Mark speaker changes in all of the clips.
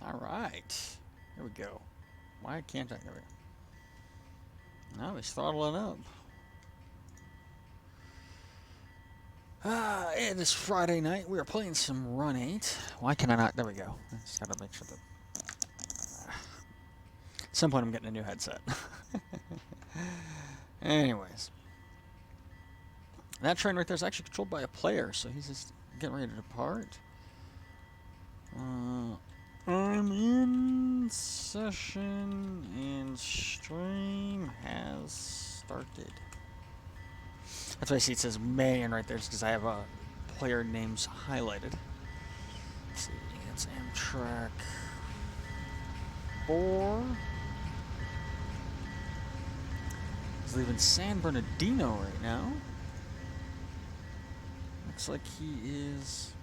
Speaker 1: All right. Here we go. Why can't I? There we go. Now he's throttling up. It is Friday night. We are playing some Run 8. Why can I not? There we go. I just gotta make sure that. At some point, I'm getting a new headset. Anyways. That train right there is actually controlled by a player, so he's just getting ready to depart. I'm in session and stream has started. That's why I see it says Mayan right there, because I have player names highlighted. Let's see, it's Amtrak 4. He's leaving San Bernardino right now. Looks like he is.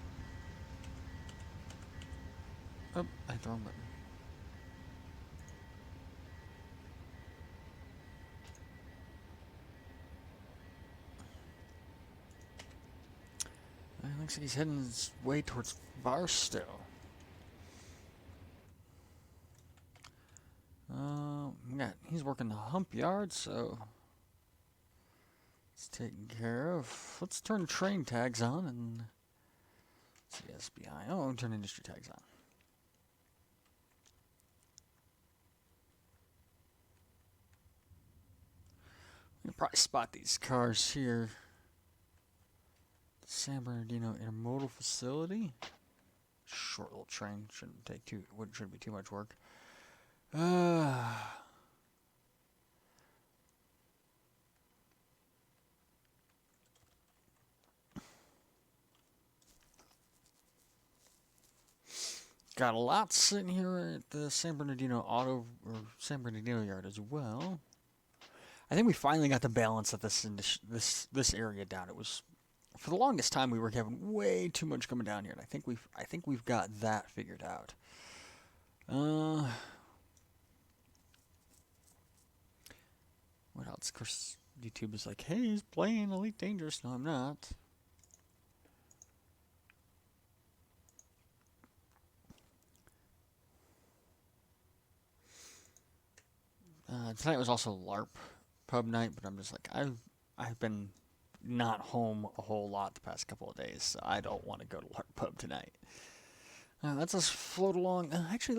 Speaker 1: Oh, I hit the wrong button. Looks like he's heading his way towards Barstow. Yeah, he's working the hump yard, so it's taken care of. Let's turn train tags on and see SBI. Oh, turn industry tags on. You can probably spot these cars here. San Bernardino Intermodal Facility. Short little train. Shouldn't be too much work. Got a lot sitting here at the San Bernardino San Bernardino yard as well. I think we finally got the balance of this area down. It was, for the longest time, we were having way too much coming down here, and I think we've got that figured out. What else? Of course, YouTube is like, hey, he's playing Elite Dangerous. No, I'm not. Tonight was also LARP pub night, but I'm just like, I've been not home a whole lot the past couple of days, so I don't want to go to LARP pub tonight. Let's just float along. Actually,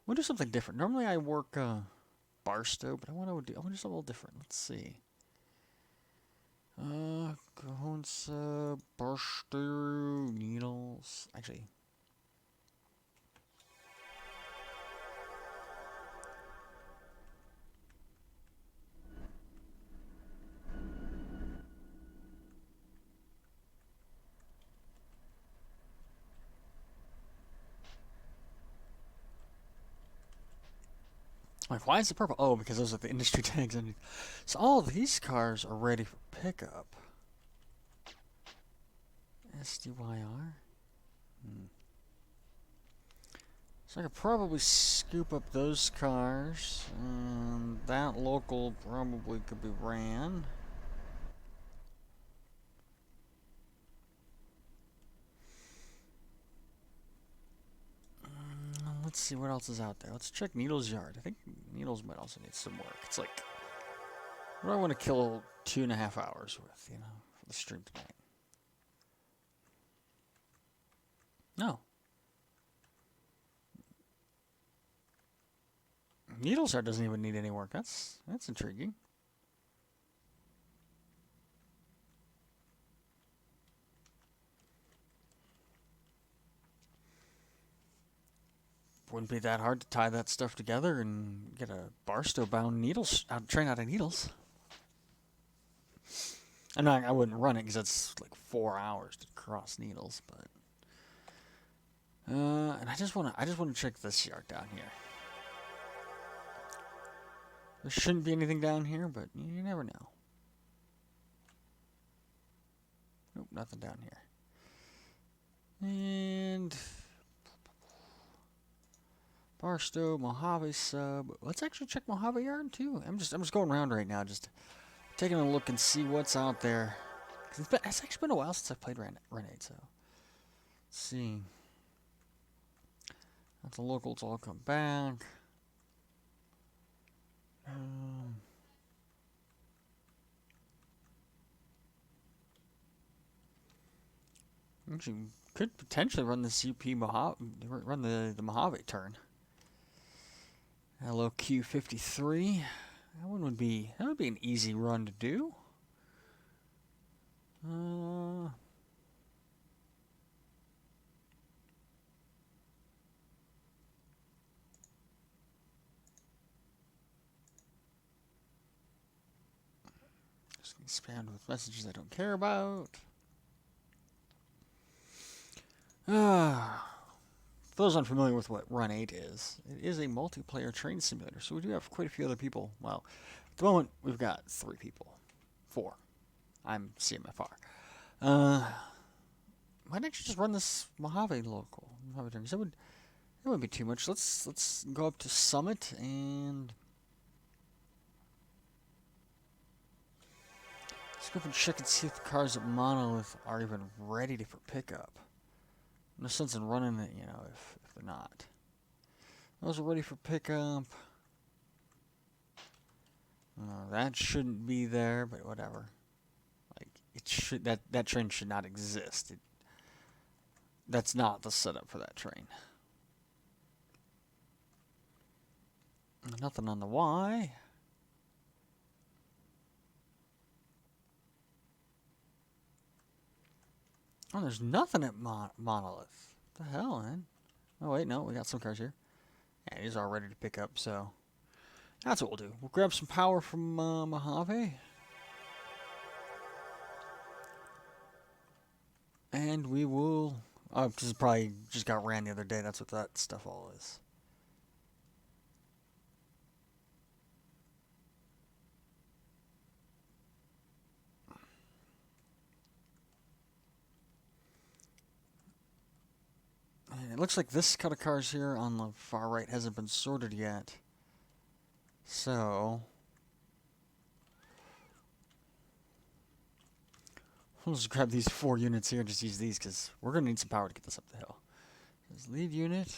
Speaker 1: we'll do something different. Normally I work Barstow, but I want to do something a little different. Let's see. Cajonsa, Barstow, Needles. Actually. Like, why is it purple? Oh, because those are the industry tags underneath. So all of these cars are ready for pickup. SDYR? So I could probably scoop up those cars. And that local probably could be ran. Let's see what else is out there. Let's check Needles' yard. I think Needles might also need some work. It's like, what do I want to kill 2.5 hours with, for the stream tonight? No. Needles' yard doesn't even need any work. That's intriguing. Wouldn't be that hard to tie that stuff together and get a Barstow-bound train out of Needles. I wouldn't run it because it's like 4 hours to cross Needles, but and I just want to check this yard down here. There shouldn't be anything down here, but you never know. Nope, nothing down here. And Barstow, Mojave sub. Let's actually check Mojave yard too. I'm just going around right now, just taking a look and see what's out there. It's actually been a while since I've played Run8, so let's see. Let the locals all come back. Actually, could potentially run the CP Mojave, run the Mojave turn. Hello Q53. That would be an easy run to do. Just spammed with messages I don't care about. For those unfamiliar with what Run8 is, it is a multiplayer train simulator. So we do have quite a few other people. Well, at the moment we've got 3 people, 4. I'm CMFR. Might actually just run this Mojave local. Mojave turn. That wouldn't be too much. Let's go up to Summit and let's go up and check and see if the cars at Monolith are even ready for pickup. No sense in running it, you know, if they're not. Those are ready for pickup. That shouldn't be there, but whatever. Like it should that train should not exist. That's not the setup for that train. Nothing on the Y. Oh, there's nothing at Monolith. What the hell, man? Oh, wait, no, we got some cars here. Yeah, these are ready to pick up, so that's what we'll do. We'll grab some power from Mojave. And we will... Oh, this is probably just got ran the other day. That's what that stuff all is. And it looks like this cut of cars here on the far right hasn't been sorted yet. So... we'll just grab these 4 units here and just use these because we're going to need some power to get this up the hill. This lead unit.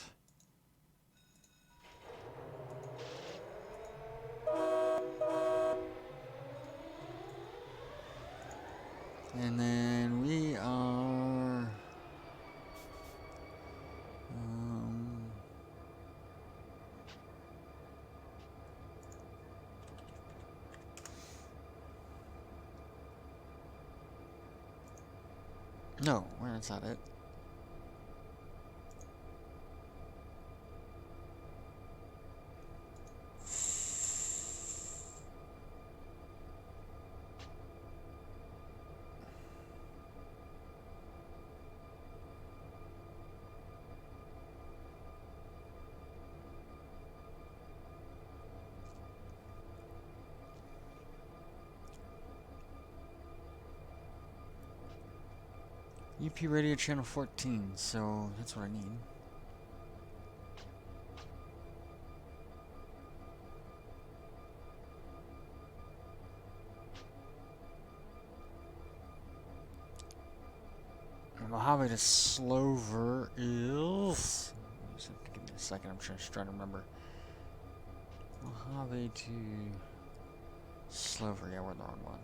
Speaker 1: And then we are... no, that's not it. UP radio channel 14, so that's what I need. Mojave to Slover is... just have to give me a second, I'm just trying to remember. Mojave to Slover, yeah, we're in the wrong one.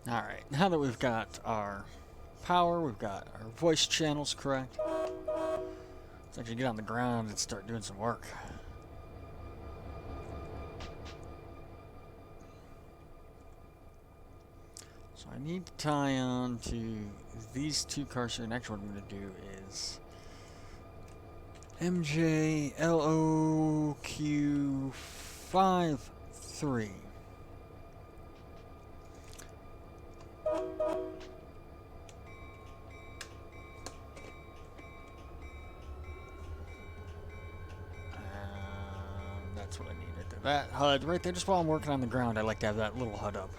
Speaker 1: Alright, now that we've got our power, we've got our voice channels correct, let's actually get on the ground and start doing some work. I need to tie on to these two cars here. Next, what I'm going to do is MJLOQ53. That's what I need right there. That HUD right there, just while I'm working on the ground, I like to have that little HUD up.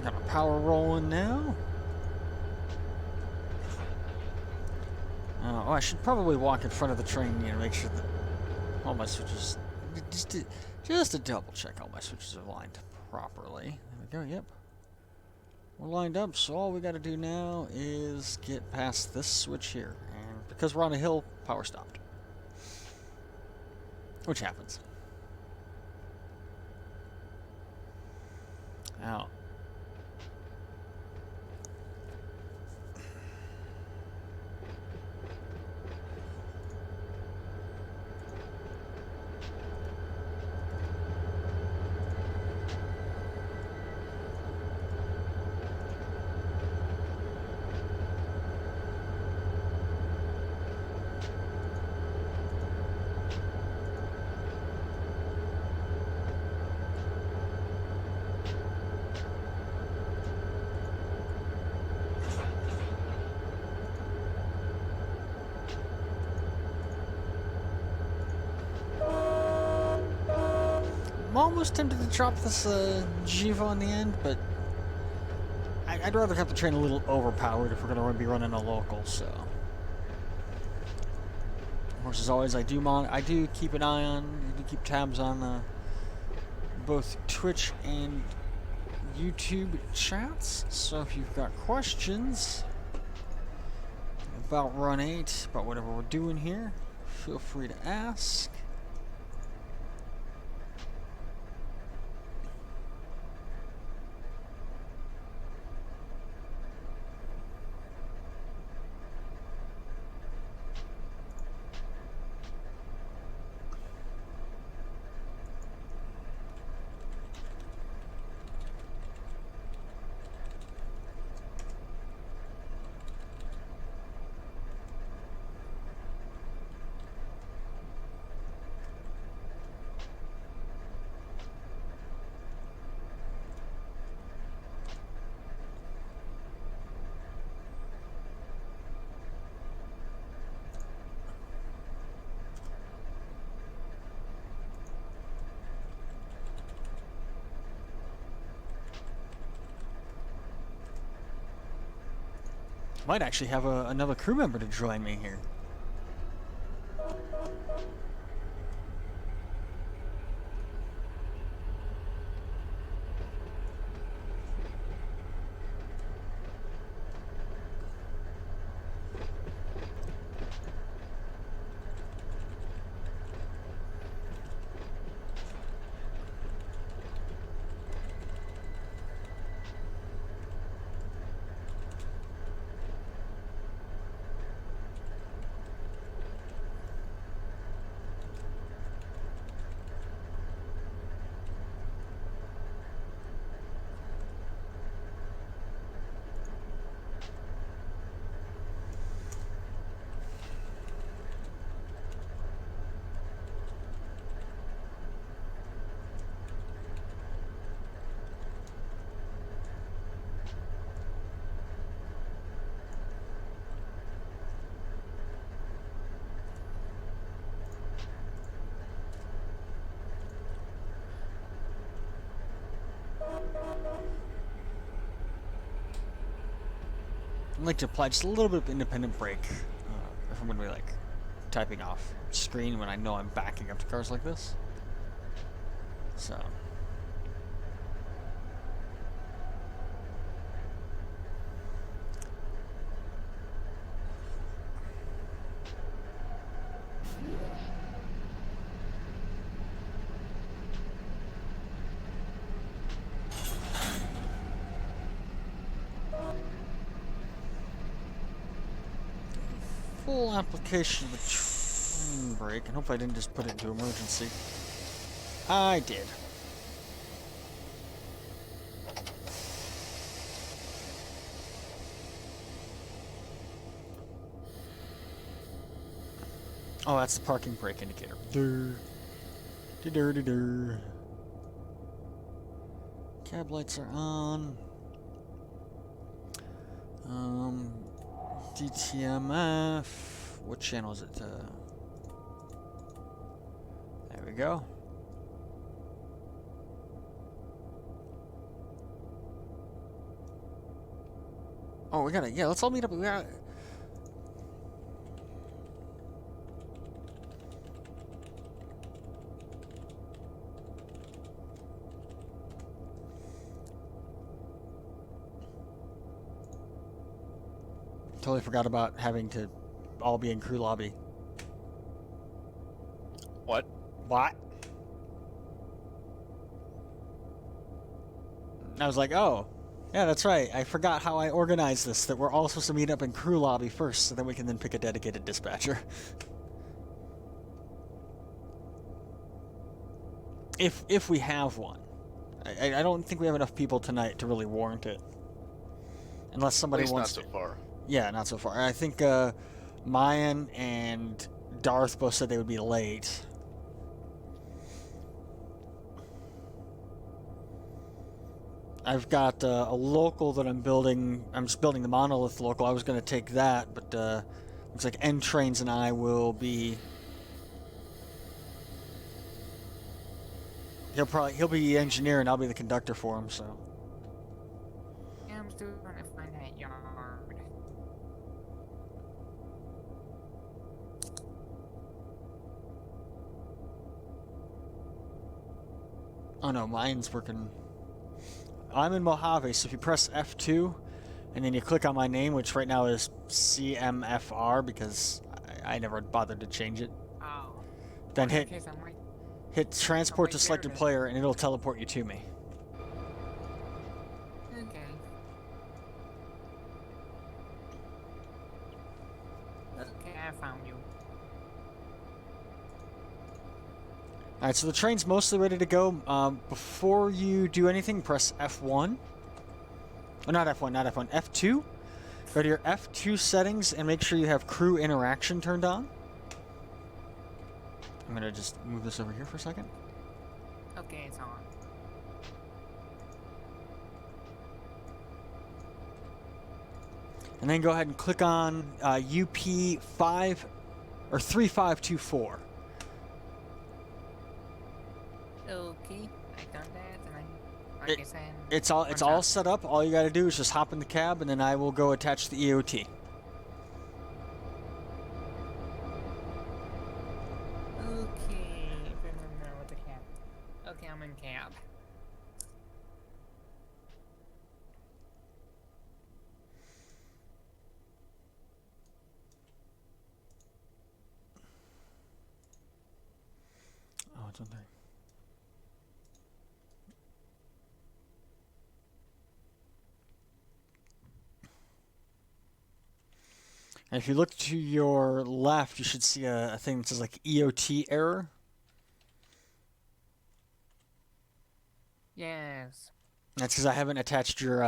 Speaker 1: Got my power rolling now. I should probably walk in front of the train and make sure that all my switches, just to double check all my switches are lined properly. There we go, yep. We're lined up, so all we got to do now is get past this switch here. And because we're on a hill, power stopped. Which happens. Now, I'm almost tempted to drop this Jiva on the end, but I'd rather have the train a little overpowered if we're going to be running a local, so. Of course, as always, I do keep an eye on, I do keep tabs on both Twitch and YouTube chats, so if you've got questions about Run8, about whatever we're doing here, feel free to ask. Might actually have another crew member to join me here. I like to apply just a little bit of independent brake if I'm going to be like typing off screen when I know I'm backing up to cars like this. So. full application of a train brake, and hopefully I didn't just put it into emergency. I did. Oh, that's the parking brake indicator. Durr. Durr, durr, durr. Cab lights are on. DTMF. What channel is it? There we go. Oh, we gotta. Yeah, let's all meet up. We gotta. Totally forgot about having to all be in crew lobby.
Speaker 2: What?
Speaker 1: What? I was like, oh, yeah, that's right. I forgot how I organized this, that we're all supposed to meet up in crew lobby first, so then we can then pick a dedicated dispatcher. If we have one. I don't think we have enough people tonight to really warrant it. Unless somebody
Speaker 2: At least
Speaker 1: wants
Speaker 2: not so far.
Speaker 1: Yeah, not so far. I think Mayan and Darth both said they would be late. I've got a local that I'm building. I'm just building the monolith local. I was going to take that, but looks like N Trains and I will be. He'll be the engineer and I'll be the conductor for him. So.
Speaker 3: Yeah, I'm still trying to find that yard.
Speaker 1: Oh no, mine's working. I'm in Mojave, so if you press F2 and then you click on my name, which right now is CMFR because I never bothered to change it,
Speaker 3: Oh.
Speaker 1: then
Speaker 3: Okay, so I'm right.
Speaker 1: hit transport to
Speaker 3: right
Speaker 1: selected
Speaker 3: there,
Speaker 1: player and it'll teleport you to me.
Speaker 3: Okay. Okay, I found you.
Speaker 1: Alright, so the train's mostly ready to go. Before you do anything, press F1. Oh, not F1, not F1. F2. Go to your F2 settings and make sure you have crew interaction turned on. I'm going to just move this over here for a second.
Speaker 3: Okay, it's on.
Speaker 1: And then go ahead and click on UP5 or 3524.
Speaker 3: Okay, I done that, and like I said,
Speaker 1: It's all set up. All you got to do is just hop in the cab, and then I will go attach the EOT.
Speaker 3: Okay, remember with the cab. Okay, I'm in cab.
Speaker 1: Oh, it's on there. And if you look to your left, you should see a thing that says like EOT error.
Speaker 3: Yes.
Speaker 1: That's because I haven't attached your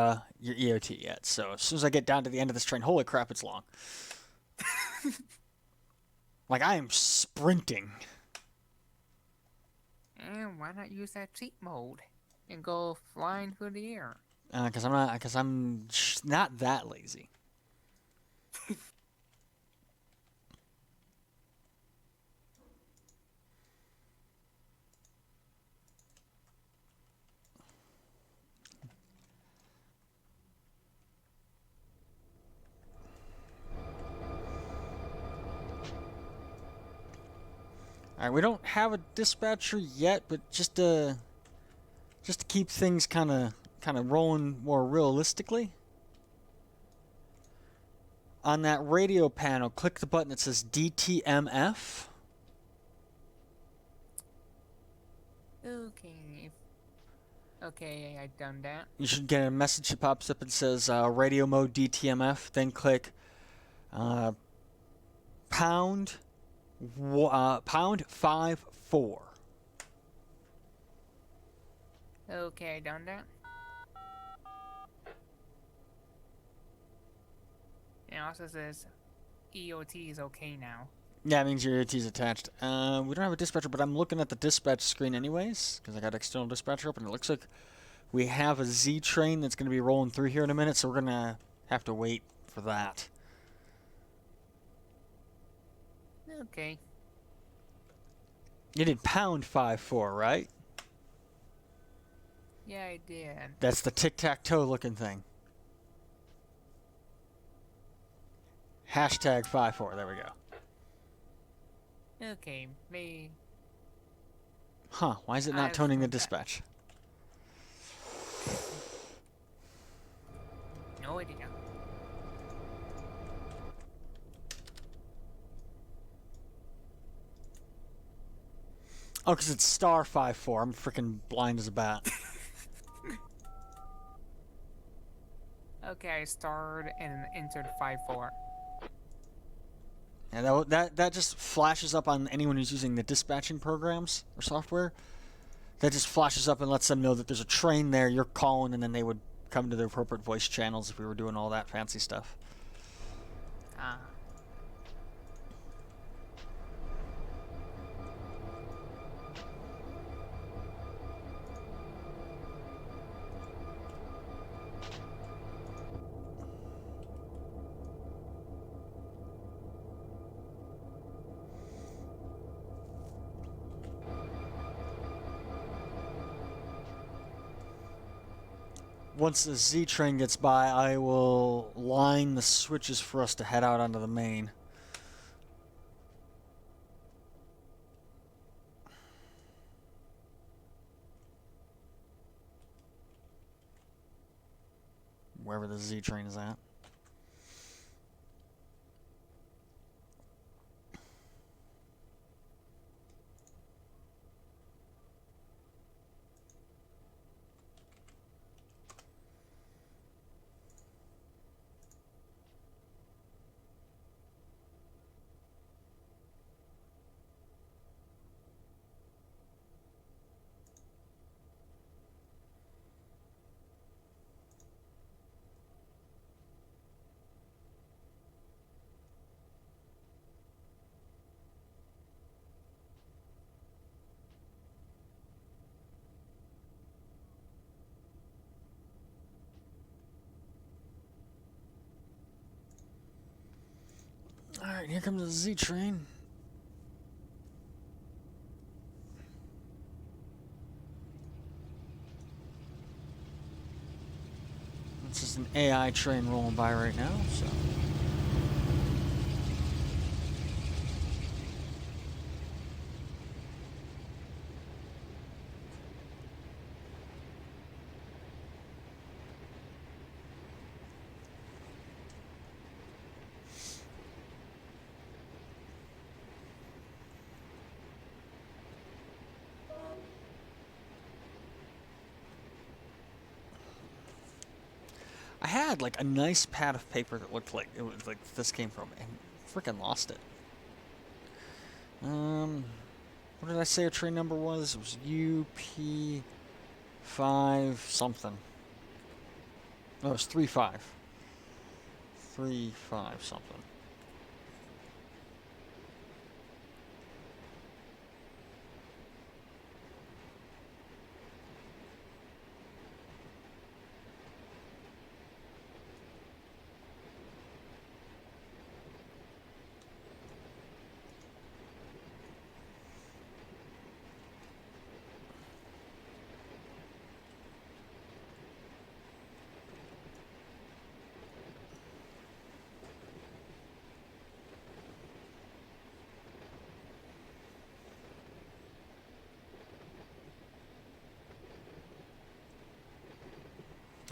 Speaker 1: EOT yet. So as soon as I get down to the end of this train, holy crap, it's long. Like I am sprinting.
Speaker 3: And why not use that cheat mode and go flying through the air?
Speaker 1: Because I'm not that lazy. All right, we don't have a dispatcher yet, but just to keep things kind of rolling more realistically. On that radio panel, click the button that says DTMF.
Speaker 3: Okay. Okay, I done that.
Speaker 1: You should get a message that pops up and says radio mode DTMF. Then click pound, pound 54.
Speaker 3: Okay, done that. It also says EOT is okay now.
Speaker 1: Yeah, it means your AT is attached. We don't have a dispatcher, but I'm looking at the dispatch screen anyways, because I got external dispatcher up, and it looks like we have a Z train that's going to be rolling through here in a minute, so we're going to have to wait for that.
Speaker 3: Okay.
Speaker 1: You did pound 54, right?
Speaker 3: Yeah, I did.
Speaker 1: That's the tic-tac-toe looking thing. Hashtag 54. There we go.
Speaker 3: Okay, me.
Speaker 1: Huh, why is it not
Speaker 3: I've
Speaker 1: toning the
Speaker 3: heard that.
Speaker 1: dispatch?
Speaker 3: No idea.
Speaker 1: Oh, because it's star 54. I'm freaking blind as a bat.
Speaker 3: Okay, I starred and entered 5-4.
Speaker 1: Yeah, that just flashes up on anyone who's using the dispatching programs or software. That just flashes up and lets them know that there's a train there, you're calling, and then they would come to the appropriate voice channels if we were doing all that fancy stuff.
Speaker 3: Ah.
Speaker 1: Once the Z train gets by, I will line the switches for us to head out onto the main. Wherever the Z train is at. Alright, here comes the Z train. This is an AI train rolling by right now, so. I had like a nice pad of paper that looked like it was like this came from, and freaking lost it. What did I say our train number was? It was UP5 something. No, it was 35. 35 something.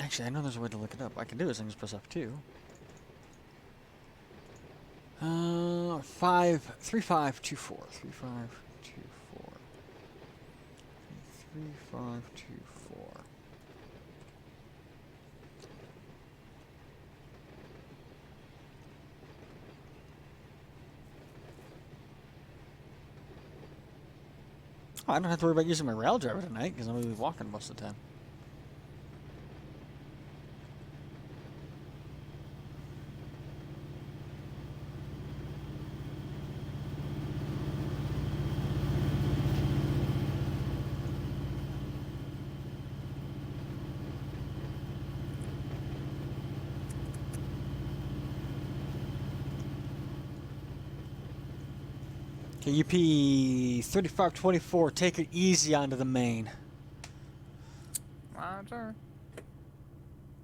Speaker 1: Actually, I know there's a way to look it up. I can do this and just press F2. 3524. 3524. 3524. Oh, I don't have to worry about using my rail driver tonight because I'm going to be walking most of the time. Okay, UP 3524, take it easy onto the main.
Speaker 3: Roger.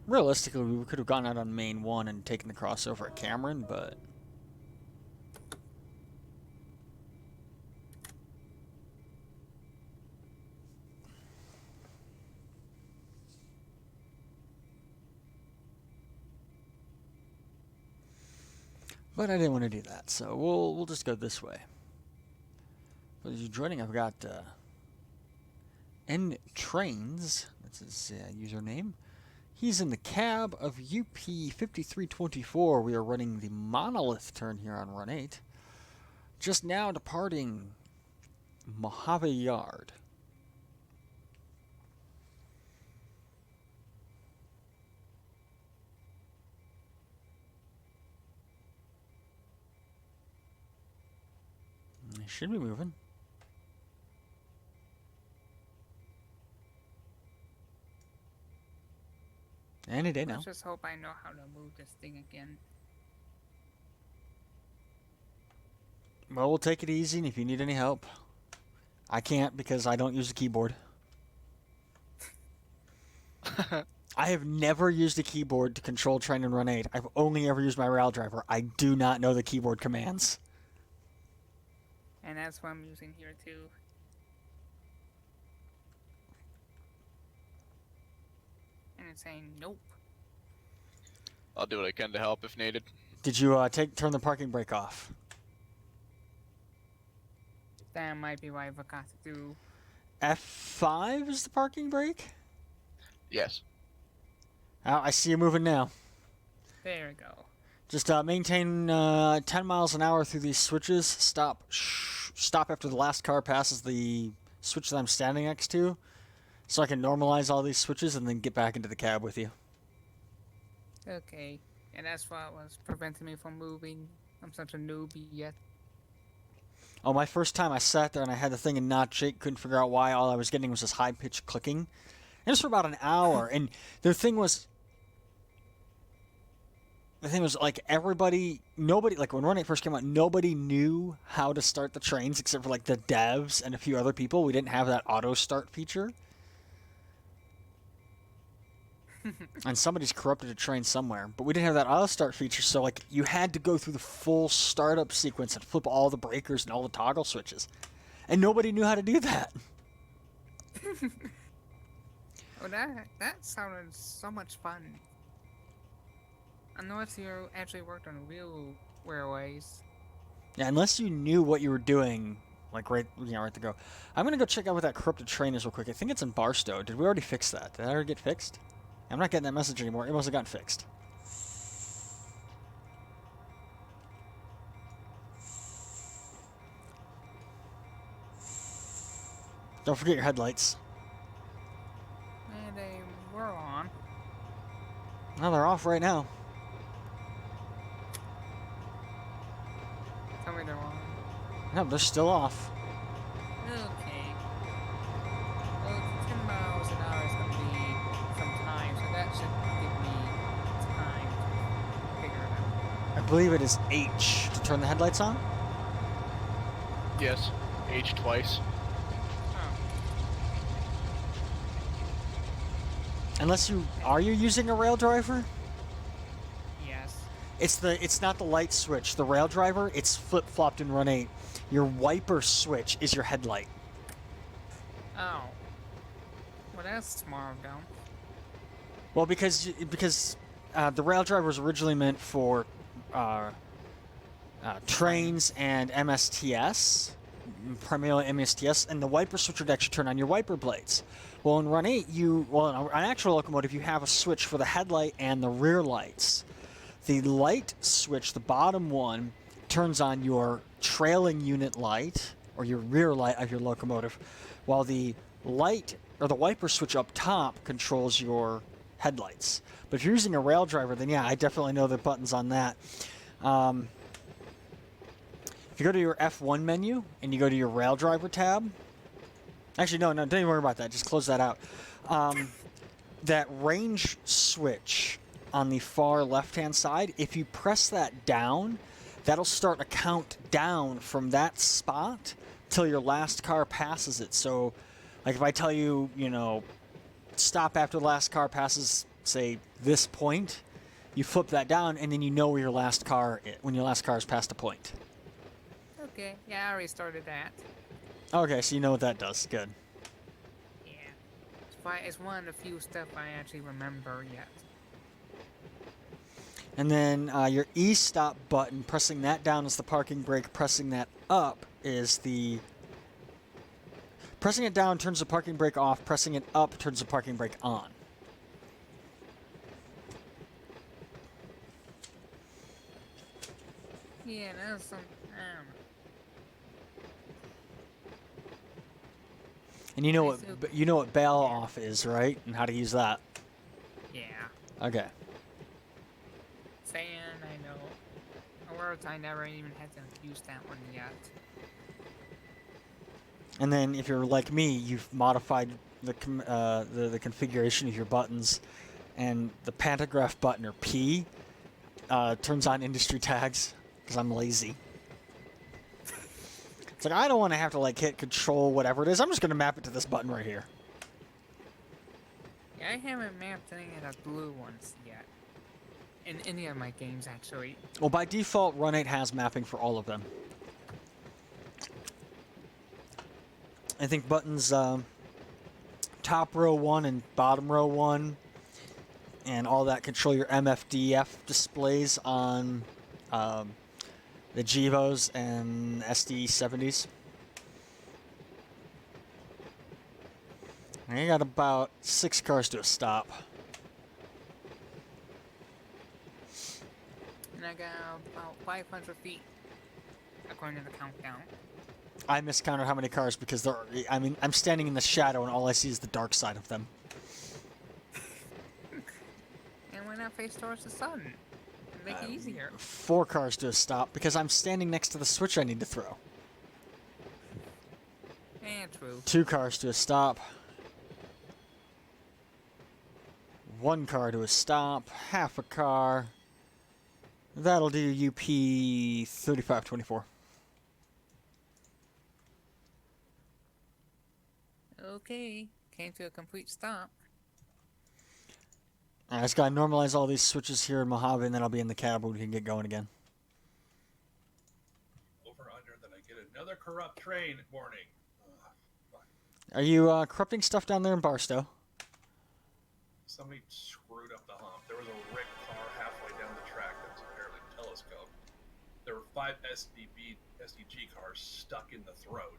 Speaker 1: Realistically, we could have gone out on main 1 and taken the crossover at Cameron, but... But I didn't want to do that, so we'll just go this way. For those of you joining, I've got N Trains, that's his username. He's in the cab of UP 5324. We are running the monolith turn here on Run 8. Just now departing Mojave Yard. Should be moving. Any day now.
Speaker 3: Let's just hope I know how to move this thing again.
Speaker 1: Well, we'll take it easy, and if you need any help, I can't because I don't use a keyboard. I have never used a keyboard to control train and Run 8. I've only ever used my rail driver. I do not know the keyboard commands.
Speaker 3: And that's what I'm using here too. And it's saying nope.
Speaker 2: I'll do what I can to help if needed.
Speaker 1: Did you turn the parking brake off?
Speaker 3: That might be what I forgot to do.
Speaker 1: F5 is the parking brake?
Speaker 2: Yes.
Speaker 1: Oh, I see you moving now.
Speaker 3: There we go.
Speaker 1: Just maintain 10 miles an hour through these switches. Stop after the last car passes the switch that I'm standing next to, so I can normalize all these switches and then get back into the cab with you.
Speaker 3: Okay. And that's what was preventing me from moving. I'm such a newbie yet.
Speaker 1: Oh, my first time I sat there and I had the thing and not Jake couldn't figure out why all I was getting was this high-pitched clicking. And it was for about an hour. And the thing was like nobody, like when Run8 first came out, nobody knew how to start the trains except for like the devs and a few other people. We didn't have that auto start feature. And somebody's corrupted a train somewhere, but we didn't have that auto start feature, so like you had to go through the full startup sequence and flip all the breakers and all the toggle switches. And nobody knew how to do that.
Speaker 3: Oh, that sounded so much fun. Unless you actually worked on real railways.
Speaker 1: Yeah, unless you knew what you were doing, like right to go. I'm gonna go check out what that corrupted train is real quick. I think it's in Barstow. Did we already fix that? Did that already get fixed? I'm not getting that message anymore. It must have gotten fixed. Don't forget your headlights.
Speaker 3: And they were on.
Speaker 1: No, they're off right now.
Speaker 3: Tell me they're on.
Speaker 1: No, they're still off.
Speaker 3: Okay. Well, 10 miles an hour is going to be some time, so that should give me time to figure it out.
Speaker 1: I believe it is H to turn the headlights on.
Speaker 2: Yes. H twice.
Speaker 3: Oh.
Speaker 1: Unless are you using a rail driver?
Speaker 3: Yes.
Speaker 1: It's not the light switch. The rail driver, it's flip-flopped in Run 8. Your wiper switch is your headlight.
Speaker 3: Oh. Well, that's smart of them.
Speaker 1: Well, because the rail driver was originally meant for trains and MSTS, primarily MSTS, and the wiper switch would actually turn on your wiper blades. Well, in Run 8, in an actual locomotive, you have a switch for the headlight and the rear lights. The light switch, the bottom one, turns on your trailing unit light or your rear light of your locomotive, while the light or the wiper switch up top controls your headlights. But if you're using a rail driver, then yeah, I definitely know the buttons on that. If you go to your F1 menu and you go to your rail driver tab, actually, no, don't even worry about that. Just close that out. That range switch on the far left-hand side, if you press that down, that'll start a count down from that spot till your last car passes it. So, like if I tell you, stop after the last car passes, say, this point, you flip that down, and then you know where your last car is, when your last car is past a point.
Speaker 3: Okay, yeah, I already started that.
Speaker 1: Okay, so you know what that does. Good.
Speaker 3: Yeah. It's one of the few stuff I actually remember yet.
Speaker 1: And then your E-stop button, pressing that down is the parking brake. Pressing that up is the... Pressing it down turns the parking brake off. Pressing it up turns the parking brake on.
Speaker 3: Yeah, that's some... I don't know.
Speaker 1: And you know what bail off is, right? And how to use that.
Speaker 3: Yeah.
Speaker 1: Okay.
Speaker 3: Saying I know. Words I never even had to use that one yet.
Speaker 1: And then if you're like me, you've modified the configuration of your buttons, and the pantograph button, or P, turns on industry tags because I'm lazy. It's like, I don't want to have to hit control whatever it is. I'm just going to map it to this button right here.
Speaker 3: Yeah, I haven't mapped any of the blue ones yet. In any of my games, actually.
Speaker 1: Well, by default, Run8 has mapping for all of them. I think buttons top row 1 and bottom row 1 and all that control your MFDF displays on the Gevos and SD70s. I got about 6 cars to a stop.
Speaker 3: And I got about 500 feet, according to the countdown.
Speaker 1: I miscounted how many cars because I'm standing in the shadow and all I see is the dark side of them.
Speaker 3: And why not face towards the sun? Make it easier.
Speaker 1: 4 cars to a stop because I'm standing next to the switch I need to throw.
Speaker 3: True.
Speaker 1: 2 cars to a stop. 1 car to a stop. Half a car. That'll do UP 3524.
Speaker 3: Okay, came to a complete stop.
Speaker 1: I just gotta normalize all these switches here in Mojave, and then I'll be in the cab when we can get going again.
Speaker 4: Over under, then I get another corrupt train warning.
Speaker 1: Are you corrupting stuff down there in Barstow?
Speaker 4: Somebody screwed up the hump. There was a wrecked car halfway down the track that's apparently telescoped. There were 5 SDG cars stuck in the throat.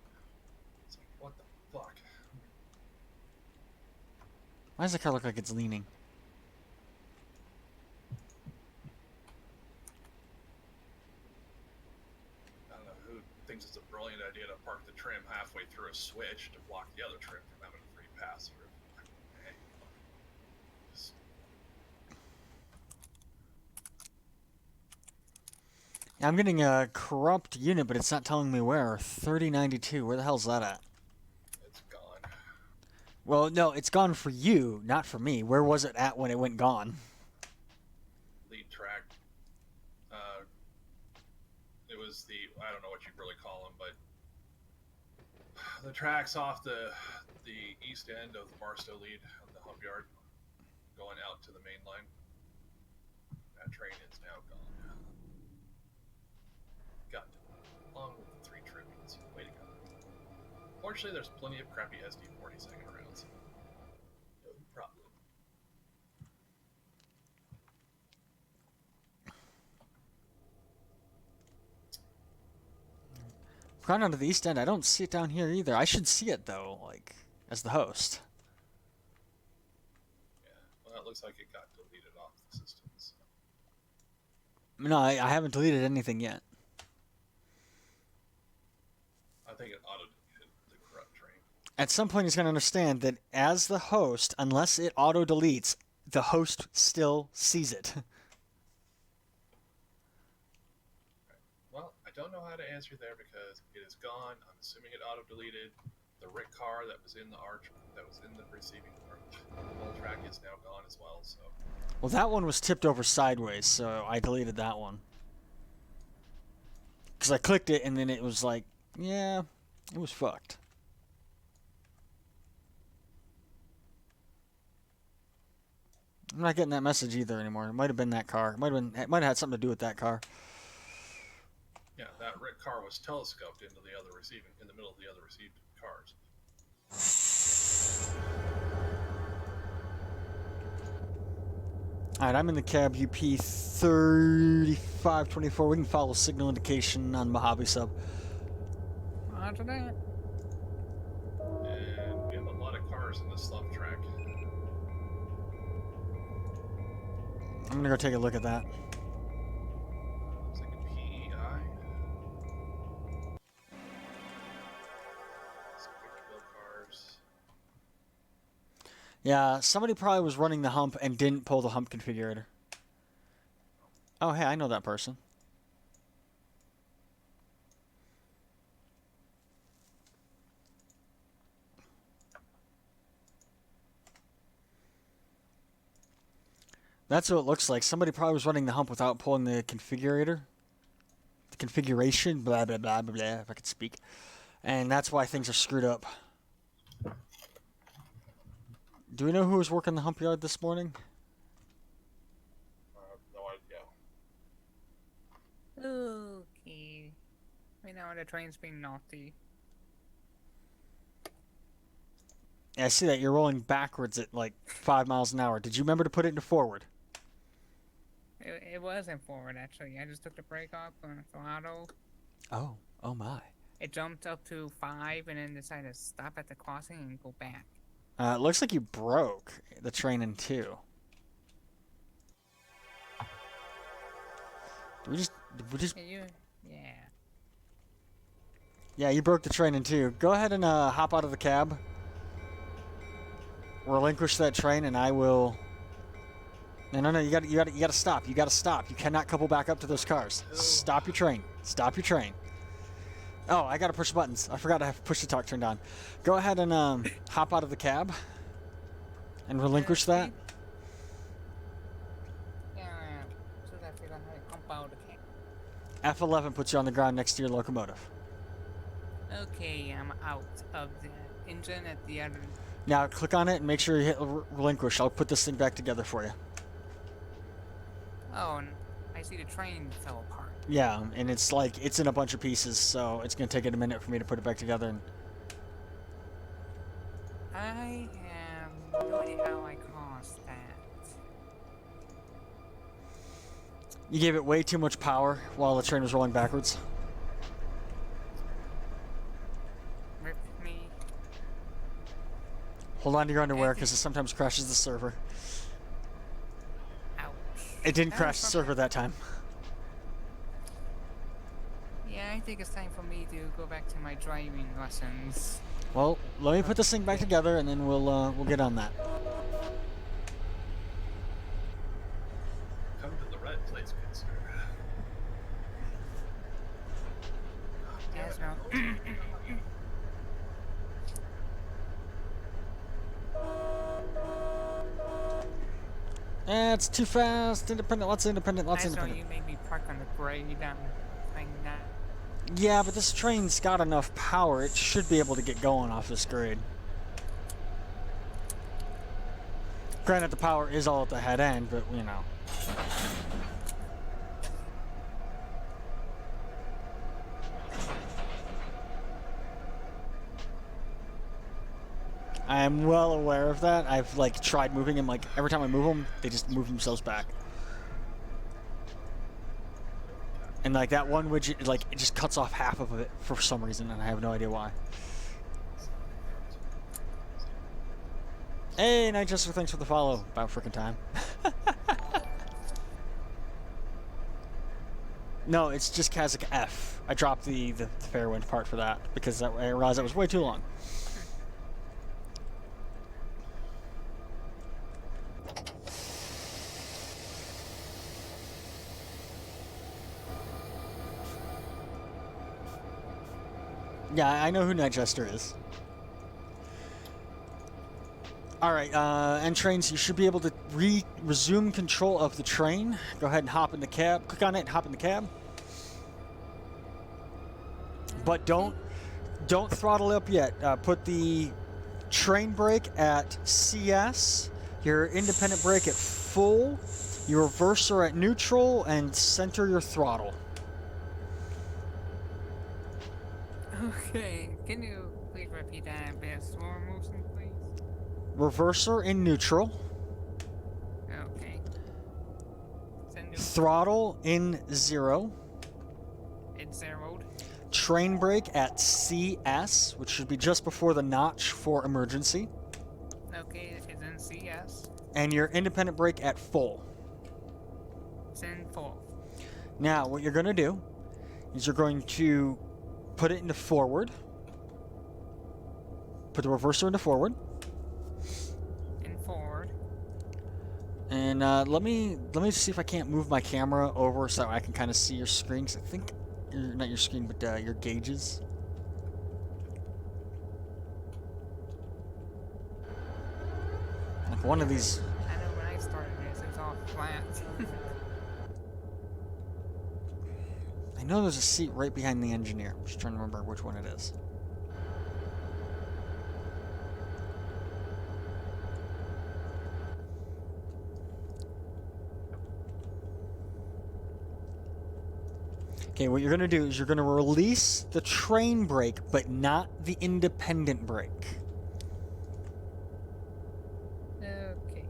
Speaker 4: It's like, what the fuck?
Speaker 1: Why does the car look like it's leaning?
Speaker 4: I don't know who thinks it's a brilliant idea to park the trim halfway through a switch to block the other trim from having a free pass through. Hey, just...
Speaker 1: I'm getting a corrupt unit, but it's not telling me where. 3092. Where the hell's that at?
Speaker 4: It's gone.
Speaker 1: Well, no, it's gone for you, not for me. Where was it at when it went gone?
Speaker 4: Lead track. It was I don't know what you'd really call them, but the tracks off the east end of the Barstow lead on the hump yard going out to the main line. That train is now gone. Got it. Along with the 3 trimmings. Way to go. Fortunately, there's plenty of crappy SD40 hanging around, so no problem.
Speaker 1: Gone onto the east end. I don't see it down here either. I should see it though, as the host.
Speaker 4: Yeah, well, it looks like it got deleted off the system. So.
Speaker 1: No, I haven't deleted anything yet.
Speaker 4: I think it auto-deleted the corrupt train.
Speaker 1: At some point, he's going to understand that as the host, unless it auto-deletes, the host still sees it.
Speaker 4: Well, I don't know how to answer there because it is gone. I'm assuming it auto-deleted. The Rick car that was in the arch, that was in the receiving part, the whole track is now gone as well. So.
Speaker 1: Well, that one was tipped over sideways, so I deleted that one. Because I clicked it, and then it was like, yeah, it was fucked. I'm not getting that message either anymore. It might have been that car. It might have had something to do with that car.
Speaker 4: Yeah, that Rick car was telescoped into the other receiving, in the middle of the other received cars.
Speaker 1: Alright, I'm in the cab UP 3524. We can follow signal indication on Mojave sub.
Speaker 3: Roger that.
Speaker 4: And we have a lot of cars in this slough track.
Speaker 1: I'm gonna go take a look at that.
Speaker 4: Looks like a PEI. Some quick fill cars.
Speaker 1: Yeah, somebody probably was running the hump and didn't pull the hump configurator. Oh, hey, I know that person. That's what it looks like. Somebody probably was running the hump without pulling the configurator. The configuration, blah, blah, blah, blah, blah, if I could speak. And that's why things are screwed up. Do we know who was working the hump yard this morning?
Speaker 4: No idea.
Speaker 3: Okay. Right now the train's being naughty.
Speaker 1: Yeah, I see that. You're rolling backwards at like 5 miles an hour. Did you remember to put it into forward?
Speaker 3: It wasn't forward, actually. I just took the brake off on auto.
Speaker 1: Oh my.
Speaker 3: It jumped up to 5 and then decided to stop at the crossing and go back.
Speaker 1: It looks like you broke the train in two. Did we just...
Speaker 3: Yeah.
Speaker 1: Yeah, you broke the train in two. Go ahead and hop out of the cab. Relinquish that train, and I will... No, you gotta stop. You gotta stop. You cannot couple back up to those cars. Stop your train. Stop your train. Oh, I gotta push buttons. I forgot to have push to talk turned on. Go ahead and hop out of the cab and relinquish that.
Speaker 3: Yeah, so that they don't have to pump out again.
Speaker 1: F11 puts you on the ground next to your locomotive.
Speaker 3: Okay, I'm out of the engine at the other.
Speaker 1: Now click on it and make sure you hit relinquish. I'll put this thing back together for you.
Speaker 3: Oh, and I see the train fell apart.
Speaker 1: Yeah, and it's like it's in a bunch of pieces, so it's gonna take it a minute for me to put it back together. And
Speaker 3: I have no idea how I caused that.
Speaker 1: you gave it way too much power while the train was rolling backwards.
Speaker 3: Rip me.
Speaker 1: Hold on to your underwear because it sometimes crashes the server.
Speaker 3: Ouch.
Speaker 1: It didn't
Speaker 3: That
Speaker 1: crash
Speaker 3: was
Speaker 1: the
Speaker 3: from-
Speaker 1: server that time.
Speaker 3: Yeah, I think it's time for me to go back to my driving lessons.
Speaker 1: Well, let me put this thing back together and then we'll get on that.
Speaker 4: Come to the red place, good sir.
Speaker 3: Yes, no.
Speaker 1: It's too fast. Independent. Lots of independent. Lots
Speaker 3: I
Speaker 1: of
Speaker 3: saw
Speaker 1: independent.
Speaker 3: you made me park on the grade. I'm playing that.
Speaker 1: Yeah, but this train's got enough power. It should be able to get going off this grade. Granted, the power is all at the head end, but you know. I am well aware of that. I've like tried moving them. Like every time I move them, they just move themselves back. And like that one widget, like it just cuts off half of it for some reason, and I have no idea why. Hey, Night Jester, thanks for the follow. About freaking time. No, it's just Kazakh F. I dropped the fair wind part for that because I realized that was way too long. Yeah, I know who Nightjester is. Alright, and trains, you should be able to resume control of the train. Go ahead and hop in the cab. Click on it and hop in the cab. But don't throttle up yet. Put the train brake at CS, your independent brake at full, your reverser at neutral, and center your throttle.
Speaker 3: Okay, can you please repeat that a bit slower motion, please?
Speaker 1: Reverser in neutral,
Speaker 3: Okay. Send it.
Speaker 1: throttle in 0,
Speaker 3: It's zeroed.
Speaker 1: train brake at CS, which should be just before the notch for emergency,
Speaker 3: Okay, it's in CS.
Speaker 1: and your independent brake at full.
Speaker 3: It's in full.
Speaker 1: Now, what you're going to do is you're going to put it into forward. Put the reverser into forward.
Speaker 3: In forward.
Speaker 1: And let me see if I can't move my camera over so I can kind of see your screen. 'Cause I think not your screen, but your gauges. Like one of these.
Speaker 3: I know when I started this, it was all flat.
Speaker 1: I know there's a seat right behind the engineer. I'm just trying to remember which one it is. Okay, what you're going to do is you're going to release the train brake, but not the independent brake.
Speaker 3: Okay.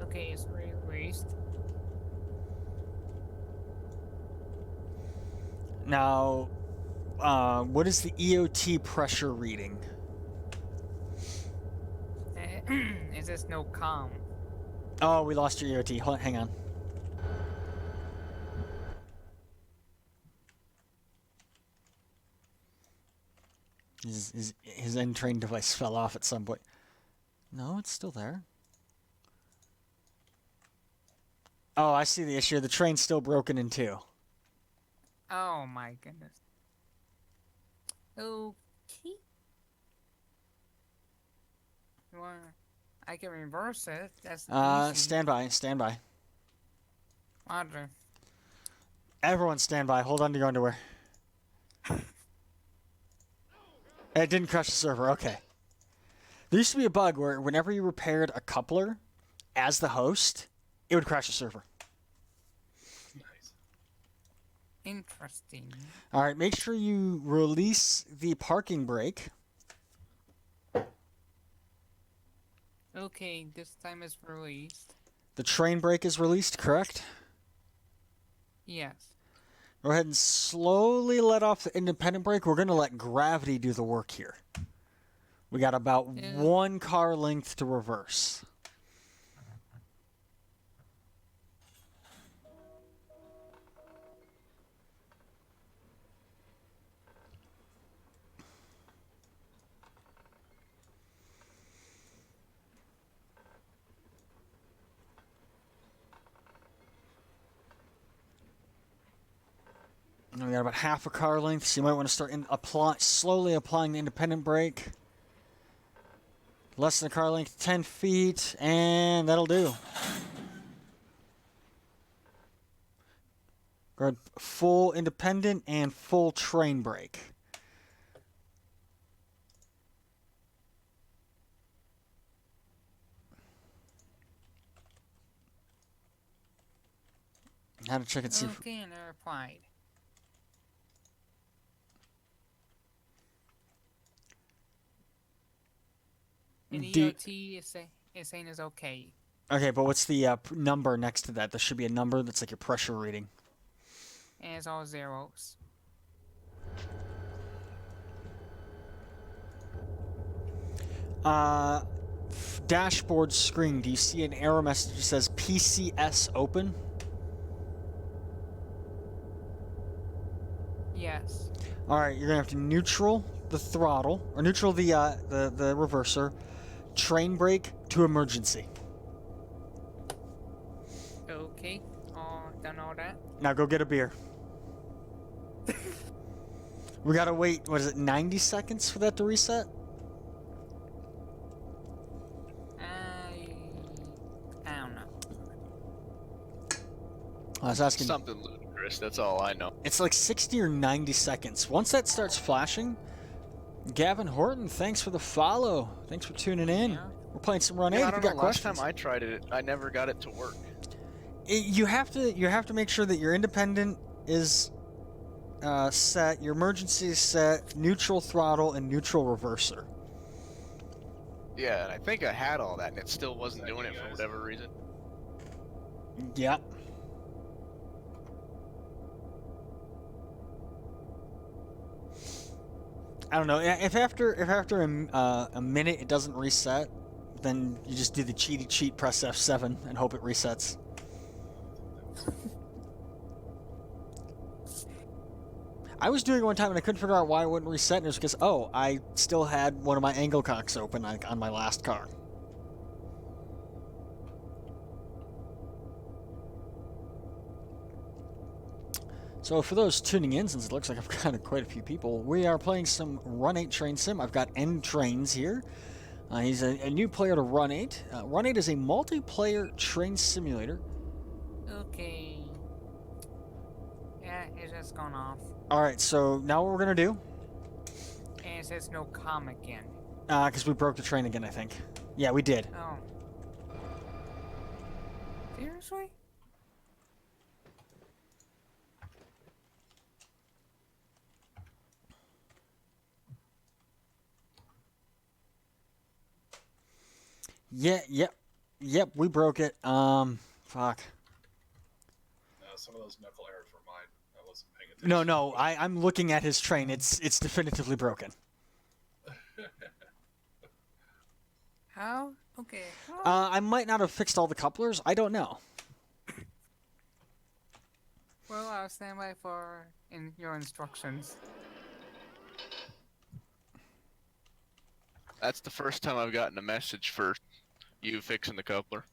Speaker 3: Okay, it's released.
Speaker 1: Now, what is the EOT pressure reading?
Speaker 3: Is this no calm?
Speaker 1: Oh, we lost your EOT. Hang on. His end train device fell off at some point. No, it's still there. Oh, I see the issue. The train's still broken in two.
Speaker 3: Oh my goodness. Okay. Well, I can reverse it. That's easy.
Speaker 1: Stand by.
Speaker 3: Roger.
Speaker 1: Everyone stand by. Hold on to your underwear. It didn't crash the server. Okay. There used to be a bug where whenever you repaired a coupler as the host, it would crash the server.
Speaker 4: Nice.
Speaker 3: Interesting.
Speaker 1: All right, make sure you release the parking brake.
Speaker 3: Okay, this time it's released.
Speaker 1: The train brake is released, correct?
Speaker 3: Yes.
Speaker 1: Go ahead and slowly let off the independent brake. We're going to let gravity do the work here. We got about 1 car length to reverse. And we got about half a car length, so you might want to start slowly applying the independent brake. Less than a car length, 10 feet, and that'll do. Go ahead, full independent and full train brake. How to check and see if...
Speaker 3: Okay, and they're applied. And EOT is saying is okay.
Speaker 1: Okay, but what's the number next to that? There should be a number that's like your pressure reading.
Speaker 3: And it's all zeros.
Speaker 1: dashboard screen, do you see an error message that says PCS open?
Speaker 3: Yes.
Speaker 1: All right, you're gonna have to neutral the throttle or neutral the reverser, train brake to emergency.
Speaker 3: Okay. Done all that.
Speaker 1: Now go get a beer. We gotta wait. What is it? 90 seconds for that to reset?
Speaker 3: I don't know.
Speaker 1: I was asking.
Speaker 2: Something ludicrous. That's all I know.
Speaker 1: It's like 60 or 90 seconds. Once that starts flashing, Gavin Horton, thanks for the follow. Thanks for tuning in.
Speaker 3: Yeah.
Speaker 1: We're playing some Run 8.
Speaker 2: Yeah, I
Speaker 1: If you
Speaker 2: don't
Speaker 1: got
Speaker 2: know. Last
Speaker 1: questions,
Speaker 2: time I tried it, I never got it to work.
Speaker 1: you have to make sure that your independent is set, your emergency is set, neutral throttle, and neutral reverser.
Speaker 2: Yeah, and I think I had all that, and it still wasn't doing it for whatever reason.
Speaker 1: Yeah. I don't know. If after a minute it doesn't reset, then you just do the cheaty cheat, press F7, and hope it resets. I was doing it one time and I couldn't figure out why it wouldn't reset, and it was because, oh, I still had one of my angle cocks open on my last car. So for those tuning in, since it looks like I've got quite a few people, we are playing some Run 8 Train Sim. I've got N Trains here. He's a new player to Run 8. Run 8 is a multiplayer train simulator.
Speaker 3: Okay. Yeah, it's just gone off.
Speaker 1: Alright, so now what we're going to do,
Speaker 3: And it says no com again.
Speaker 1: because we broke the train again, I think. Yeah, we did.
Speaker 3: Oh. Seriously?
Speaker 1: Yeah, yep, we broke it. Fuck.
Speaker 4: Some of those knuckle errors were mine. I wasn't paying attention.
Speaker 1: No, I'm looking at his train. It's definitively broken.
Speaker 3: How? Okay. How?
Speaker 1: I might not have fixed all the couplers. I don't know.
Speaker 3: Well, I'll stand by for your instructions.
Speaker 2: That's the first time I've gotten a message for you fixing the coupler.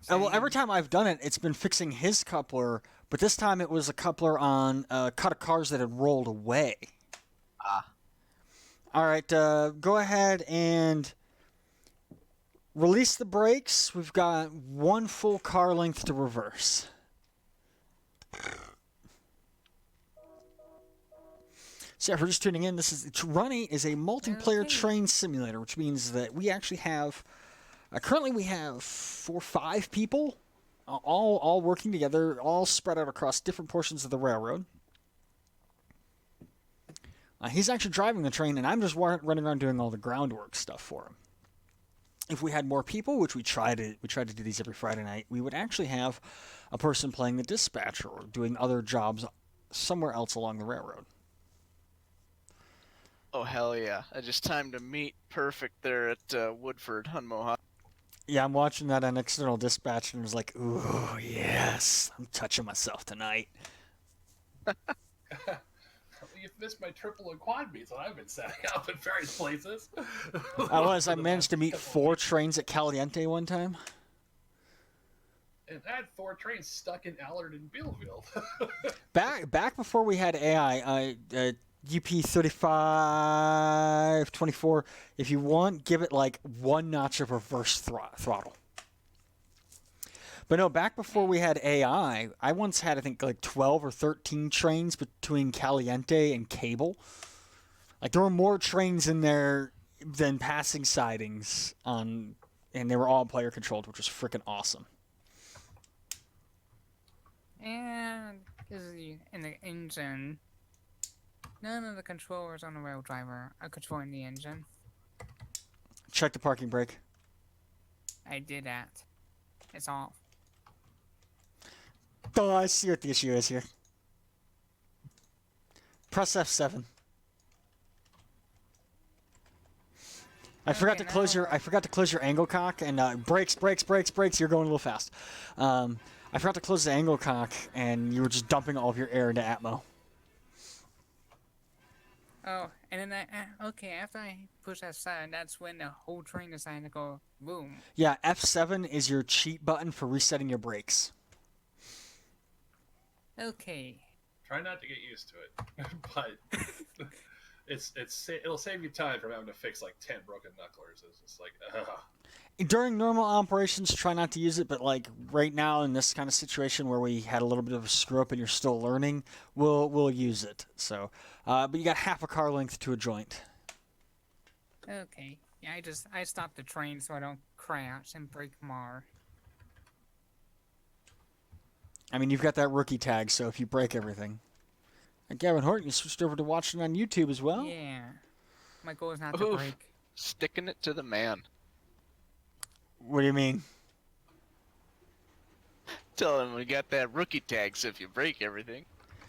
Speaker 1: Well, every time I've done it, it's been fixing his coupler, but this time it was a coupler on a cut of cars that had rolled away.
Speaker 2: Ah.
Speaker 1: All right, go ahead and release the brakes. We've got one full car length to reverse. So if we're just tuning in, this is Run 8 is a multiplayer train simulator, which means that we actually have currently we have 4 or 5 people, all working together, all spread out across different portions of the railroad. He's actually driving the train, and I'm just running around doing all the groundwork stuff for him. If we had more people, which we try to do these every Friday night, we would actually have a person playing the dispatcher or doing other jobs somewhere else along the railroad.
Speaker 2: Oh, hell yeah. I just timed a meet perfect there at Woodford on Mohawk.
Speaker 1: Yeah, I'm watching that on external dispatch and was like, ooh, yes, I'm touching myself tonight.
Speaker 4: You've missed my triple and quad meets that I've been setting up in various places.
Speaker 1: I managed to meet 4 trains at Caliente one time.
Speaker 4: And I had 4 trains stuck in Allard and Bealville.
Speaker 1: Back before we had AI, UP 3524, if you want, give it like 1 notch of reverse throttle. But no, back before we had AI, I once had, I think, like 12 or 13 trains between Caliente and Cable. Like, there were more trains in there than passing sidings on, and they were all player controlled, which was freaking awesome.
Speaker 3: And this is in the engine. None of the controllers on the rail driver are controlling the engine.
Speaker 1: Check the parking brake.
Speaker 3: I did that. It's off.
Speaker 1: Oh, I see what the issue is here. Press F7. I forgot to
Speaker 3: Okay,
Speaker 1: close
Speaker 3: now,
Speaker 1: your I forgot to close your angle cock and brakes. You're going a little fast. I forgot to close the angle cock and you were just dumping all of your air into Atmo.
Speaker 3: Oh, and then okay, after I push F7, that's when the whole train decided to go boom.
Speaker 1: Yeah, F7 is your cheat button for resetting your brakes.
Speaker 3: Okay.
Speaker 4: Try not to get used to it, but it'll save you time from having to fix like 10 broken knucklers. It's just like,
Speaker 1: During normal operations, try not to use it, but like right now in this kind of situation where we had a little bit of a screw up and you're still learning, we'll use it. So, but you got half a car length to a joint.
Speaker 3: Okay. Yeah, I stopped the train so I don't crash and break more.
Speaker 1: I mean, you've got that rookie tag, so if you break everything. And Gavin Horton, you switched over to watching on YouTube as well?
Speaker 3: Yeah. My goal is not to
Speaker 2: Oof.
Speaker 3: break.
Speaker 2: Sticking it to the man.
Speaker 1: What do you mean?
Speaker 2: Tell him we got that rookie tag, so if you break everything.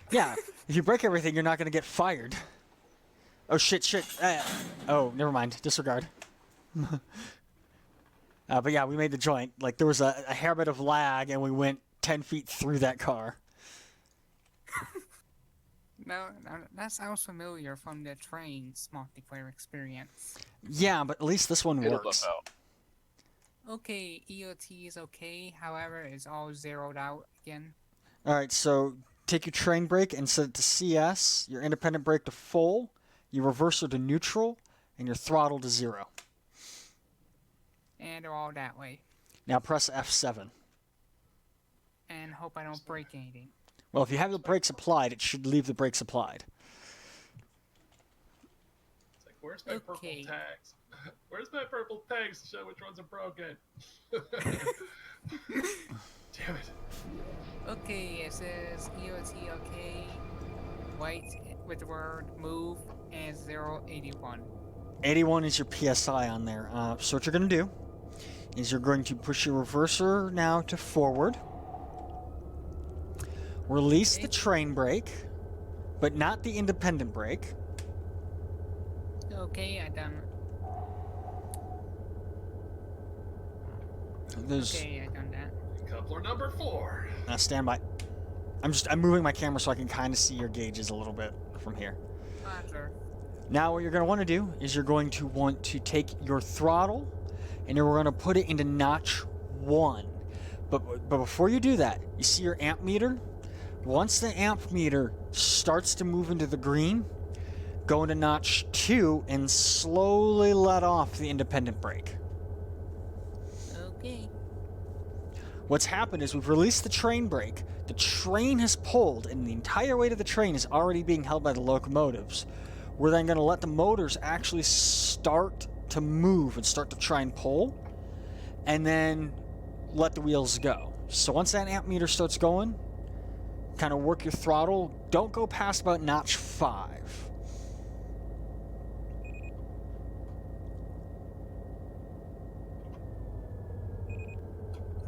Speaker 1: Yeah, if you break everything, you're not going to get fired. Oh, shit. Oh, never mind. Disregard. But yeah, we made the joint. Like, there was a hair bit of lag, and we went 10 feet through that car.
Speaker 3: No, that sounds familiar from the train's multiplayer experience.
Speaker 1: Yeah, but at least this one
Speaker 2: It'll
Speaker 1: works.
Speaker 2: buff out.
Speaker 3: Okay, EOT is okay, however, it's all zeroed out again.
Speaker 1: All right, so take your train brake and set it to CS, your independent brake to full, your reverser to neutral, and your throttle to 0.
Speaker 3: And they're all that way.
Speaker 1: Now press F7.
Speaker 3: And hope I don't break anything.
Speaker 1: Well, if you have the brakes applied, it should leave the brakes applied.
Speaker 4: it's like, where's my purple
Speaker 3: Okay.
Speaker 4: tags? Where's my purple tags to show which ones are broken? Damn it.
Speaker 3: Okay, it says EOT okay, white with the word move, and 081.
Speaker 1: 81 is your PSI on there. So what you're going to do is you're going to push your reverser now to forward. Release the train brake, but not the independent brake.
Speaker 3: Okay, I done.
Speaker 1: There's
Speaker 3: Okay, I done that.
Speaker 4: Coupler number 4.
Speaker 1: stand by. I'm moving my camera so I can kind of see your gauges a little bit from here.
Speaker 3: Roger.
Speaker 1: Now what you're going to want to do is you're going to want to take your throttle and you're going to put it into notch 1. But before you do that, you see your amp meter? Once the amp meter starts to move into the green, go into notch 2 and slowly let off the independent brake.
Speaker 3: Okay.
Speaker 1: What's happened is we've released the train brake, the train has pulled, and the entire weight of the train is already being held by the locomotives. We're then going to let the motors actually start to move and start to try and pull, and then let the wheels go. So once that amp meter starts going, kind of work your throttle. Don't go past about notch 5.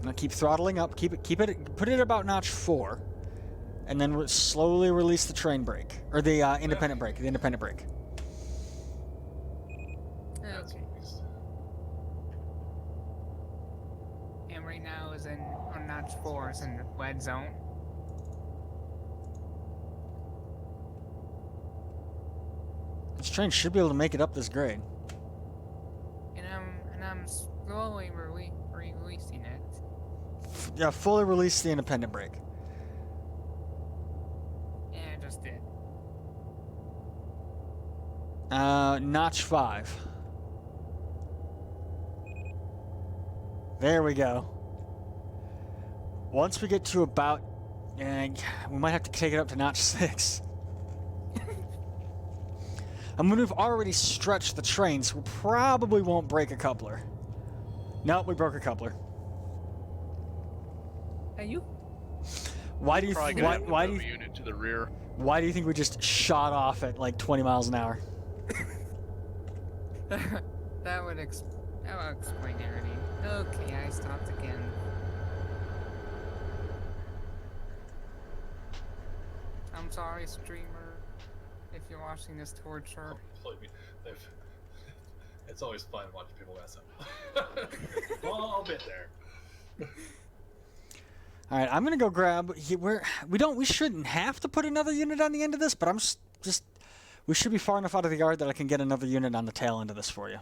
Speaker 1: Now keep throttling up. Put it about notch 4, and then slowly release the train brake or the independent brake. The independent brake.
Speaker 4: That's
Speaker 3: Okay.
Speaker 4: nice.
Speaker 3: And right now is on notch 4, it's in the wet zone.
Speaker 1: This train should be able to make it up this grade.
Speaker 3: And I'm slowly releasing it.
Speaker 1: Yeah, fully release the independent brake.
Speaker 3: And I just did.
Speaker 1: Notch 5. There we go. Once we get to about, we might have to take it up to notch 6. I mean, we've already stretched the train, so we probably won't break a coupler. Nope, we broke a coupler.
Speaker 3: Are you?
Speaker 1: Why do you
Speaker 2: Probably
Speaker 1: think?
Speaker 2: gonna have to
Speaker 1: Why do
Speaker 2: move
Speaker 1: you?
Speaker 2: a unit to the rear.
Speaker 1: Why do you think we just shot off at like 20 miles an hour?
Speaker 3: that would explain everything. Okay, I stopped again. I'm sorry, streamer, if you're watching this torture.
Speaker 4: Oh, believe me, It's always fun watching people mess up. Well, I'll bit there.
Speaker 1: All right, I'm gonna go grab. We shouldn't have to put another unit on the end of this, but I'm just. We should be far enough out of the yard that I can get another unit on the tail end of this for you.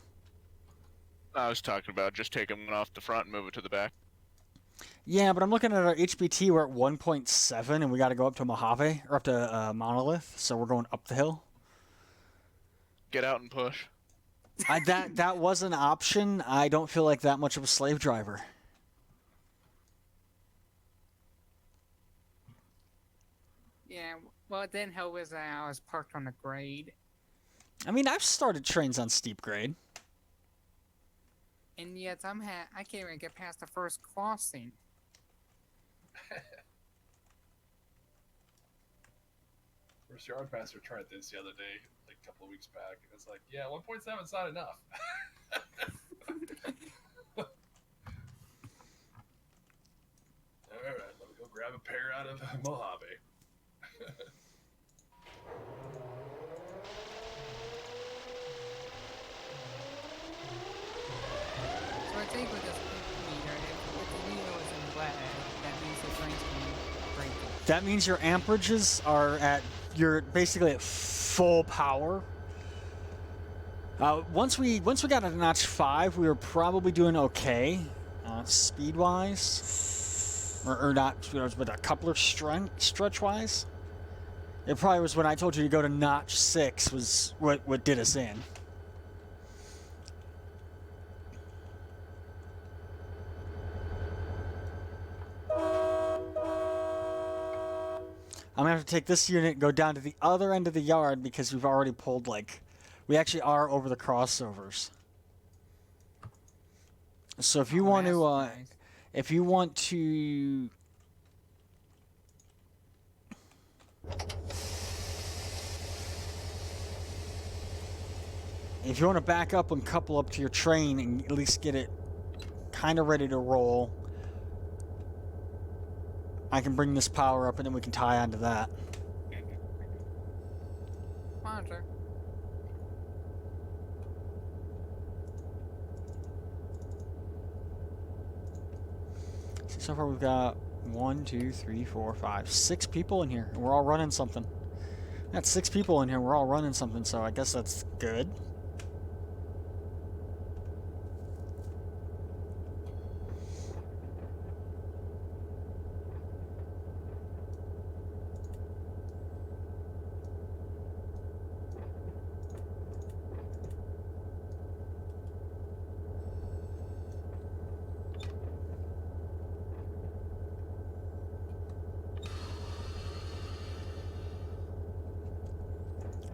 Speaker 2: I was talking about just taking one off the front and move it to the back.
Speaker 1: Yeah, but I'm looking at our HBT. We're at 1.7, and we got to go up to Mojave or up to Monolith. So we're going up the hill.
Speaker 2: Get out and push.
Speaker 1: That was an option. I don't feel like that much of a slave driver.
Speaker 3: Yeah, well, it didn't help was that I was parked on the grade.
Speaker 1: I mean, I've started trains on steep grade.
Speaker 3: And yet I can't even get past the first crossing.
Speaker 4: First yard master tried this the other day, like a couple of weeks back, and it's like, yeah, 1.7 is not enough. All right, let me go grab a pair out of Mojave.
Speaker 3: So I think with this meter, if the meter was in black, that means the train's going to break it.
Speaker 1: That means your amperages are you're basically at full power. Once we got to notch 5, we were probably doing okay, speed wise, or not, but a coupler stretch wise. It probably was when I told you to go to notch 6 was what did us in. I'm gonna have to take this unit and go down to the other end of the yard because we've already pulled, like, we actually are over the crossovers. So if you want to,
Speaker 3: nice.
Speaker 1: if you want to, back up and couple up to your train and at least get it kind of ready to roll, I can bring this power up and then we can tie onto that.
Speaker 3: Roger.
Speaker 1: So far we've got 1, 2, 3, 4, 5, 6 people in here, and we're all running something. That's 6 people in here, we're all running something, so I guess that's good.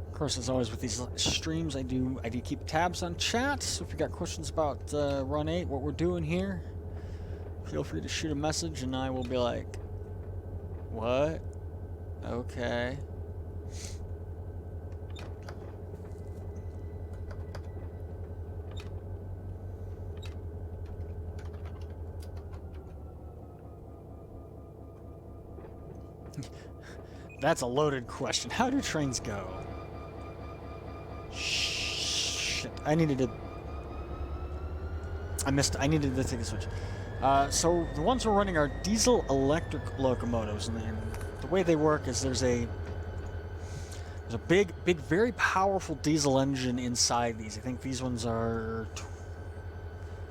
Speaker 1: Of course, as always with these streams, I do keep tabs on chat. So if you got questions about Run 8, what we're doing here, feel free to shoot a message, and I will be like, "What? Okay." That's a loaded question. How do trains go? Shit, I needed to take a switch. So the ones we're running are diesel electric locomotives, and the way they work is there's a big, very powerful diesel engine inside these. I think these ones are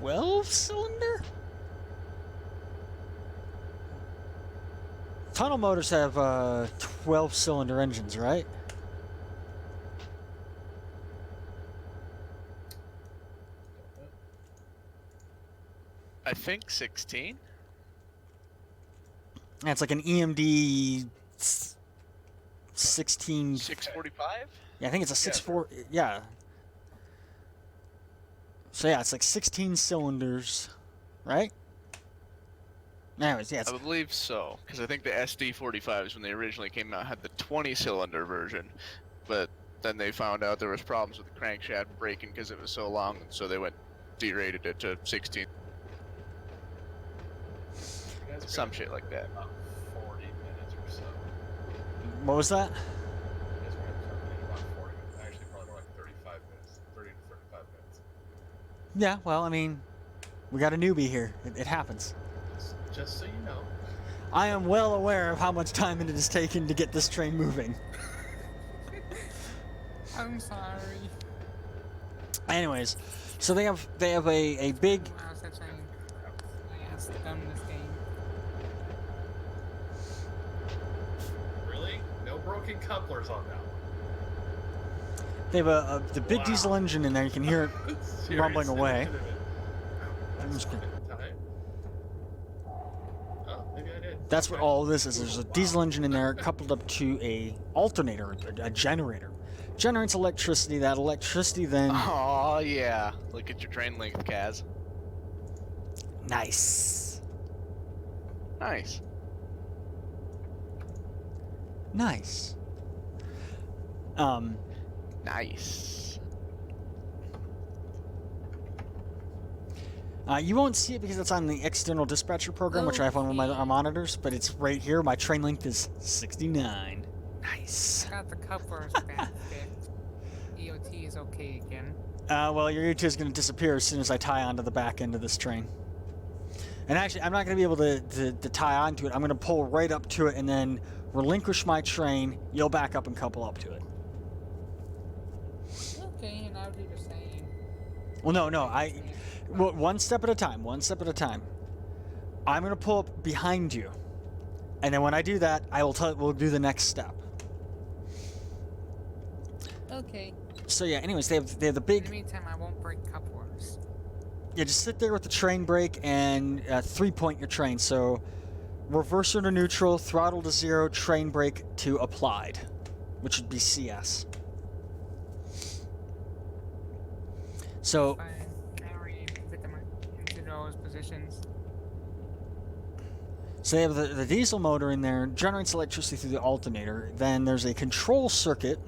Speaker 1: 12-cylinder? Tunnel motors have 12-cylinder engines, right?
Speaker 2: I think 16.
Speaker 1: Yeah, it's like an EMD 16.
Speaker 2: 645?
Speaker 1: Yeah, I think it's a 6.4. Yeah. So yeah, it's like 16 cylinders, right? Anyways, yeah.
Speaker 2: I believe so, because I think the SD45s, when they originally came out, had the 20-cylinder version, but then they found out there was problems with the crankshaft breaking because it was so long, and so they derated it to 16. Some shit like that.
Speaker 4: About 40 minutes or so.
Speaker 1: What was that?
Speaker 4: You guys are going to start in about 40 minutes. Actually, probably more like 35 minutes. 30 to 35 minutes.
Speaker 1: Yeah, well, I mean, we got a newbie here. It happens.
Speaker 4: Just so you know.
Speaker 1: I am well aware of how much time it has taken to get this train moving.
Speaker 3: I'm sorry.
Speaker 1: Anyways, so they have a big.
Speaker 3: Wow, such a fast gun in this game.
Speaker 4: Really? No broken couplers on that one.
Speaker 1: They have the big
Speaker 4: Wow.
Speaker 1: diesel engine in there. You can hear it rumbling
Speaker 4: Seriously,
Speaker 1: away.
Speaker 4: look at it.
Speaker 1: I'm just
Speaker 4: That's
Speaker 1: gonna-
Speaker 4: fucking time. Oh, maybe I did.
Speaker 1: That's what
Speaker 4: Okay.
Speaker 1: all of this is. There's a
Speaker 4: Wow.
Speaker 1: diesel engine in there coupled up to a alternator, a generator. Generates electricity. That electricity then.
Speaker 2: Oh yeah. Look at your train length, Kaz.
Speaker 1: Nice.
Speaker 2: Nice.
Speaker 1: Nice.
Speaker 2: Nice.
Speaker 1: You won't see it because it's on the external dispatcher program, which I have on my monitors, but it's right here. My train length is 69. Nice.
Speaker 3: Got the couplers back fixed. EOT is okay again.
Speaker 1: Well, your U2 is going to disappear as soon as I tie onto the back end of this train. And actually, I'm not going to be able to tie onto it. I'm going to pull right up to it and then relinquish my train. You'll back up and couple up to it.
Speaker 3: Okay, and I'll do the same.
Speaker 1: Well, no, well, one step at a time. One step at a time. I'm going to pull up behind you. And then when I do that, we'll do the next step.
Speaker 3: Okay.
Speaker 1: So yeah, anyways, they have the
Speaker 3: In the
Speaker 1: big.
Speaker 3: meantime, I won't break couplers.
Speaker 1: Yeah, just sit there with the train brake and 3-point your train. So reverser to neutral, throttle to 0, train brake to applied, which would be CS. So
Speaker 3: Fine. I already put them into those positions.
Speaker 1: they have the diesel motor in there, generates electricity through the alternator. Then there's a control circuit,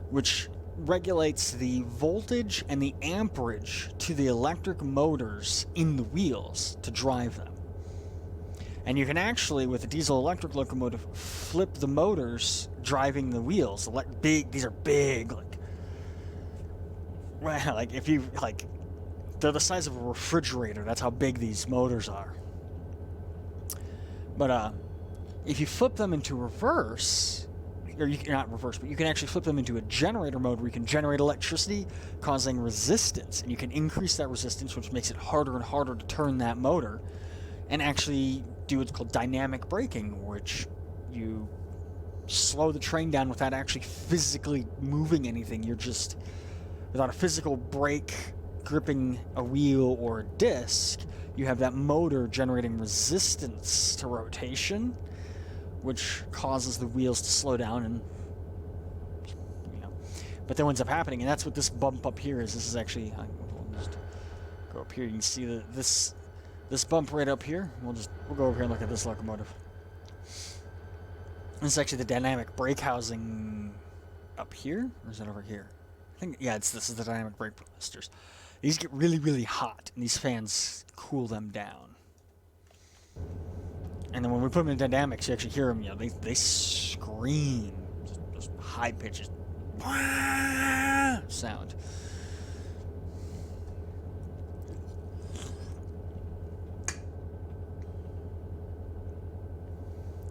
Speaker 1: which regulates the voltage and the amperage to the electric motors in the wheels to drive them. And you can actually, with a diesel electric locomotive, flip the motors driving the wheels. These are big, like if you they're the size of a refrigerator. That's how big these motors are. But if you flip them into reverse, or you can not reverse, but you can actually flip them into a generator mode where you can generate electricity, causing resistance, and you can increase that resistance, which makes it harder and harder to turn that motor, and actually do what's called dynamic braking, which you slow the train down without actually physically moving anything. You're just, without a physical brake gripping a wheel or a disc, you have that motor generating resistance to rotation, which causes the wheels to slow down, and but then what ends up happening, and that's what this bump up here is. This is actually, we'll just go up here. You can see this bump right up here. We'll go over here and look at this locomotive. This is actually the dynamic brake housing up here, or is it over here? I think, yeah, this is the dynamic brake balusters. These get really, really hot, and these fans cool them down. And then when we put them in dynamics, you actually hear them, they scream. Just high pitches. Sound.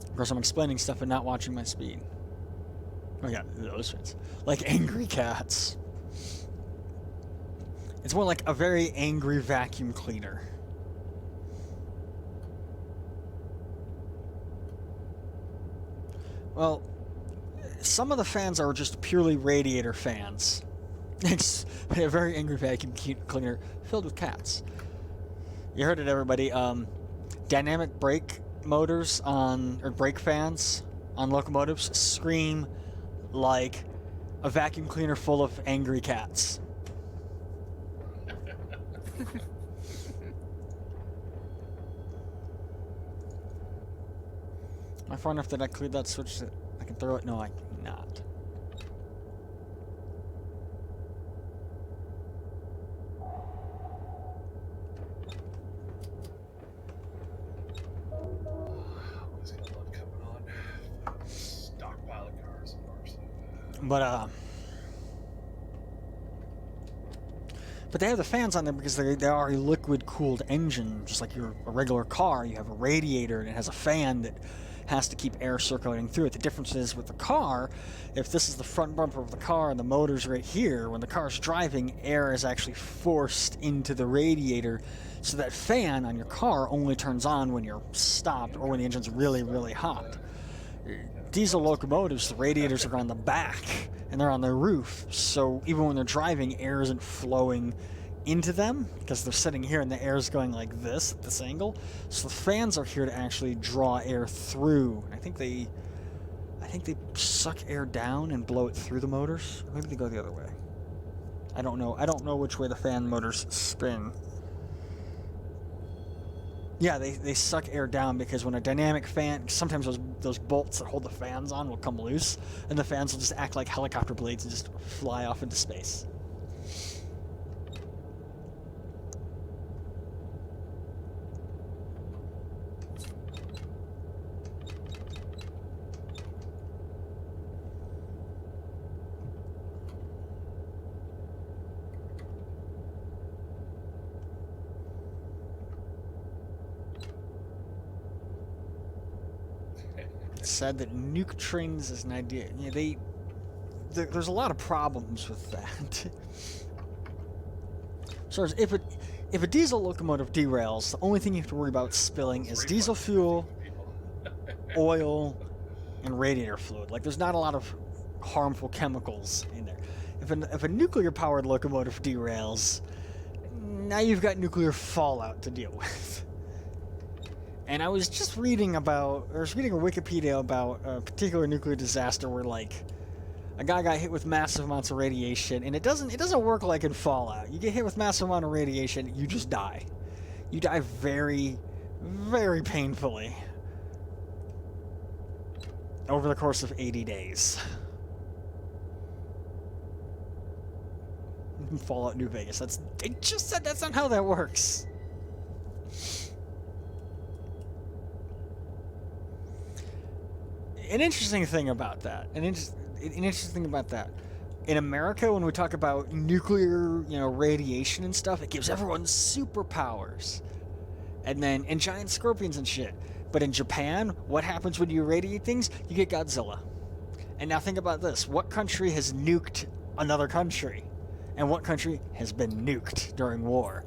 Speaker 1: Of course, I'm explaining stuff and not watching my speed. Oh yeah, those ones. Like angry cats. It's more like a very angry vacuum cleaner. Well, some of the fans are just purely radiator fans. It's a very angry vacuum cleaner filled with cats. You heard it, everybody. Dynamic brake motors or brake fans on locomotives scream like a vacuum cleaner full of angry cats. Am I far enough that I cleared that switch that I can throw it? No, I cannot.
Speaker 4: Always got a lot coming on. Stockpile of cars, of course.
Speaker 1: But they have the fans on there because they are a liquid-cooled engine, just like a regular car. You have a radiator, and it has a fan that has to keep air circulating through it. The difference is with the car, if this is the front bumper of the car and the motor's right here, when the car's driving, air is actually forced into the radiator, so that fan on your car only turns on when you're stopped or when the engine's really, really hot. Diesel locomotives, the radiators are on the back and they're on the roof, so even when they're driving, air isn't flowing into them because they're sitting here and the air is going like this at this angle. So the fans are here to actually draw air through. I think they suck air down and blow it through the motors. Or maybe they go the other way. I don't know. I don't know which way the fan motors spin. Yeah, they suck air down because when a dynamic fan, sometimes those bolts that hold the fans on will come loose, and the fans will just act like helicopter blades and just fly off into space. Said that nuke trains is an idea. Yeah, there's a lot of problems with that. So if a diesel locomotive derails, the only thing you have to worry about spilling is diesel fuel, oil, and radiator fluid. Like, there's not a lot of harmful chemicals in there. If a nuclear-powered locomotive derails, now you've got nuclear fallout to deal with. And I was just reading a Wikipedia about a particular nuclear disaster where, like, a guy got hit with massive amounts of radiation, and it doesn't work like in Fallout. You get hit with massive amount of radiation, you just die. You die very, very painfully over the course of 80 days. Fallout New Vegas. They just said that's not how that works. An interesting thing about that. In America, when we talk about nuclear, radiation and stuff, it gives everyone superpowers. And giant scorpions and shit. But in Japan, what happens when you irradiate things? You get Godzilla. And now think about this. What country has nuked another country? And what country has been nuked during war?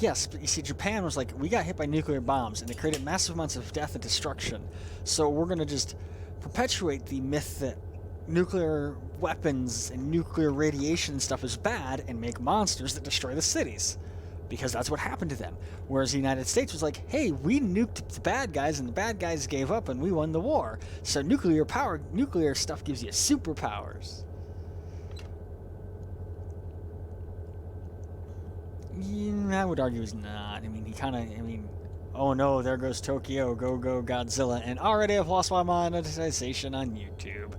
Speaker 1: Yes, but you see, Japan was like, we got hit by nuclear bombs, and they created massive amounts of death and destruction. So we're going to just perpetuate the myth that nuclear weapons and nuclear radiation and stuff is bad and make monsters that destroy the cities. Because that's what happened to them. Whereas the United States was like, hey, we nuked the bad guys, and the bad guys gave up, and we won the war. So nuclear stuff gives you superpowers. Yeah, I would argue he's not. Oh no, there goes Tokyo, go Godzilla, and already I've lost my monetization on YouTube.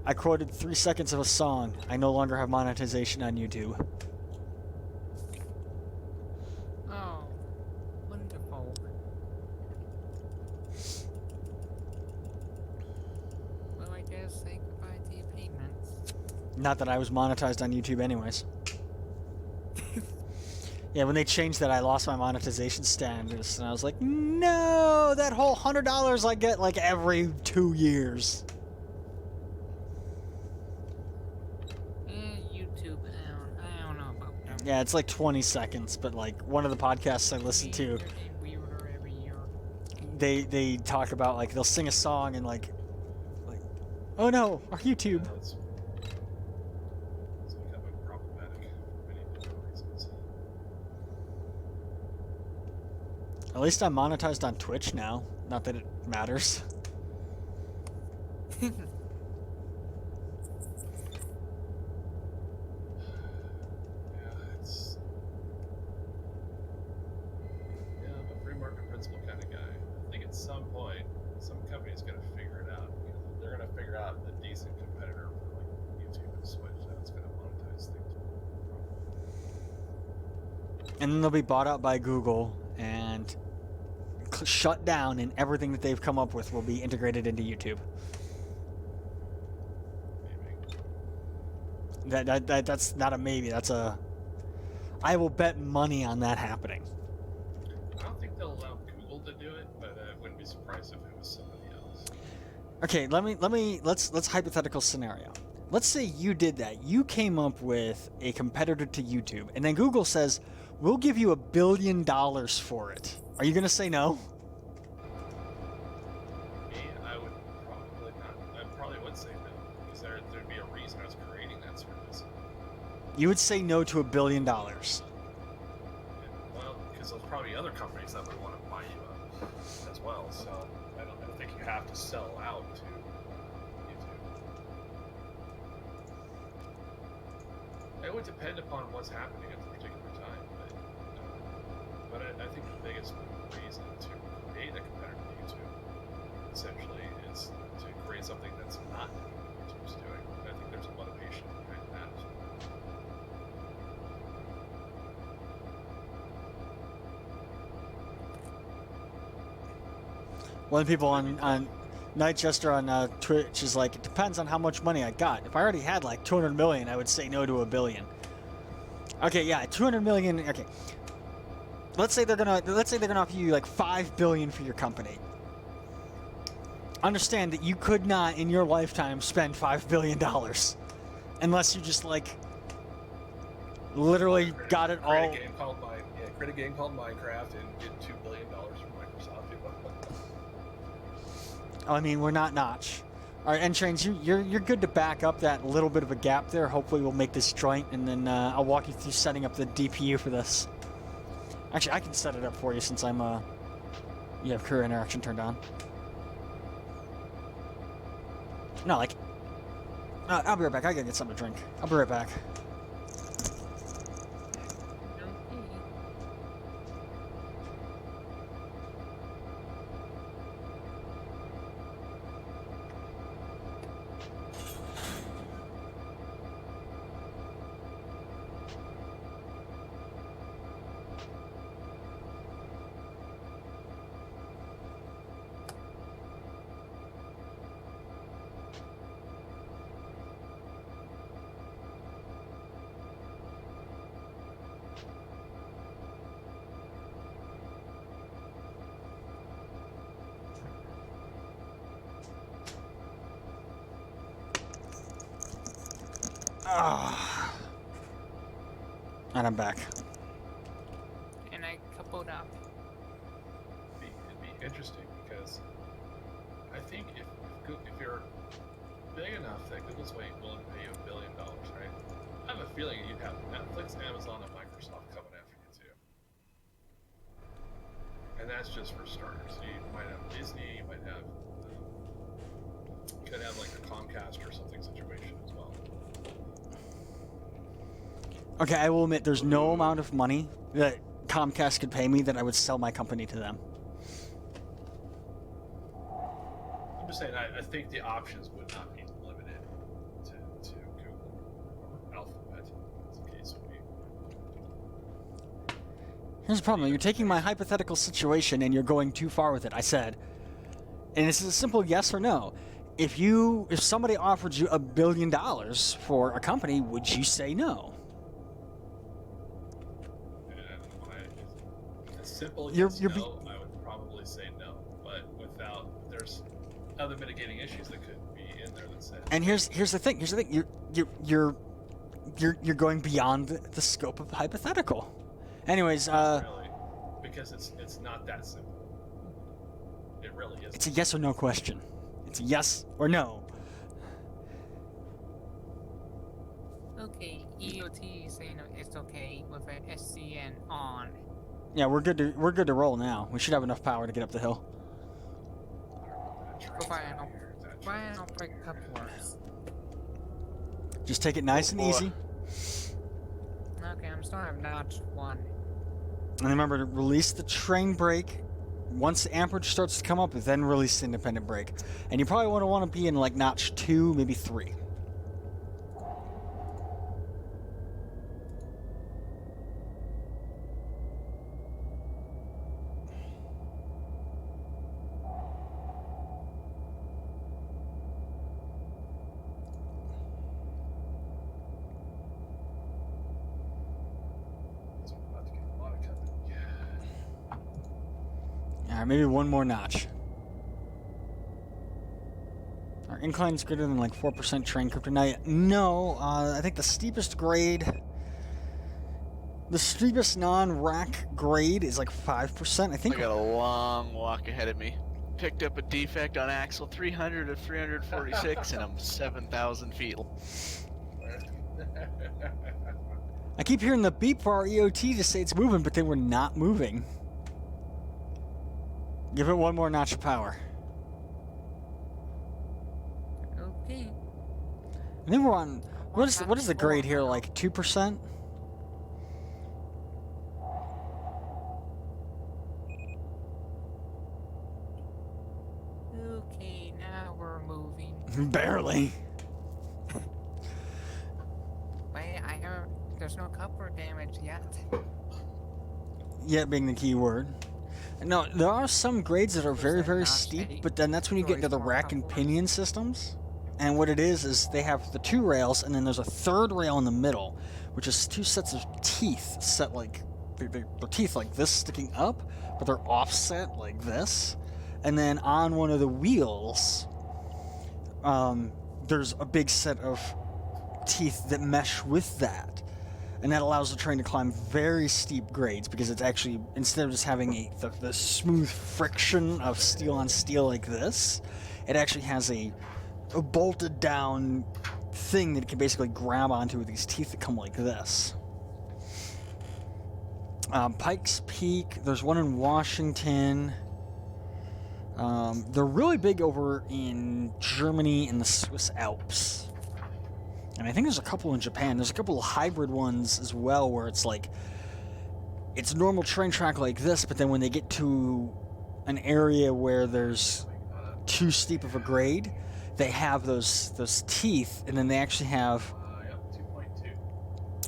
Speaker 1: I quoted 3 seconds of a song. I no longer have monetization on YouTube.
Speaker 3: Oh, wonderful. Well, I guess say goodbye to your payments.
Speaker 1: Not that I was monetized on YouTube anyways. Yeah, when they changed that, I lost my monetization status, and I was like, no, that whole $100 I get like every 2 years.
Speaker 3: YouTube, I don't know about that.
Speaker 1: Yeah, it's like 20 seconds, but like one of the podcasts I listen to,
Speaker 3: Weirder every year.
Speaker 1: they talk about, like, they'll sing a song and like, oh no, our YouTube.
Speaker 4: It's becoming problematic for many different reasons.
Speaker 1: At least I'm monetized on Twitch now. Not that it matters.
Speaker 4: I'm a free market principle kind of guy. I think at some point, some company's going to figure it out. They're going to figure out a decent competitor for like YouTube and Switch that's going to monetize things
Speaker 1: and then they'll be bought out by Google and shut down, and everything that they've come up with will be integrated into YouTube.
Speaker 4: Maybe.
Speaker 1: That's not a maybe. That's a. I will bet money on that happening.
Speaker 4: I don't think they'll allow Google to do it, but I wouldn't be surprised if it was somebody else.
Speaker 1: Okay, let's hypothetical scenario. Let's say you did that. You came up with a competitor to YouTube, and then Google says, "We'll give you $1 billion for it." Are you gonna say no?
Speaker 4: Me, I would probably not. I probably would say no, because there'd be a reason I was creating that service.
Speaker 1: You would say no to $1 billion.
Speaker 4: Well, because there's probably other companies that would want to buy you up as well. So I don't think you have to sell out to YouTube. It would depend upon what's happening at the particular time, but I think the biggest reason to create a competitor to YouTube essentially is to create something that's not what YouTube's doing. I think there's a motivation behind that as well.
Speaker 1: One of the people on Night Jester on Twitch is like, it depends on how much money I got. If I already had like 200 million, I would say no to $1 billion. Okay, yeah, 200 million. Okay, let's say they're gonna offer you like $5 billion for your company. Understand that you could not in your lifetime spend $5 billion unless you just like literally got it all.
Speaker 4: Create a game called Minecraft and get $2 billion from Microsoft.
Speaker 1: I mean, we're not Notch. All right, N-Trains, you're good to back up that little bit of a gap there. Hopefully we'll make this joint, and then I'll walk you through setting up the DPU for this. Actually, I can set it up for you since I'm you have crew interaction turned on. No, like, I'll be right back. I gotta get something to drink. I'll be right back. And I'm back.
Speaker 3: And I coupled up.
Speaker 4: It'd be interesting because I think if you're big enough that Google's willing to pay you $1 billion, right? I have a feeling you'd have Netflix, Amazon, and Microsoft coming after you too. And that's just for starters. You might have Disney, you might have could have like a Comcast or something situation as well.
Speaker 1: Okay, I will admit there's no amount of money that Comcast could pay me that I would sell my company to them.
Speaker 4: I'm just saying, I think the options would not be limited to Google or Alphabet, as the case would be.
Speaker 1: Here's the problem. You're taking my hypothetical situation and you're going too far with it. I said, and this is a simple yes or no. If somebody offered you $1 billion for a company, would you say no?
Speaker 4: Simple
Speaker 1: You're
Speaker 4: yes, no, I would probably say no, but there's other mitigating issues that could be in there that said.
Speaker 1: And here's the thing. You're going beyond the scope of the hypothetical. Anyways,
Speaker 4: really, because it's not that simple. It really is.
Speaker 1: It's a yes or no question. It's a yes or no.
Speaker 3: Okay, EOT is saying it's okay with an SCN on.
Speaker 1: Yeah, we're good to roll now. We should have enough power to get up the hill.
Speaker 3: Final pickup works.
Speaker 1: Just take it nice and easy.
Speaker 3: Okay, I'm still at notch 1.
Speaker 1: And remember to release the train brake. Once the amperage starts to come up, then release the independent brake. And you probably want to be in like notch 2, maybe 3. Alright, maybe one more notch. Our incline's greater than like 4% terrain kryptonite. No, I think the steepest grade... The steepest non-rack grade is like 5%. I think...
Speaker 2: I got a long walk ahead of me. Picked up a defect on axle 300 at 346, and I'm 7,000 feet.
Speaker 1: I keep hearing the beep for our EOT to say it's moving, but then we're not moving. Give it one more notch of power.
Speaker 3: Okay.
Speaker 1: I think we're on... What is the grade here, like 2%?
Speaker 3: Okay, now we're moving.
Speaker 1: Barely.
Speaker 3: Wait, I heard there's no copper damage yet.
Speaker 1: Yet being the key word. No, there are some grades that are very,
Speaker 3: that
Speaker 1: very
Speaker 3: not
Speaker 1: steep,
Speaker 3: a
Speaker 1: but then that's when you get into the
Speaker 3: choice for
Speaker 1: rack and
Speaker 3: couple?
Speaker 1: pinion systems. And what it is they have the 2 rails, and then there's a 3rd rail in the middle, which is 2 sets of teeth set like... They're teeth like this sticking up, but they're offset like this. And then on one of the wheels, there's a big set of teeth that mesh with that. And that allows the train to climb very steep grades because it's actually, instead of just having the smooth friction of steel on steel like this, it actually has a bolted down thing that it can basically grab onto with these teeth that come like this. Pikes Peak, there's one in Washington. They're really big over in Germany and the Swiss Alps. And I think there's a couple in Japan. There's a couple of hybrid ones as well where it's like, it's normal train track like this, but then when they get to an area where there's too steep of a grade, they have those teeth, and then they actually have
Speaker 4: Yep,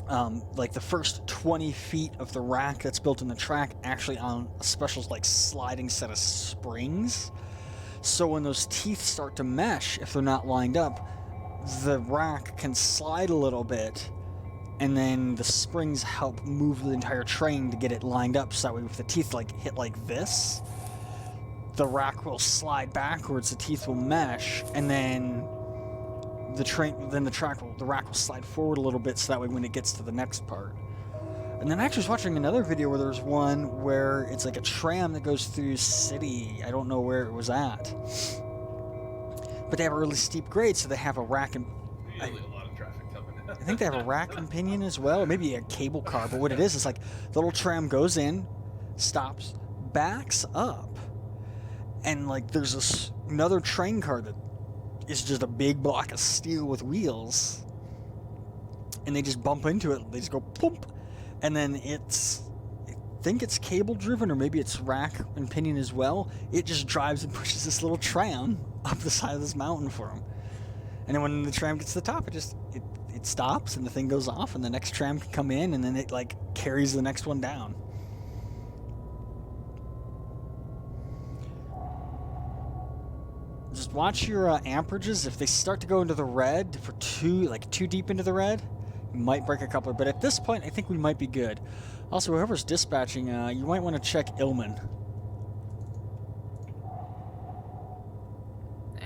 Speaker 4: 2.2.
Speaker 1: like the first 20 feet of the rack that's built in the track actually on a special like sliding set of springs. So when those teeth start to mesh, if they're not lined up, the rack can slide a little bit, and then the springs help move the entire train to get it lined up, so that way if the teeth like hit like this, the rack will slide backwards, the teeth will mesh, and then the rack will slide forward a little bit, so that way when it gets to the next part. And then I actually was watching another video where there's one where it's like a tram that goes through city. I don't know where it was at. But they have a really steep grade, so they have a rack and...
Speaker 4: Usually a lot of traffic coming.
Speaker 1: I think they have a rack and pinion as well, or maybe a cable car, but what it is like the little tram goes in, stops, backs up, and like there's another train car that is just a big block of steel with wheels, and they just bump into it, they just go boom, and then I think it's cable driven, or maybe it's rack and pinion as well. It just drives and pushes this little tram up the side of this mountain for them. And then when the tram gets to the top, it stops and the thing goes off, and the next tram can come in, and then it like carries the next one down. Just watch your amperages. If they start to go into the red for too deep into the red, you might break a coupler. But at this point, I think we might be good. Also, whoever's dispatching, you might want to check Illman.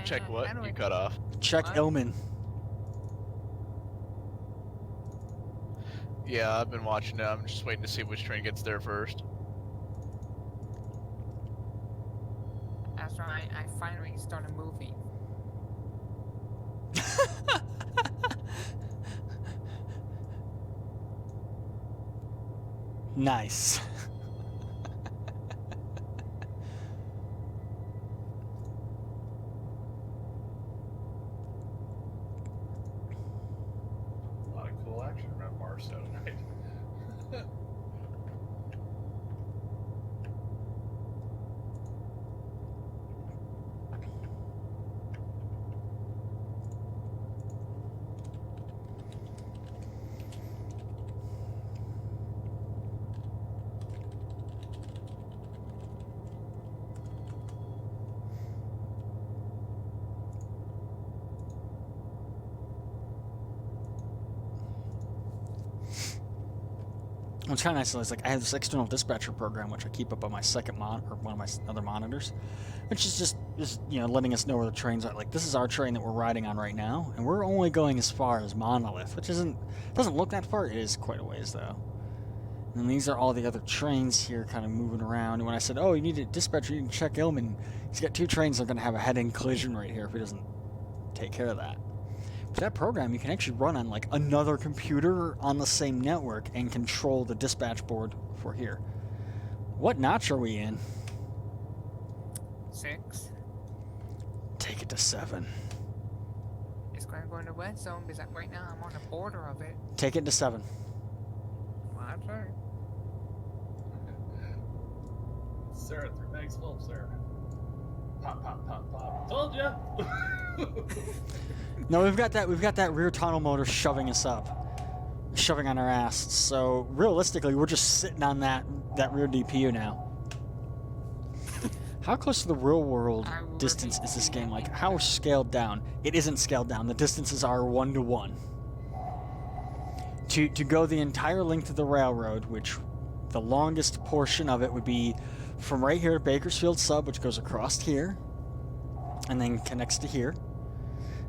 Speaker 2: Check
Speaker 3: How
Speaker 2: what?
Speaker 3: do
Speaker 2: You
Speaker 3: I-
Speaker 2: cut off.
Speaker 1: Check
Speaker 3: What?
Speaker 1: Illman.
Speaker 2: Yeah, I've been watching it. I'm just waiting to see which train gets there first.
Speaker 3: That's right, I finally started moving.
Speaker 1: Nice.
Speaker 4: A lot of cool action around Marso tonight.
Speaker 1: What's kind of nice is like I have this external dispatcher program which I keep up on my second or one of my other monitors, which is just letting us know where the trains are. Like this is our train that we're riding on right now, and we're only going as far as Monolith, which doesn't look that far. It is quite a ways though. And these are all the other trains here kind of moving around. And when I said, oh, you need a dispatcher, you need to check Illman, he's got 2 trains that are going to have a head-end collision right here if he doesn't take care of that. But that program you can actually run on like another computer on the same network and control the dispatch board for here. What notch are we in?
Speaker 3: 6.
Speaker 1: Take it to 7.
Speaker 3: It's going to go in the red zone because right now I'm on the border of it.
Speaker 1: Take it to 7.
Speaker 3: Roger.
Speaker 4: Sarah, 3 bags full, Sarah. Pop, pop, pop, pop. Told ya!
Speaker 1: No, we've got that rear tunnel motor shoving us up, shoving on our ass. So realistically, we're just sitting on that rear DPU now. How close to the real world distance is this game? Like, how scaled down? It isn't scaled down. The distances are 1-to-1. To go the entire length of the railroad, which the longest portion of it would be from right here to Bakersfield Sub, which goes across here, and then connects to here,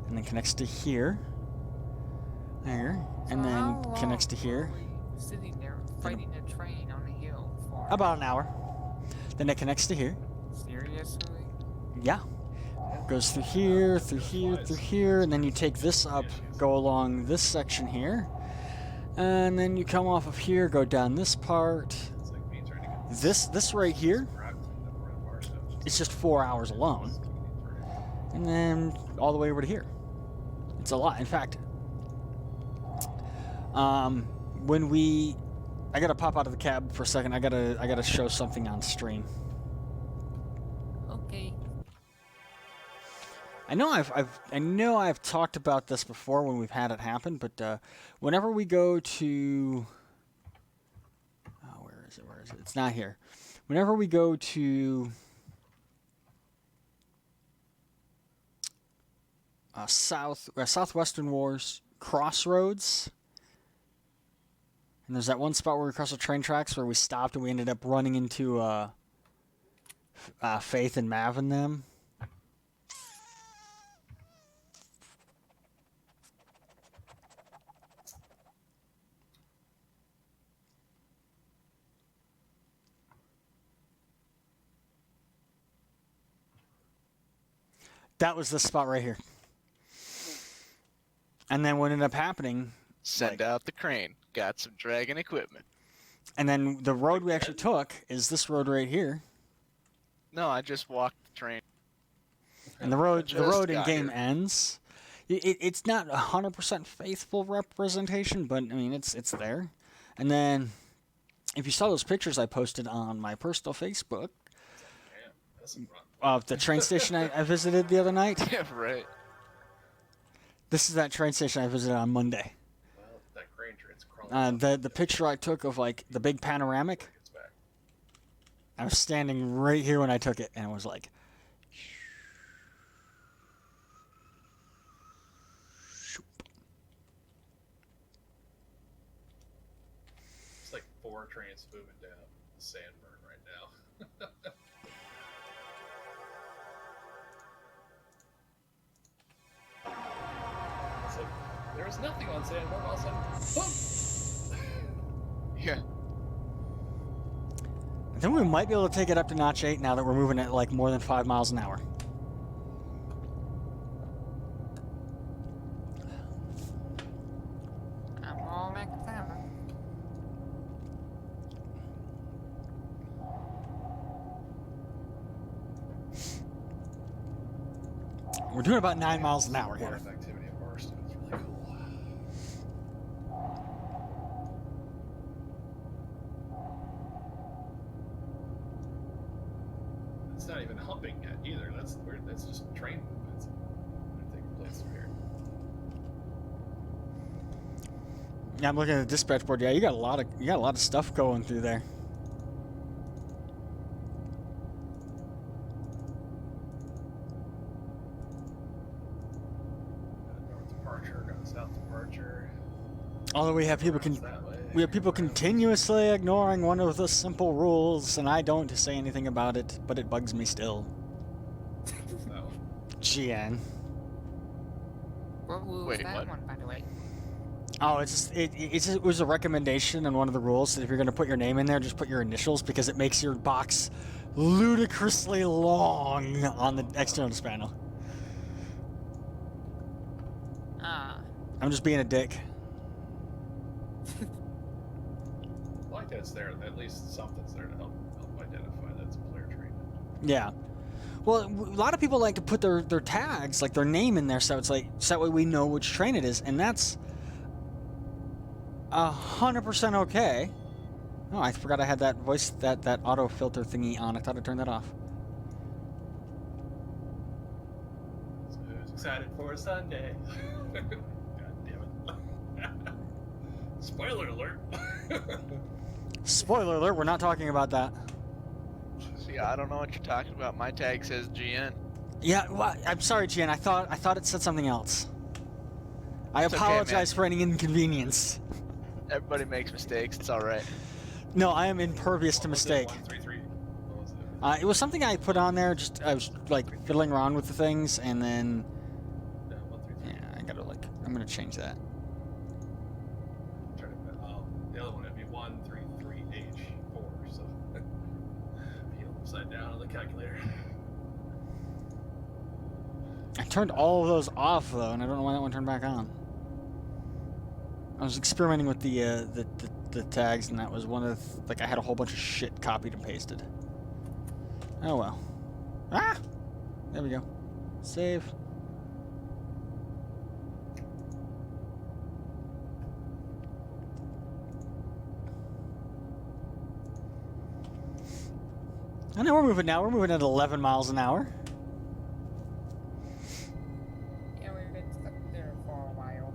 Speaker 1: and then connects to here, there, and then connects to here.
Speaker 3: Sitting there fighting a train on a hill for
Speaker 1: About an hour. Then it connects to here.
Speaker 3: seriously?
Speaker 1: Yeah. Goes through here, through here, through here, and then you take this up, go along this section here, and then you come off of here, go down this part.
Speaker 4: It's like me trying to get
Speaker 1: This right here,
Speaker 4: crap cleaned up around Barstow.
Speaker 1: it's just 4 hours alone, and then all the way over to here. It's a lot. In fact, I gotta pop out of the cab for a second. I gotta show something on stream.
Speaker 3: Okay.
Speaker 1: I know I've talked about this before when we've had it happen, but whenever we go to, where is it? It's not here. Whenever we go to Southwestern Wars Crossroads, and there's that one spot where we crossed the train tracks where we stopped and we ended up running into Faith and Mav and them. That was this spot right here. And then what ended up happening...
Speaker 2: Send out the crane. Got some dragon equipment.
Speaker 1: And then the road we actually took is this road right here.
Speaker 2: No, I just walked the train.
Speaker 1: And the road in game
Speaker 2: here.
Speaker 1: ends. It's not 100% faithful representation, but I mean it's there. And then if you saw those pictures I posted on my personal Facebook
Speaker 4: Damn, that's a run.
Speaker 1: of the train station I visited the other night,
Speaker 2: Yeah, right.
Speaker 1: this is that train station I visited on Monday.
Speaker 4: Well, that crane train's crawling.
Speaker 1: The picture I took of like the big panoramic,
Speaker 4: It's back.
Speaker 1: I was standing right here when I took it, and it was like,
Speaker 4: It's like 4 trains moving down the Sandburn right now. It's like, there was nothing on Sandburn, all of a sudden, boom!
Speaker 2: Yeah.
Speaker 1: I think we might be able to take it up to notch 8 now that we're moving at like more than 5 miles an hour.
Speaker 3: I'm all back to 7.
Speaker 1: We're doing about 9 miles an hour here.
Speaker 4: Water activity at Barstow is really cool. It's not even humping yet either. That's weird. That's just train movements that are taking place here.
Speaker 1: Yeah, I'm looking at the dispatch board. Yeah, you got a lot of stuff going through there.
Speaker 4: Got a north departure, got a south departure.
Speaker 1: Although we have people
Speaker 4: Around that way.
Speaker 1: We have people continuously ignoring one of the simple rules, and I don't say anything about it, but it bugs me still.
Speaker 4: Who's that one?
Speaker 1: GN.
Speaker 3: What was
Speaker 2: Wait,
Speaker 3: that
Speaker 2: what?
Speaker 3: one, by the way?
Speaker 1: Oh, it was a recommendation in one of the rules that if you're going to put your name in there, just put your initials because it makes your box ludicrously long on the external panel.
Speaker 3: Ah.
Speaker 1: I'm just being a dick.
Speaker 4: I like that it's there. At least something's there to help identify that's a player trait.
Speaker 1: Yeah. Well, a lot of people like to put their tags, like their name in there, so it's like so that way we know which train it is, and that's 100% okay. Oh, I forgot I had that voice, that auto filter thingy on. I thought I turned that off.
Speaker 4: So who's excited for Sunday? God damn it. Spoiler alert.
Speaker 1: Spoiler alert, we're not talking about that.
Speaker 2: See, I don't know what you're talking about. My tag says GN.
Speaker 1: Yeah, well, I'm sorry, Gian. I thought it said something else. I
Speaker 2: It's okay,
Speaker 1: apologize
Speaker 2: man.
Speaker 1: for any inconvenience.
Speaker 2: Everybody makes mistakes. It's all right.
Speaker 1: No, I am impervious to
Speaker 4: What was it?
Speaker 1: mistake.
Speaker 4: 133. What was it?
Speaker 1: It was something I put on there. Just I was like fiddling around with the things, and then
Speaker 4: No, 133.
Speaker 1: yeah, I gotta I'm gonna change that.
Speaker 4: The other one would be 133H4. So be upside down on the calculator.
Speaker 1: I turned all of those off though, and I don't know why that one turned back on. I was experimenting with the tags, and that was one of like I had a whole bunch of shit copied and pasted. Oh well. Ah, there we go. Save. I know we're moving now. We're moving at 11 miles an hour.
Speaker 3: Yeah, we've been stuck there for a while.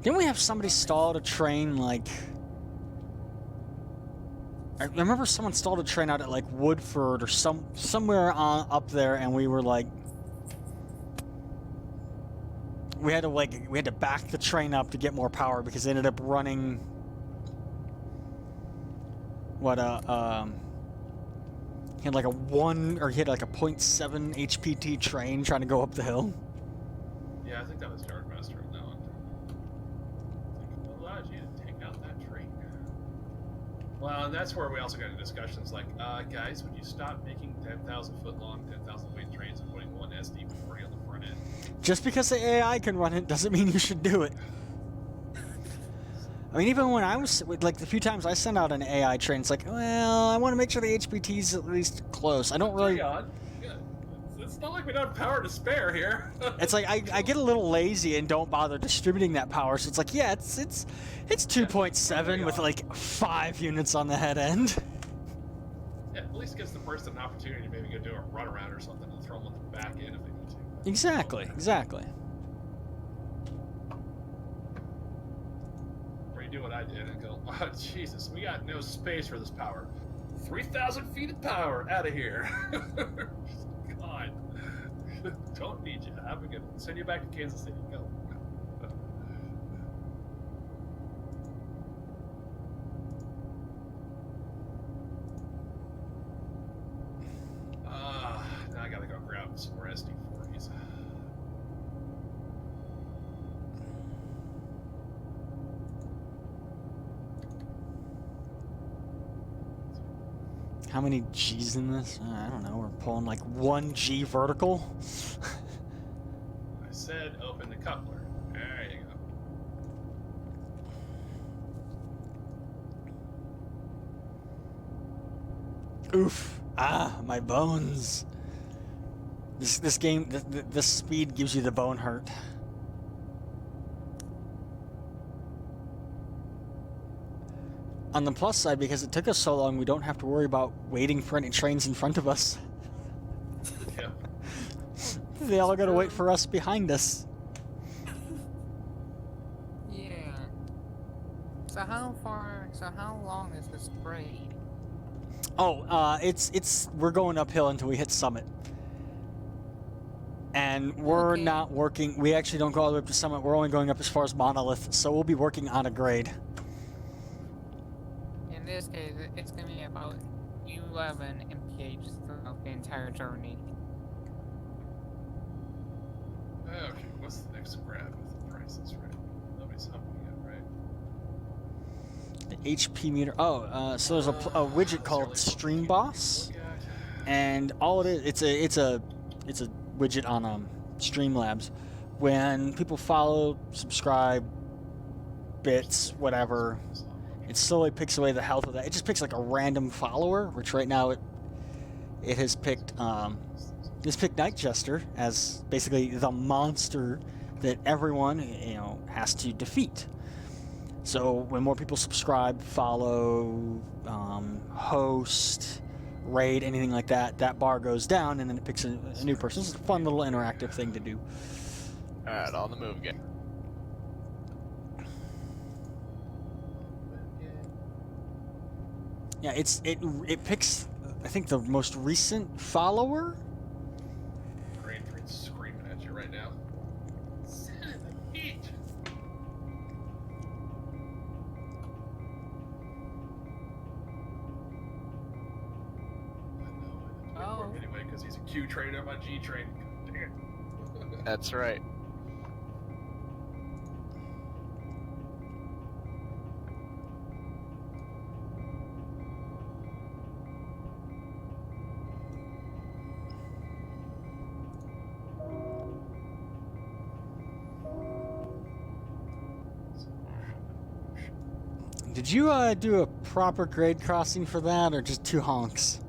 Speaker 1: Didn't we have somebody stalled a train like? I remember someone stalled a train out at like Woodford or somewhere up there, and we were like, we had to back the train up to get more power because they ended up running. What he had like a 0.7 HPT train trying to go up the hill.
Speaker 4: Yeah, I think that was Yardmaster on that one. What allowed you to take out that train? Well, and that's where we also got into discussions like, guys, would you stop making 10,000 foot long, 10,000 weight trains and putting one SD40 on the front end?
Speaker 1: Just because the AI can run it doesn't mean you should do it. I mean, even when I was like the few times I sent out an AI train, it's like, well, I want to make sure the HPT's at least close. I don't really.
Speaker 4: Hang on. Yeah, it's not like we don't have power to spare here.
Speaker 1: It's like I get a little lazy and don't bother distributing that power. So it's like, yeah, it's 2.7 with like 5 units on the head end.
Speaker 4: Yeah, at least gives the person an opportunity to maybe go do a run around or something and throw them on the back end if they need to.
Speaker 1: Exactly.
Speaker 4: Or you do what I did and go, oh, Jesus, we got no space for this power. 3,000 feet of power out of here. God. Don't need you. Have a good one. Send you back to Kansas City. Go. Now I gotta go grab some more SD40s.
Speaker 1: How many G's in this? I don't know. We're pulling like 1 G vertical.
Speaker 4: I said open the coupler. There you go.
Speaker 1: Oof. My bones. This game, this speed gives you the bone hurt. On the plus side, because it took us so long, we don't have to worry about waiting for any trains in front of us.
Speaker 4: Yep.
Speaker 1: They all gotta wait for us behind us.
Speaker 3: Yeah. So how long is this grade?
Speaker 1: Oh, we're going uphill until we hit Summit. And we're
Speaker 3: Okay.
Speaker 1: not working. We actually don't go all the way up to Summit. We're only going up as far as Monolith, so we'll be working on a grade.
Speaker 3: In this case, it's gonna be about 11 MPH throughout the entire journey.
Speaker 4: Okay, what's the next grab with the prices, right? Nobody's humping yet, right?
Speaker 1: The HP meter. Oh, so there's a widget
Speaker 4: That's
Speaker 1: called
Speaker 4: the only
Speaker 1: Stream
Speaker 4: one
Speaker 1: Boss,
Speaker 4: we can look at.
Speaker 1: and all it is, it's a widget on Streamlabs. When people follow, subscribe, bits, whatever, it slowly picks away the health of that. It just picks like a random follower, which right now it has picked Night Jester as basically the monster that everyone has to defeat. So when more people subscribe, follow, host, raid, anything like that, that bar goes down, and then it picks a new person. It's a fun little interactive thing to do.
Speaker 2: Alright, on the move again.
Speaker 1: Yeah, it picks, I think, the most recent follower.
Speaker 4: Green Prince screaming at you right now. Son of a bitch! I know.
Speaker 3: Oh.
Speaker 4: Anyway, because he's a Q train on my G train. Dang it.
Speaker 2: That's right.
Speaker 1: Did you do a proper grade crossing for that, or just two honks?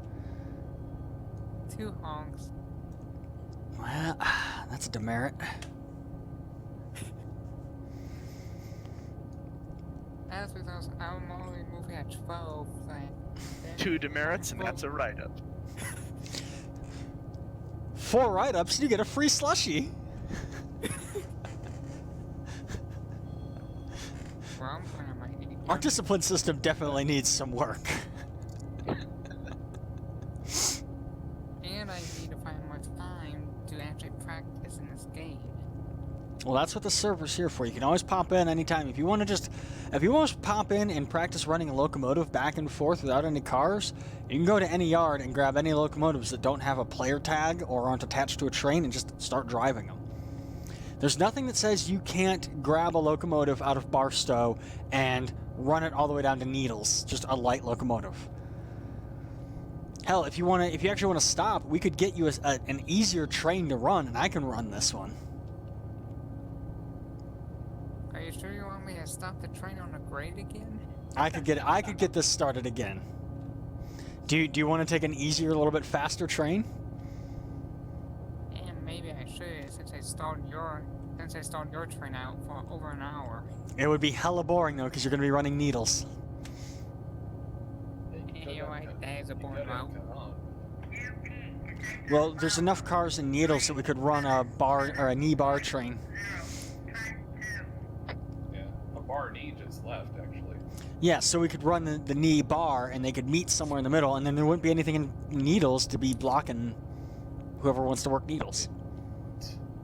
Speaker 3: 2 honks.
Speaker 1: Well, that's a demerit.
Speaker 3: That's because I'm only moving at 12. Like,
Speaker 2: 2 demerits, and that's a write-up.
Speaker 1: 4 write-ups, and you get a free slushie.
Speaker 3: Well, I'm playing my
Speaker 1: Our discipline system definitely needs some work.
Speaker 3: And I need to find more time to actually practice in this game.
Speaker 1: Well, that's what the server's here for. You can always pop in anytime. If you want to pop in and practice running a locomotive back and forth without any cars, you can go to any yard and grab any locomotives that don't have a player tag or aren't attached to a train and just start driving them. There's nothing that says you can't grab a locomotive out of Barstow and run it all the way down to Needles, just a light locomotive. Hell, if you actually want to stop, we could get you an easier train to run, and I can run this one.
Speaker 3: Are you sure you want me to stop the train on the grade again?
Speaker 1: I could get this started again. Do you want to take an easier, a little bit faster train?
Speaker 3: And maybe I should, since I stalled your train out for over an hour.
Speaker 1: It would be hella boring though, because you're going to be running Needles.
Speaker 3: You're right, that is a boring route.
Speaker 1: Well, there's enough cars in Needles that we could run a bar or a knee bar train.
Speaker 4: Yeah, a bar knee just left, actually.
Speaker 1: Yeah, so we could run the knee bar, and they could meet somewhere in the middle, and then there wouldn't be anything in Needles to be blocking whoever wants to work Needles.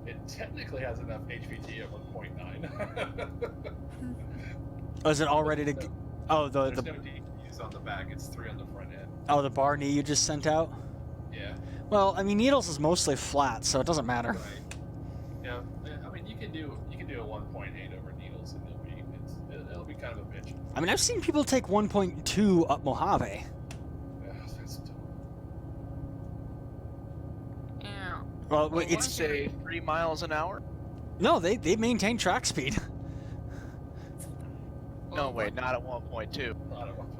Speaker 4: It technically has enough HPT at 1.9.
Speaker 1: Oh, is it all ready to? Oh,
Speaker 4: There's no DPUs on the back. It's 3 on the front end.
Speaker 1: the bar knee you just sent out.
Speaker 4: Yeah.
Speaker 1: Well, I mean, Needles is mostly flat, so it doesn't matter.
Speaker 4: Right. Yeah. I mean, you can do a 1.8 over Needles, and it'll be kind of a bitch.
Speaker 1: I mean, I've seen people take 1.2 up Mojave.
Speaker 4: Yeah, that's dumb.
Speaker 3: Yeah.
Speaker 1: Well,
Speaker 3: Well,
Speaker 1: it's
Speaker 2: Say 3 miles an hour?
Speaker 1: no, they maintain track speed.
Speaker 2: No, wait, not at 1.2.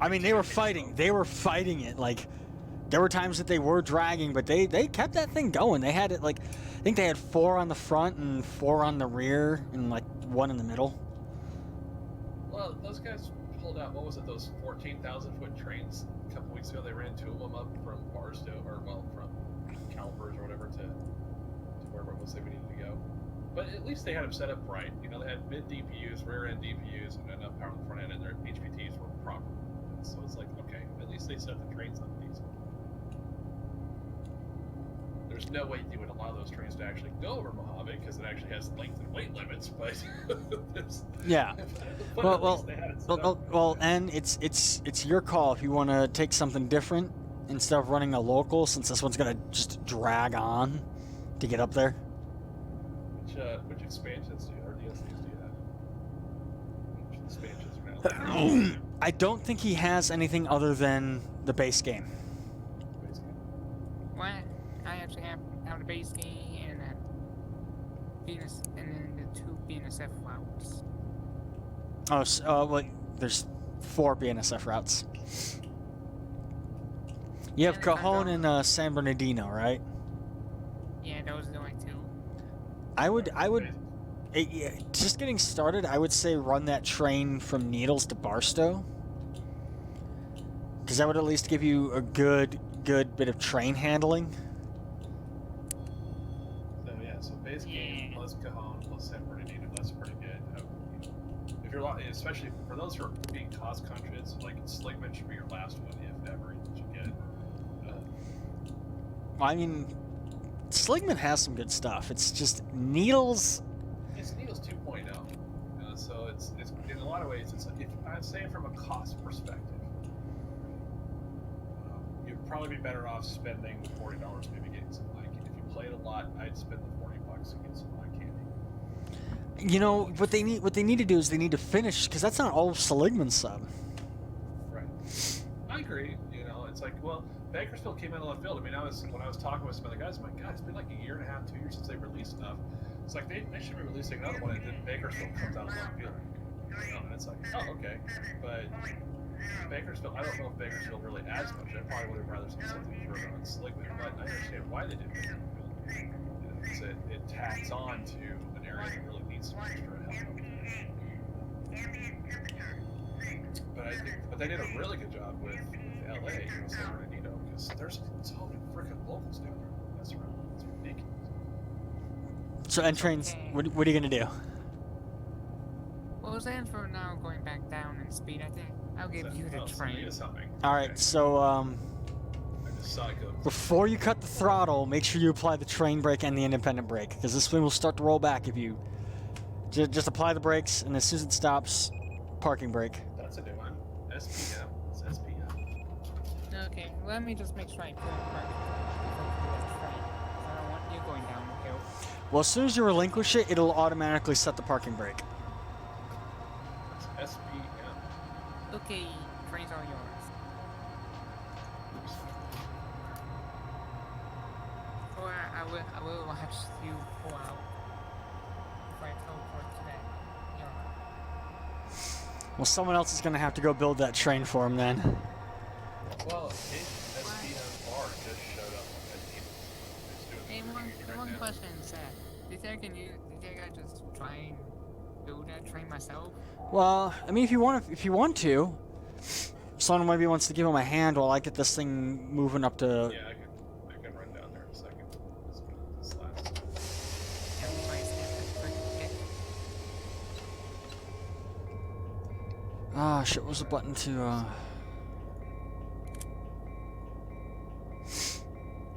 Speaker 1: I mean, they were fighting it. Like, there were times that they were dragging, but they kept that thing going. They had it like, I think they had 4 on the front and 4 on the rear, and like 1 in the middle.
Speaker 4: Well, those guys pulled out, what was it, those 14,000-foot trains a couple weeks ago? They ran 2 of them up from Barstow, or well, from Calipers or whatever to wherever it was they needed to go. But at least they had them set up right. You know, they had mid DPUs, rear end DPUs, and enough power on the front end, and their HPTs were proper. And so it's like, okay, at least they set the trains up decent. there's no way you would allow those trains to actually go over Mojave because it actually has length and weight limits. But
Speaker 1: Yeah.
Speaker 4: but at least they had it set up.
Speaker 1: Well, and it's your call if you want to take something different instead of running a local, since this one's gonna just drag on to get up there.
Speaker 4: Which expansions do you, or DLCs do you have? Which expansions are now?
Speaker 1: I don't think he has anything other than the base game.
Speaker 3: What? I actually have the base game and then the 2 BNSF routes.
Speaker 1: Oh, well, there's 4 BNSF routes. You have
Speaker 3: And if I
Speaker 1: Cajon
Speaker 3: go-
Speaker 1: and San Bernardino, right?
Speaker 3: Yeah, those are the only 2.
Speaker 1: I would, yeah, just getting started, I would say run that train from Needles to Barstow. Because that would at least give you a good bit of train handling.
Speaker 4: So yeah, so base game plus Cajon plus San Bernardino, that's pretty good. If you're especially for those who are being cost conscious, like Sligman should be your last one if ever you should get.
Speaker 1: I mean, Sligman has some good stuff. It's just Needles.
Speaker 4: It's Needles 2.0, so it's in a lot of ways. If I'm saying from a cost perspective, you'd probably be better off spending the $40 maybe getting some eye candy. If you played a lot, I'd spend the $40 to get some eye candy.
Speaker 1: You know what they need to do is they need to finish, because that's not all of Seligman's sub.
Speaker 4: Right. I agree. You know, it's like, well, Bakersfield came out of left field. I mean, when I was talking with some other guys, I'm like, God, it's been like a year and a half, 2 years since they released stuff. It's like they should be releasing another one, and then Bakersfield comes out of left field. You know, and it's like, oh, okay, but Bakersfield, I don't know if Bakersfield really adds much. I probably would have rather seen something further on Sligman, but I understand why they did Bakersfield. You know, it tacks on to an area that really needs some extra help. But they did a really good job with LA, San Bernardino, because there's so many freaking locals down there. That's right. It's ridiculous.
Speaker 1: So end trains, what are you gonna do?
Speaker 3: Well, then for now, going back down in speed, I think I'll give you the train.
Speaker 4: Something.
Speaker 1: All right, so
Speaker 4: I just saw it go.
Speaker 1: before you cut the throttle, make sure you apply the train brake and the independent brake, because this thing will start to roll back if you just apply the brakes, and as soon as it stops, parking brake.
Speaker 4: That's a new one. SPM. It's SPM.
Speaker 3: Okay, let me just make sure I pull it back before I do that train. I don't want you going down the hill.
Speaker 1: Well, as soon as you relinquish it, it'll automatically set the parking brake.
Speaker 4: It's SPM.
Speaker 3: Okay, trains are yours. Or I will watch you pull out if I teleport to that yard.
Speaker 1: Well, someone else is gonna have to go build that train for him then.
Speaker 4: Well, SPM bar just showed up at Needles.
Speaker 3: Hey, one question, Seth. Do you think I just try and build that train myself?
Speaker 1: Well, I mean, if you want to, someone maybe wants to give him a hand while I get this thing moving up to.
Speaker 4: Yeah, I can run down there in a second. Let's go to this last.
Speaker 3: Everybody's having a quick pick.
Speaker 1: Ah, shit! What was the button to?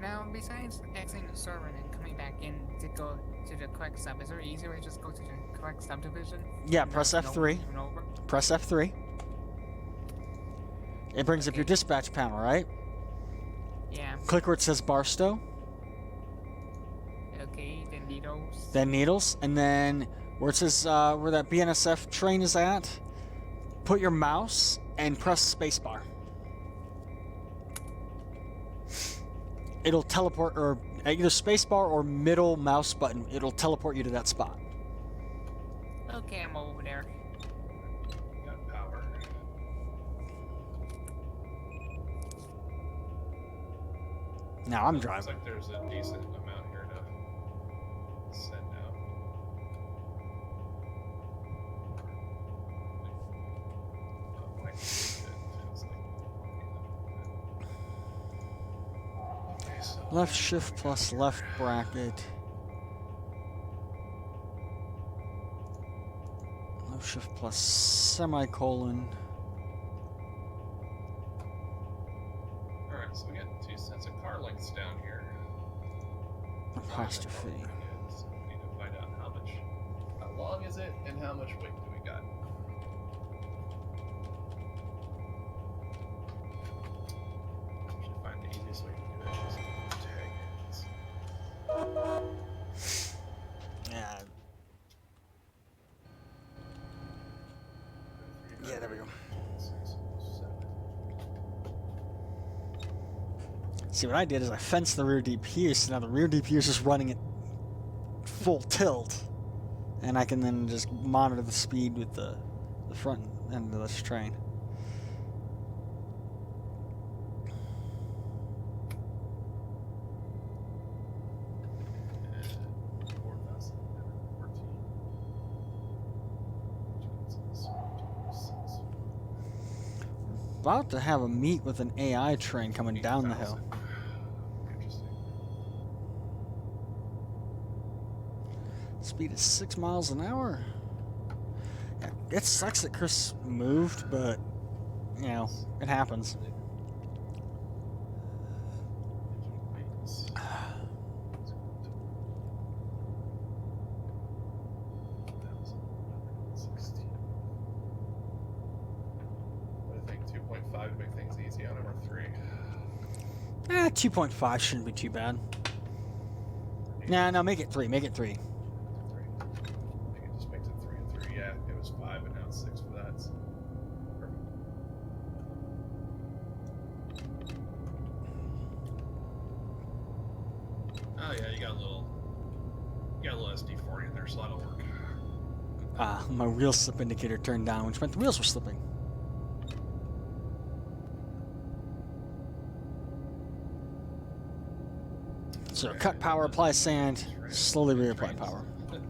Speaker 3: Now, besides exiting the server and coming back in to go to the correct sub, is there an easier way to just go to the correct subdivision?
Speaker 1: Yeah,
Speaker 3: And
Speaker 1: press
Speaker 3: there's no
Speaker 1: F3.
Speaker 3: moving over?
Speaker 1: Press F3. It brings up your
Speaker 3: Okay.
Speaker 1: dispatch panel, right?
Speaker 3: Yeah.
Speaker 1: Click where it says Barstow,
Speaker 3: Okay, then Needles.
Speaker 1: then Needles, and then where it says where that BNSF train is at, put your mouse and press spacebar. It'll teleport, or either spacebar or middle mouse button. It'll teleport you to that spot.
Speaker 3: Okay, I'm over there.
Speaker 4: Got power.
Speaker 1: Now I'm
Speaker 4: Looks
Speaker 1: driving.
Speaker 4: like there's a decent amount here to send out. Oh, I can see it. It's like- Okay, so
Speaker 1: Left shift plus left bracket. Left shift plus semicolon.
Speaker 4: Alright, so we got 2 sets of car lengths down here.
Speaker 1: Apostrophe.
Speaker 4: So we need to find out how long is it, and how much weight do we got? Should find the easiest way to do that is tag.
Speaker 1: Yeah. Yeah, there we go.
Speaker 4: 6, 7.
Speaker 1: See, what I did is I fenced the rear DPU, so now the rear DPU is just running at full tilt. And I can then just monitor the speed with the front end of this train. About to have a meet with an AI train coming down the hill.
Speaker 4: Interesting.
Speaker 1: Speed is 6 miles an hour. Yeah, it sucks that Chris moved, but you know, it happens.
Speaker 4: What do you think? 2.5 to make things easy on him, or 3?
Speaker 1: 2.5 shouldn't be too bad. No, make it 3. Make it 3.
Speaker 4: 3. I think it just makes it 3 and 3. Yeah, it was 5, and now it's 6 for that. So perfect. Oh yeah, you got a little SD40 in there, so that'll work.
Speaker 1: My wheel slip indicator turned down, which meant the wheels were slipping. So cut power, apply sand, slowly reapply power.
Speaker 4: Do you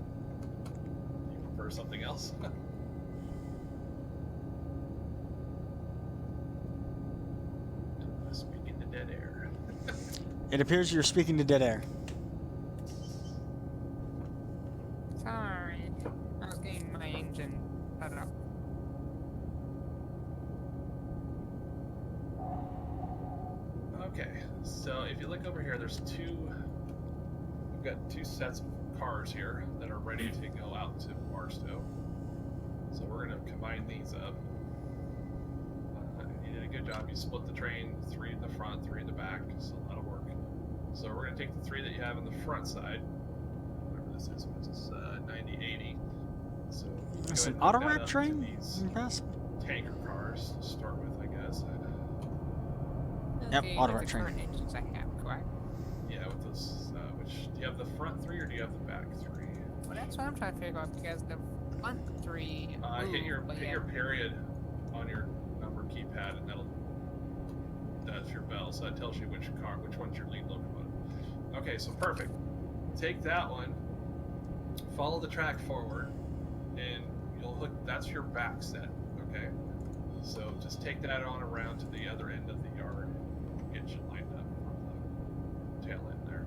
Speaker 4: prefer something else? Speaking to dead air.
Speaker 1: It appears you're speaking to dead air.
Speaker 3: Sorry. I was getting my engine set up.
Speaker 4: Okay, so if you look over here, we've got 2 sets of cars here that are ready to go out to Barstow. So we're going to combine these up. You did a good job. You split the train, 3 in the front, 3 in the back, so that'll work. So we're going to take the 3 that you have on the front side, whatever this is, this is 9080. So
Speaker 1: That's
Speaker 4: go
Speaker 1: an
Speaker 4: ahead and
Speaker 1: auto
Speaker 4: hook that
Speaker 1: rack
Speaker 4: up to
Speaker 1: train?
Speaker 4: these
Speaker 1: Impressive.
Speaker 4: tanker cars to start with, I guess.
Speaker 1: Yep,
Speaker 3: Okay,
Speaker 1: auto
Speaker 3: with
Speaker 1: rack
Speaker 3: the
Speaker 1: train.
Speaker 3: current engines I have, correct?
Speaker 4: Yeah, with those, do you have the front 3 or do you have the back 3?
Speaker 3: Well, that's what I'm trying to figure out because the front 3.
Speaker 4: Hit your
Speaker 3: but
Speaker 4: hit
Speaker 3: yeah,
Speaker 4: your period on your number keypad, and that's your bell, so that tells you which one's your lead locomotive. Okay, so perfect. Take that one, follow the track forward, and you'll hook. That's your back set. Okay, so just take that on around to the other end of the yard, and get you lined up from the tail end there.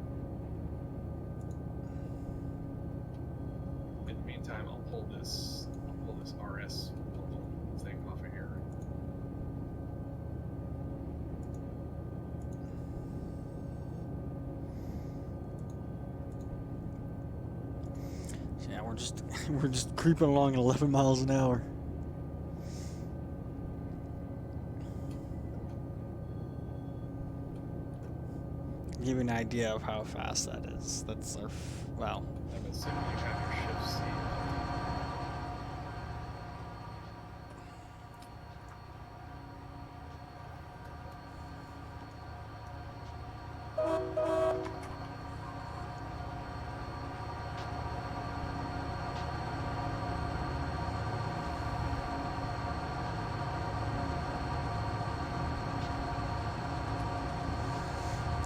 Speaker 4: In the meantime, I'll pull this RS thing off of here.
Speaker 1: Yeah, we're just creeping along at 11 miles an hour. Give you an idea of how fast that is. That's our wow.
Speaker 4: I'm assuming you have your shift C.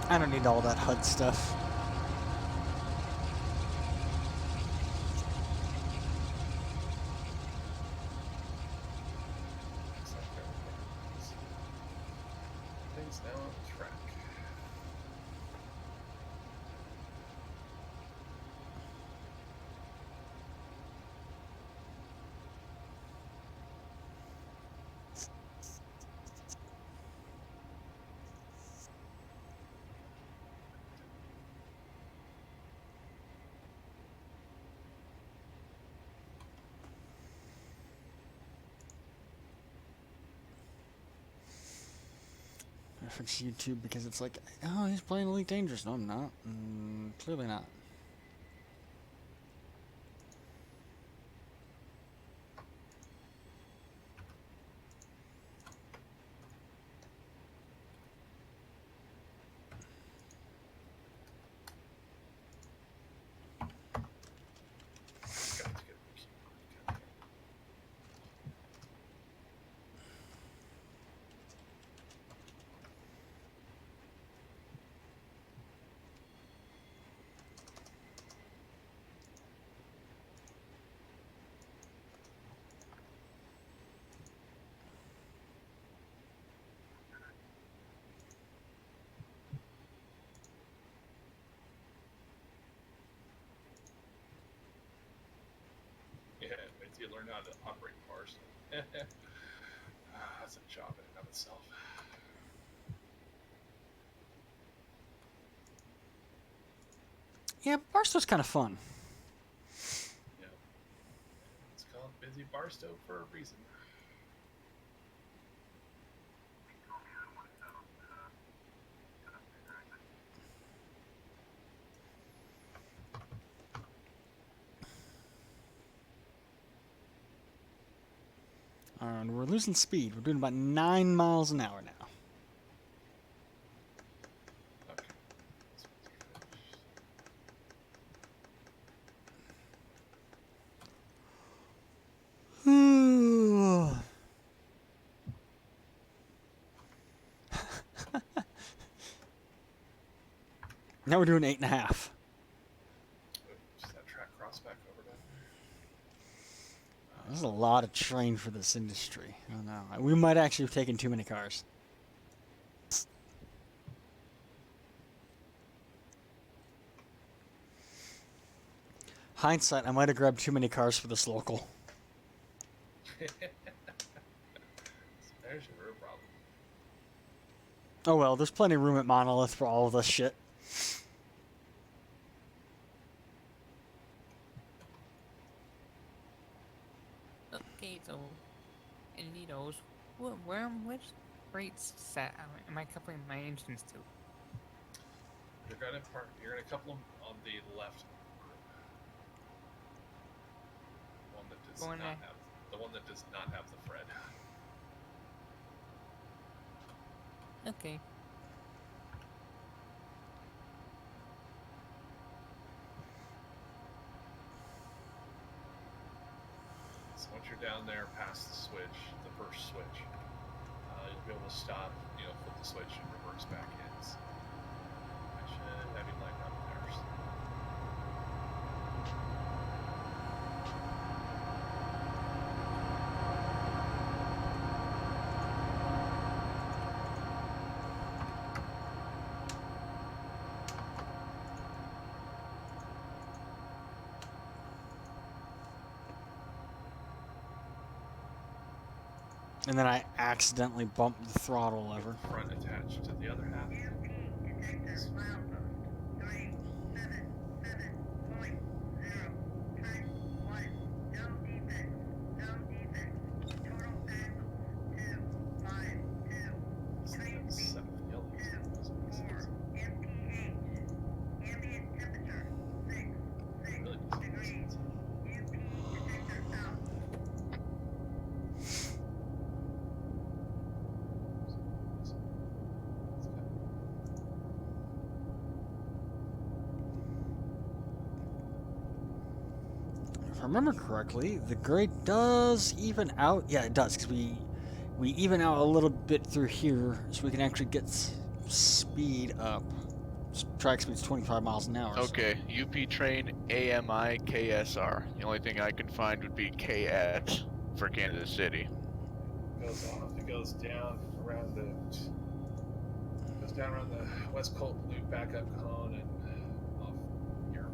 Speaker 1: I don't need all that HUD stuff.
Speaker 4: Things now on track.
Speaker 1: preference YouTube because it's like, oh, he's playing Elite Dangerous. No, I'm not. Clearly not.
Speaker 4: Got to get the keyboard. Yeah, wait till you learn how to operate cars. That's a job in and of itself.
Speaker 1: Yeah, Barstow's kind of fun.
Speaker 4: Yeah. It's called Busy Barstow for a reason.
Speaker 1: And we're losing speed. We're doing about 9 miles an hour now.
Speaker 4: Okay. This one's finished.
Speaker 1: Now we're doing 8.5.
Speaker 4: Just that track cross back over down
Speaker 1: There's a lot of train for this industry. I don't know. We might actually have taken too many cars. Hindsight, I might have grabbed too many cars for this local.
Speaker 4: there. There's your real problem.
Speaker 1: Oh well, there's plenty of room at Monolith for all of this shit.
Speaker 3: Okay, so Inditos, which rates set am I coupling my engines to?
Speaker 4: You're gonna couple them on the left group. One that does
Speaker 3: Going
Speaker 4: not
Speaker 3: there.
Speaker 4: have the one that does not have the Fred.
Speaker 3: Okay.
Speaker 4: So once you're down there past the switch, the first switch, you'll be able to stop, flip the switch and reverse back in. I should have you lined up there.
Speaker 1: And then I accidentally bumped the throttle lever.
Speaker 4: Front attached to the other half.
Speaker 1: If I remember correctly, the grade does even out. Yeah, it does, because we even out a little bit through here, so we can actually get speed up. Track speed's 25 miles an hour.
Speaker 2: Okay, UP train AMI KSR. The only thing I could find would be KS for Kansas City.
Speaker 4: It goes down around the West Colt Loop back up Cone and off Yarmouth.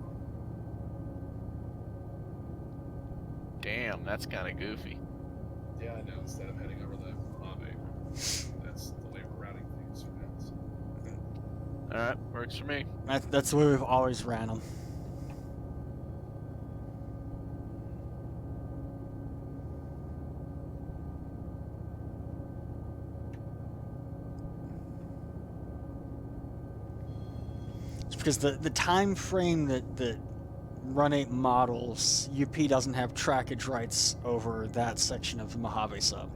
Speaker 2: Damn, that's kind of goofy.
Speaker 4: Yeah, I know. Instead of heading over the Mojave, that's the way we're routing things for now. So.
Speaker 2: Alright, works for me.
Speaker 1: That's the way we've always ran them. because the time frame that Run8 models, UP doesn't have trackage rights over that section of the Mojave sub.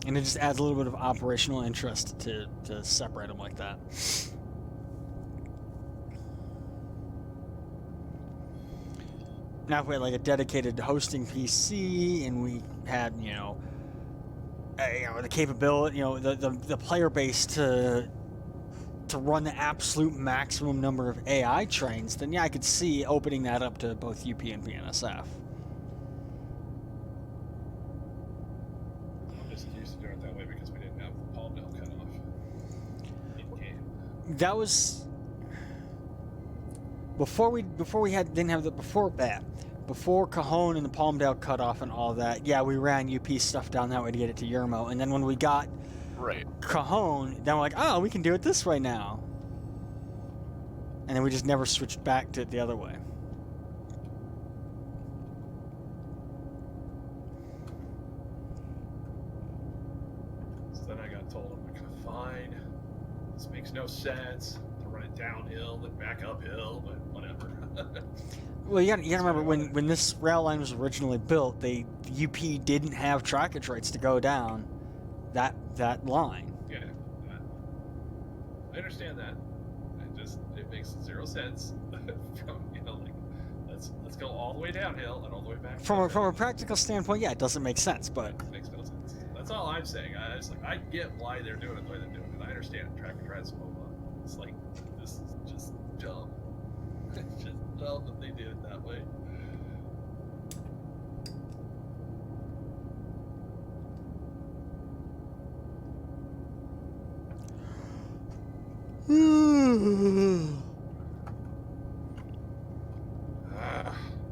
Speaker 1: And it just adds a little bit of operational interest to separate them like that. Now, if we had like a dedicated hosting PC and we had, the capability, the player base to run the absolute maximum number of AI trains, then yeah, I could see opening that up to both UP and BNSF.
Speaker 4: I'm just used to doing it that way because we didn't have the Palmdale cutoff in game.
Speaker 1: That was before Cajon and the Palmdale cutoff and all that. Yeah, we ran UP stuff down that way to get it to Yermo, and then when we got
Speaker 2: Right.
Speaker 1: Cajon, then we're like, oh, we can do it this way now. And then we just never switched back to it the other way.
Speaker 4: So then I got told, I'm like, fine, this makes no sense to run it downhill and back uphill, but whatever.
Speaker 1: Well, you gotta remember, when this rail line was originally built, UP didn't have trackage rights to go down that line.
Speaker 4: Yeah, I understand that. It makes zero sense from let's go all the way downhill and all the way back.
Speaker 1: From a practical standpoint, yeah, it doesn't make sense, but
Speaker 4: It makes no sense. That's all I'm saying. I get why they're doing it the way they're doing it. I understand trackage rights and blah blah. It's like, this is just dumb. It's just dumb that they did it that way.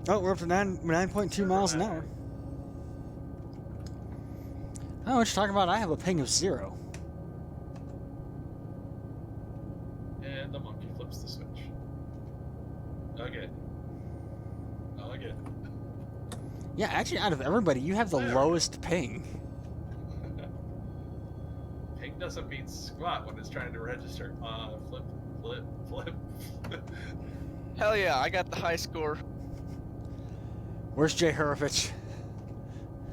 Speaker 1: oh, we're up to 9.2 miles an hour. I don't know what you're talking about. I have a ping of 0.
Speaker 4: And the monkey flips the switch. Again.
Speaker 1: Yeah, actually, out of everybody, you have the
Speaker 4: There.
Speaker 1: lowest ping.
Speaker 4: Ping doesn't mean squat when it's trying to register. Flip.
Speaker 2: Hell yeah, I got the high score.
Speaker 1: Where's Jay Hurovich?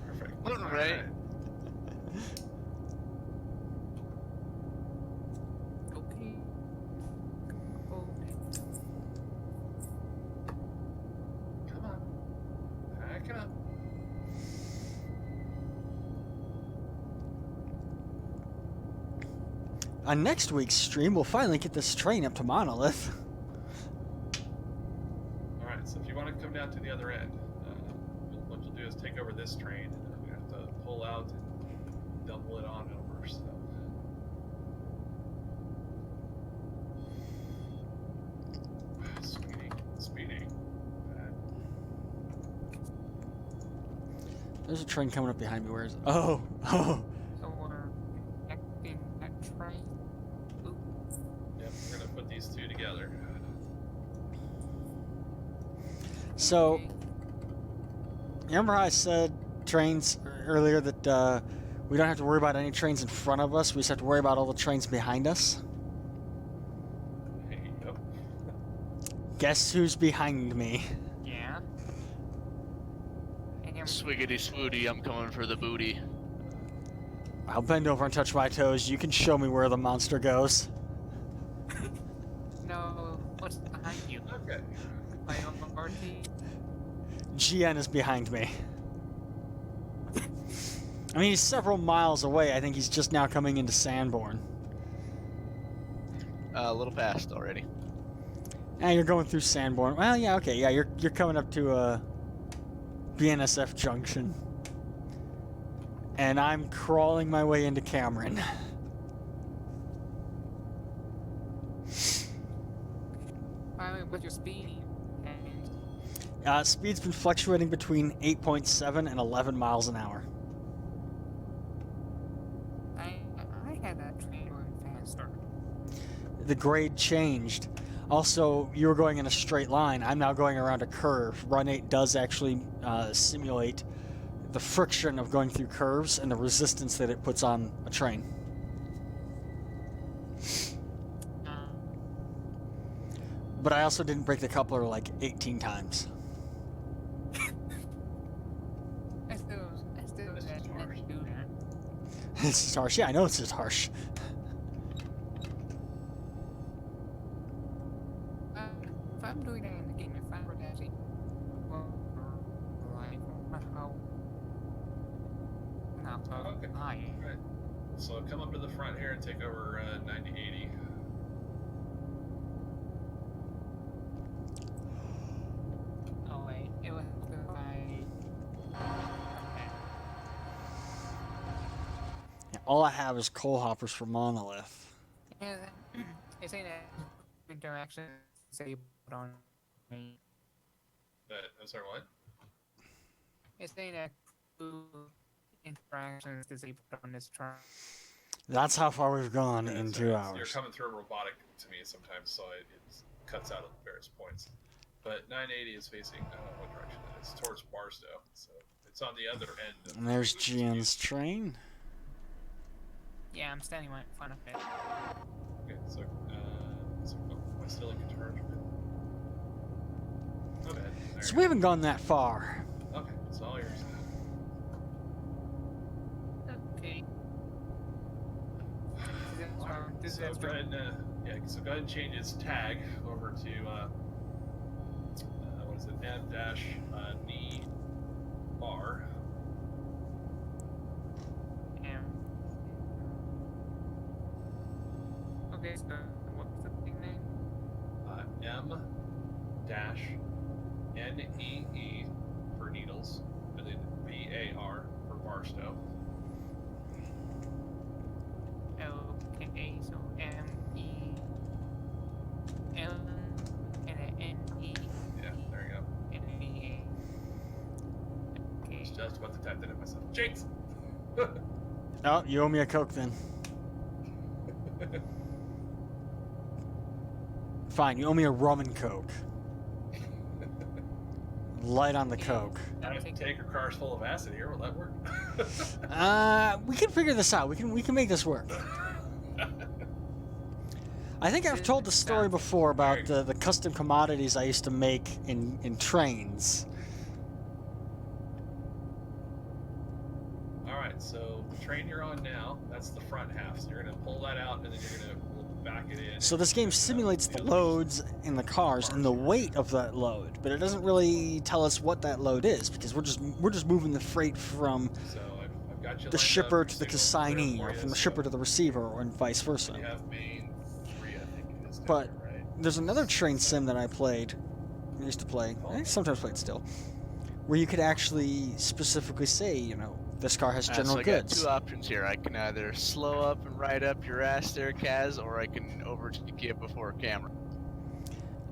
Speaker 4: Perfect.
Speaker 2: Right.
Speaker 3: Okay.
Speaker 4: Come on. Back it up.
Speaker 1: On next week's stream, we'll finally get this train up to Monolith.
Speaker 4: Alright, so if you want to come down to the other end, what you'll do is take over this train, and then we have to pull out and double it on over, so. Speeding. Bad.
Speaker 1: There's a train coming up behind me. Where is it? Oh.
Speaker 3: So we're connecting that train. Oop.
Speaker 4: Yep, we're gonna put these two together.
Speaker 1: So,
Speaker 3: Okay.
Speaker 1: remember how I said trains earlier that we don't have to worry about any trains in front of us? We just have to worry about all the trains behind us?
Speaker 4: Hey, yep.
Speaker 1: Guess who's behind me?
Speaker 3: Yeah. And then
Speaker 2: Swiggity swooty, I'm coming for the booty.
Speaker 1: I'll bend over and touch my toes. You can show me where the monster goes.
Speaker 3: no, what's behind you?
Speaker 4: Okay.
Speaker 3: My own party.
Speaker 1: GN is behind me. I mean, he's several miles away. I think he's just now coming into Sanborn.
Speaker 2: A little past already.
Speaker 1: And you're going through Sanborn. Well, yeah, okay, yeah, you're coming up to BNSF Junction. And I'm crawling my way into Cameron.
Speaker 3: What's your speed?
Speaker 1: Speed's been fluctuating between 8.7 and 11 miles an hour.
Speaker 3: I had that train going faster.
Speaker 1: The grade changed. Also, you were going in a straight line. I'm now going around a curve. Run8 does actually simulate the friction of going through curves and the resistance that it puts on a train. But I also didn't break the coupler like 18 times.
Speaker 3: I still
Speaker 4: This is harsh.
Speaker 3: do that.
Speaker 1: It's just harsh. Yeah, I know it's just harsh.
Speaker 3: If I'm doing that in the game, if I were to actually, well, like, how, not how
Speaker 4: Okay.
Speaker 3: high.
Speaker 4: Right. So come up to the front here and take over 9080.
Speaker 3: Oh wait, it was by. Okay.
Speaker 1: Yeah, all I have is coal hoppers for Monolith.
Speaker 3: Yeah, it's saying that interaction disabled on me.
Speaker 4: I'm sorry, what?
Speaker 3: It's saying that two interactions disabled on this track.
Speaker 1: That's how far we've gone
Speaker 4: Yeah,
Speaker 1: in
Speaker 4: so
Speaker 1: 2
Speaker 4: You're
Speaker 1: hours.
Speaker 4: coming through robotic to me sometimes, so it cuts out at various points. But 980 is facing, I don't know what direction it is, towards Barstow. So it's on the other end. Of
Speaker 1: And there's Gian's train.
Speaker 3: Yeah, I'm standing right in front of it.
Speaker 4: Okay, so am I still in charge of it? My bad. There
Speaker 1: So
Speaker 4: you
Speaker 1: we haven't gone that far.
Speaker 4: go. Okay, it's all yours.
Speaker 3: Okay. This
Speaker 4: So
Speaker 3: is
Speaker 4: go ahead and so go ahead and change its tag over to what is it? M-N R.
Speaker 3: Okay, so what's the thing name?
Speaker 4: M-N-E-E for needles, and then B-A-R for Barstow.
Speaker 3: Okay, so M-E-M and an N-E.
Speaker 4: Yeah, there you go.
Speaker 3: N-E-A.
Speaker 4: I
Speaker 3: Okay.
Speaker 4: was just about to type that in myself. Jinx!
Speaker 1: Oh, you owe me a Coke then. Fine, you owe me a rum and Coke. Light on the Coke.
Speaker 4: I have to take her car's full of acid here. Will that work?
Speaker 1: We can figure this out. We can make this work. I think I've told the story before about the custom commodities I used to make in trains.
Speaker 4: Alright, so the train you're on now, that's the front half. So you're going to pull that out, and then you're going to back it in.
Speaker 1: So this game simulates the loads in the cars and the weight of that load, but it doesn't really tell us what that load is because we're just moving the freight from
Speaker 4: So I've got you
Speaker 1: the
Speaker 4: lined
Speaker 1: shipper
Speaker 4: up,
Speaker 1: to the
Speaker 4: signal clear
Speaker 1: consignee,
Speaker 4: for
Speaker 1: or
Speaker 4: you,
Speaker 1: from the
Speaker 4: so
Speaker 1: shipper to the receiver, or vice versa.
Speaker 4: You have main 3, I think it is. down
Speaker 1: But
Speaker 4: there, right?
Speaker 1: there's another train sim that I used to play, I sometimes play it still, where you could actually specifically say, you know, this car has general
Speaker 2: so I got
Speaker 1: goods.
Speaker 2: two options here. I can either slow up and ride up your ass there, Kaz, or I can overtake you before camera.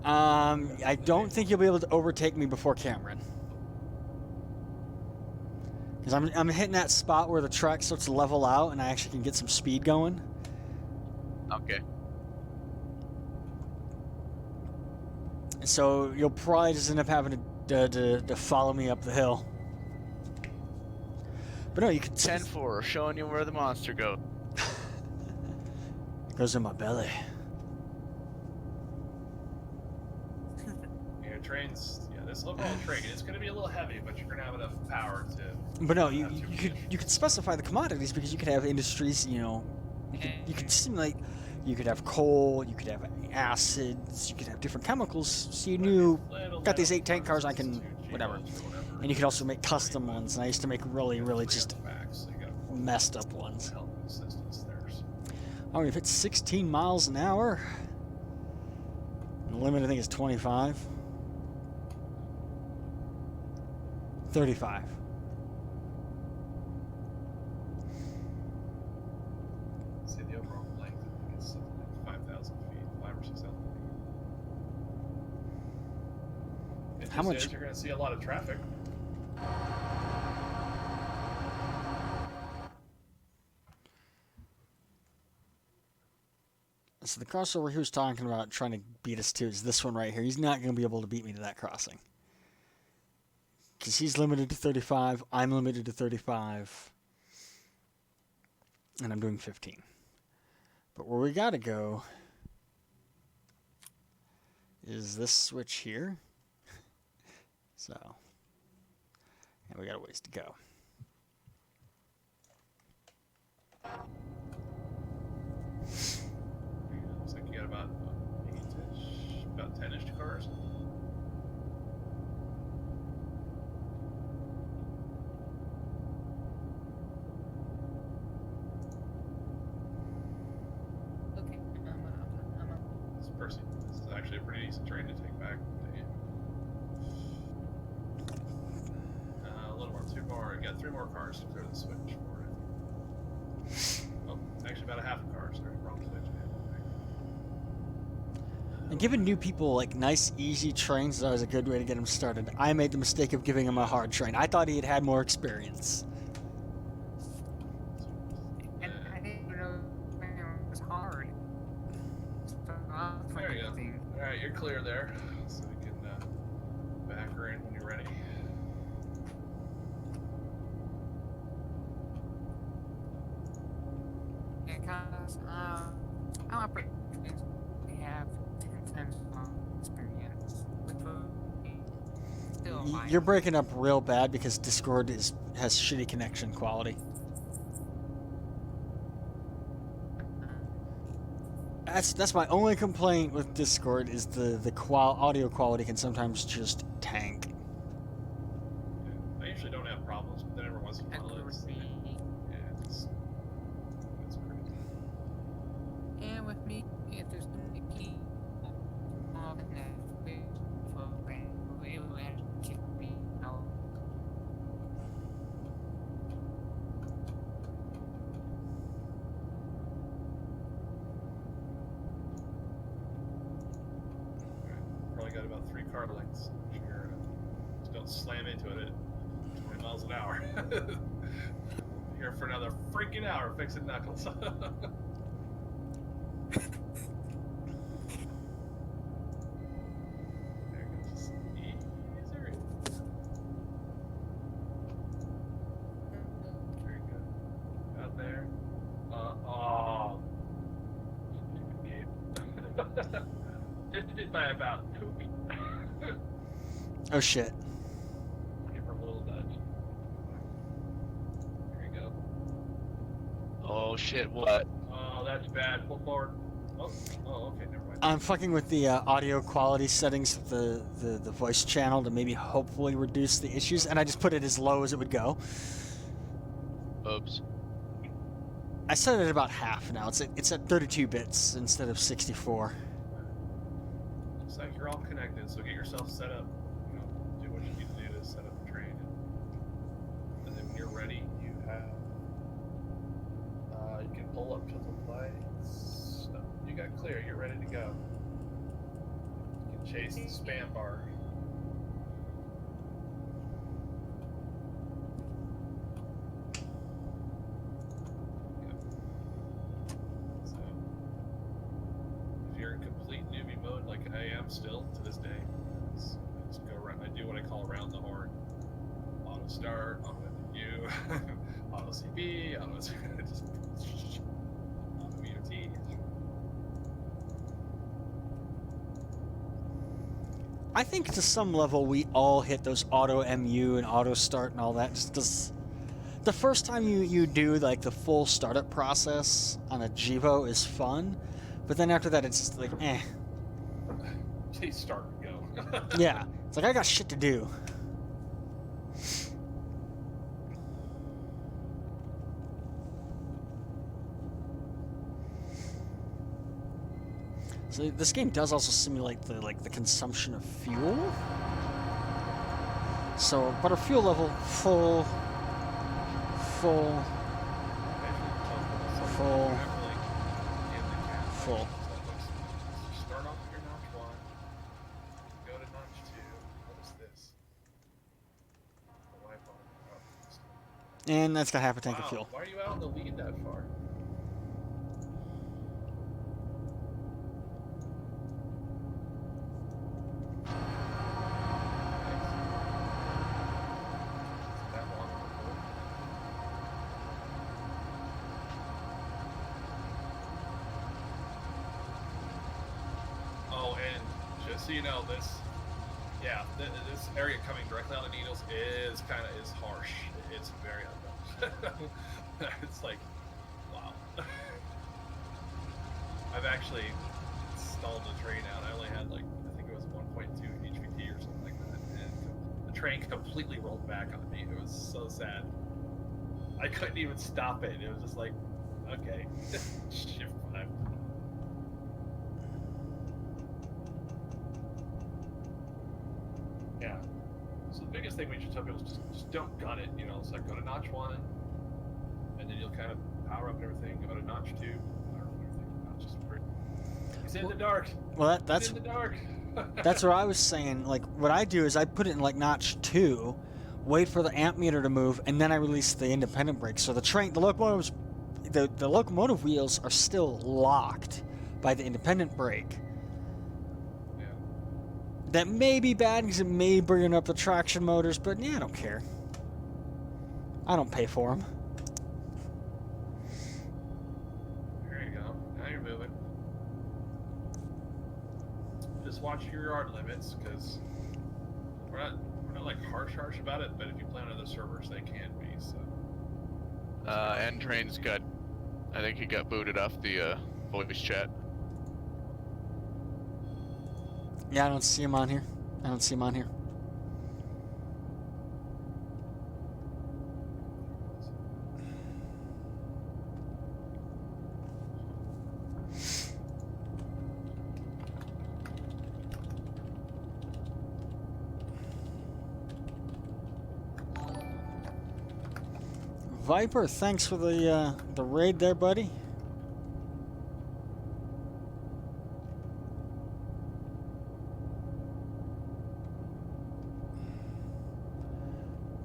Speaker 1: I don't think you'll be able to overtake me before Cameron. Because I'm hitting that spot where the track starts to level out and I actually can get some speed going.
Speaker 2: Okay.
Speaker 1: So you'll probably just end up having to follow me up the hill. But no, you could...
Speaker 2: 10-4, showing you where the monster goes.
Speaker 1: It goes in my belly.
Speaker 4: Yeah, trains. Yeah, this overall train is going to be a little heavy, but you're going to have enough power to.
Speaker 1: But no, you could specify the commodities because you could have industries, you know, you could simulate, you could have coal, you could have acids, you could have different chemicals, so you knew, got these 8 tank cars, I can, whatever. And you could also make custom ones, and I used to make really just messed up ones. Oh, if it's 16 miles an hour, the limit I think is 25. 35.
Speaker 4: See the overall length, I think it's something like 5,000 feet, 5 or 6,000 feet.
Speaker 1: How much?
Speaker 4: You're going to see a lot of traffic.
Speaker 1: So the crossover he was talking about trying to beat us to is this one right here. He's not going to be able to beat me to that crossing. because he's limited to 35. I'm limited to 35. And I'm doing 15. But where we got to go is this switch here. So, and we got a ways to go.
Speaker 4: Looks like you got about 8-ish, about 10-ish cars.
Speaker 3: Okay, I'm up.
Speaker 4: This is actually a pretty decent train to take back. A little more, 2 more. You got 3 more cars to clear the switch for it. Oh, actually about a half a car. Sorry, wrong switch.
Speaker 1: And giving new people like nice, easy trains is always a good way to get them started. I made the mistake of giving him a hard train. I thought he had had more experience.
Speaker 3: And I didn't know it was hard.
Speaker 4: There you go. Alright, you're clear there. So we can back her in when you're ready.
Speaker 3: Because our operators, they have different kinds of experience, which will be still fine.
Speaker 1: You're breaking up real bad because Discord has shitty connection quality. That's my only complaint with Discord is the audio quality can sometimes just tank.
Speaker 4: I usually don't have problems, but then every once in a while it's crazy.
Speaker 3: And with me, if there's going to be more than that, it will actually be out.
Speaker 4: Probably got about 3 car lengths. Sure. Just don't slam into it at 20 miles an hour. Here for another freaking hour fixing knuckles. There goes easier. Very good. Out there. Oh. Just did by about 2 feet.
Speaker 1: Oh shit.
Speaker 4: Give her a little nudge. There you go.
Speaker 2: Oh shit! What?
Speaker 4: Oh, that's bad. Pull forward. Oh, okay, never mind.
Speaker 1: I'm fucking with the audio quality settings of the voice channel to maybe hopefully reduce the issues, and I just put it as low as it would go.
Speaker 2: Oops.
Speaker 1: I set it at about half now. It's at 32 bits instead of 64.
Speaker 4: Looks like you're all connected, so get yourself set up. You know, do what you need to do to set up the train. And then when you're ready, you have. You can pull up to the lights. No, you got clear. You're ready to go. You can chase the spam bar. So, if you're in complete newbie mode, like I am still to this day, I just go around. I do what I call around the horn. Auto start, auto you, auto CB, auto just auto VOT.
Speaker 1: I think to some level we all hit those auto MU and auto start and all that. Just the first time you do like the full startup process on a Jivo is fun, but then after that it's just like eh.
Speaker 4: Please start and go.
Speaker 1: Yeah, it's like I got shit to do. So this game does also simulate the consumption of fuel. So, but our fuel level full.
Speaker 4: Start off at your notch 1. Go to notch 2. What is this? Wipe on.
Speaker 1: And that's got half a tank of
Speaker 4: Wow,
Speaker 1: fuel.
Speaker 4: why are you out in the lead that far? and just so you know, this area coming directly out of Needles is harsh. It's very unknown. It's like, wow. I've actually stalled the train out. I only had, like, I think it was 1.2 HVT or something like that, and the train completely rolled back on me. It was so sad. I couldn't even stop it. It was just like, okay, shift 5. Yeah. So the biggest thing we should tell people is just don't gun it. You know, it's like go to notch 1, and then you'll kind of power up everything. Go to notch 2, power up everything. Notch just pretty. It's in the dark.
Speaker 1: Well, that's
Speaker 4: in the dark.
Speaker 1: that's what I was saying. Like, what I do is I put it in like notch 2, wait for the amp meter to move, and then I release the independent brake. So the locomotive wheels are still locked by the independent brake.
Speaker 4: Yeah.
Speaker 1: That may be bad because it may bring up the traction motors, but yeah, I don't care. I don't pay for them.
Speaker 4: There you go. Now you're moving. Just watch your yard limits, because we're not like harsh about it, but if you play on other servers, they can be. So.
Speaker 2: N-Train's got, I think he got booted off the voice chat.
Speaker 1: Yeah, I don't see him on here. Viper, thanks for the raid there, buddy.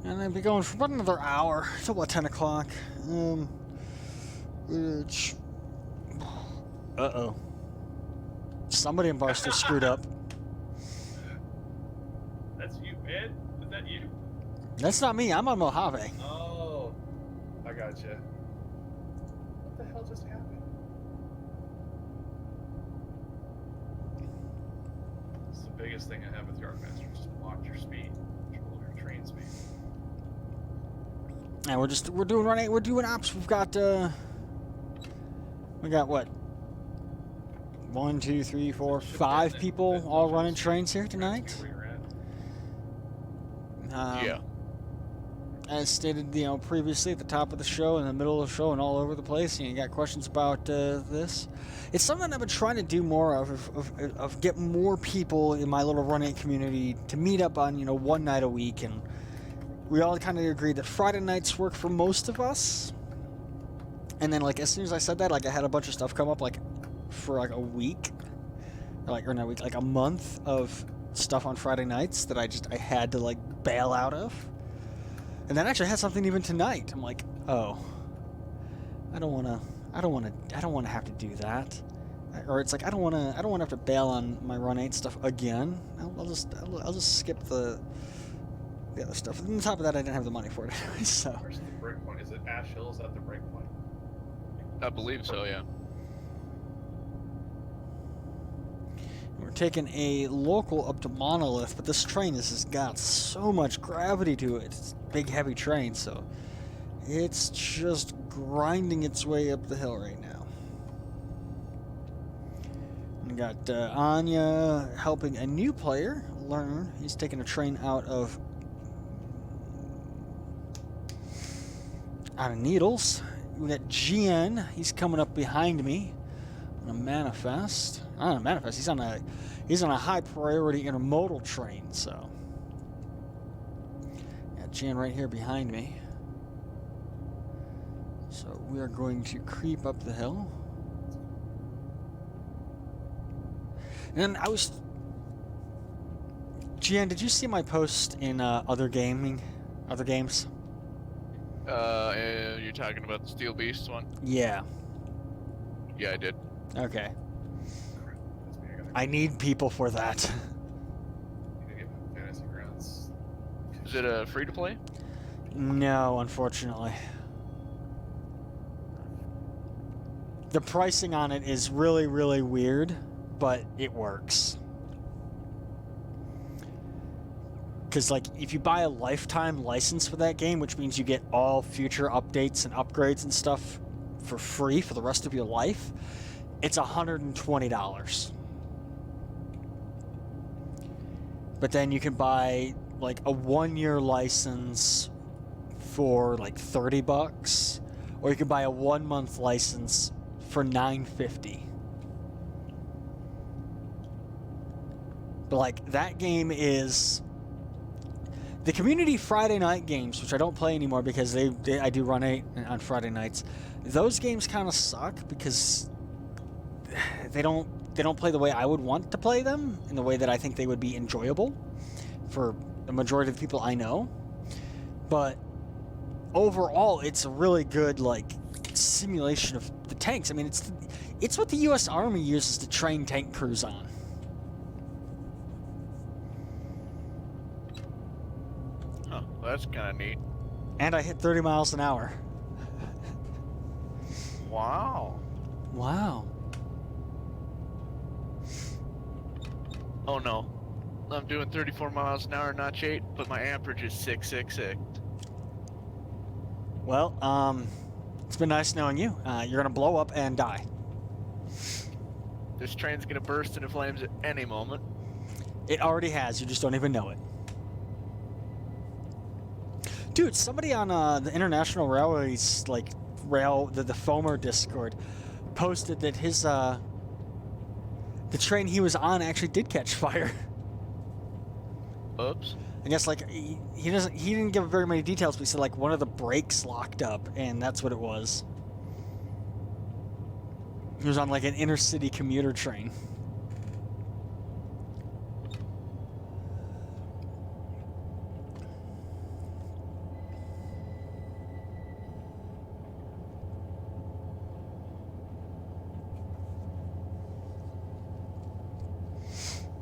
Speaker 1: And I'll be going for about another hour till about 10 o'clock. Uh-oh. Somebody in Barstow screwed up.
Speaker 4: That's you, Ed? Is that you?
Speaker 1: That's not me. I'm on Mojave.
Speaker 4: Oh, I gotcha. What the hell just happened? It's the biggest thing I have with Yardmaster. Just watch your speed. Control your train speed.
Speaker 1: And we're doing Run8. We're doing ops. We got what? 1, 2, 3, 4, 5 people all running trains here tonight.
Speaker 2: Yeah.
Speaker 1: As stated, previously at the top of the show, in the middle of the show, and all over the place. You got questions about this? It's something I've been trying to do more of get more people in my little Run8 community to meet up on one night a week, and we all kind of agreed that Friday nights work for most of us. And then, like, as soon as I said that, like, I had a bunch of stuff come up, like, for like a week, or not a week, like a month of stuff on Friday nights that I had to like bail out of. And then actually I had something even tonight. I'm like, oh, I don't want to have to do that. Or it's like I don't want to have to bail on my Run8 stuff again. I'll just skip the other stuff. And on top of that, I didn't have the money for it anyway. So.
Speaker 4: Where's the break point? Is it Ash Hill? Is that the break point?
Speaker 2: I believe so, yeah.
Speaker 1: We're taking a local up to Monolith, but this train has got so much gravity to it. It's a big, heavy train, so it's just grinding its way up the hill right now. We got Anya helping a new player learn. He's taking a train out of Needles. We got GN. He's coming up behind me on a manifest. Not on a manifest. He's on a high priority intermodal train. So, got GN right here behind me. So we are going to creep up the hill. And GN, did you see my post in other games?
Speaker 2: You're talking about the Steel Beast one?
Speaker 1: Yeah.
Speaker 2: Yeah, I did.
Speaker 1: Okay. I need people for that.
Speaker 4: Fantasy Grounds.
Speaker 2: Is it free to play?
Speaker 1: No, unfortunately. The pricing on it is really, really weird, but it works. Because, like, if you buy a lifetime license for that game, which means you get all future updates and upgrades and stuff for free for the rest of your life, it's $120. But then you can buy, like, a 1-year license for, like, $30, or you can buy a 1-month license for $9.50. But, like, that game is... The community Friday night games, which I don't play anymore because I do Run 8 on Friday nights. Those games kind of suck because they don't play the way I would want to play them, in the way that I think they would be enjoyable for the majority of the people I know. But overall, it's a really good, like, simulation of the tanks. I mean, it's what the U.S. Army uses to train tank crews on.
Speaker 2: Huh, well, that's kind of neat.
Speaker 1: And I hit 30 miles an hour.
Speaker 2: Wow.
Speaker 1: Wow.
Speaker 2: Oh no. I'm doing 34 miles an hour, notch 8, but my amperage is 666.
Speaker 1: Well, it's been nice knowing you. You're gonna blow up and die.
Speaker 2: This train's gonna burst into flames at any moment.
Speaker 1: It already has. You just don't even know it. Dude, somebody on the International Railways, like, the FOMER Discord, posted that his, the train he was on actually did catch fire.
Speaker 2: Oops.
Speaker 1: I guess, like, he didn't give very many details, but he said, like, one of the brakes locked up, and that's what it was. He was on, like, an intercity commuter train.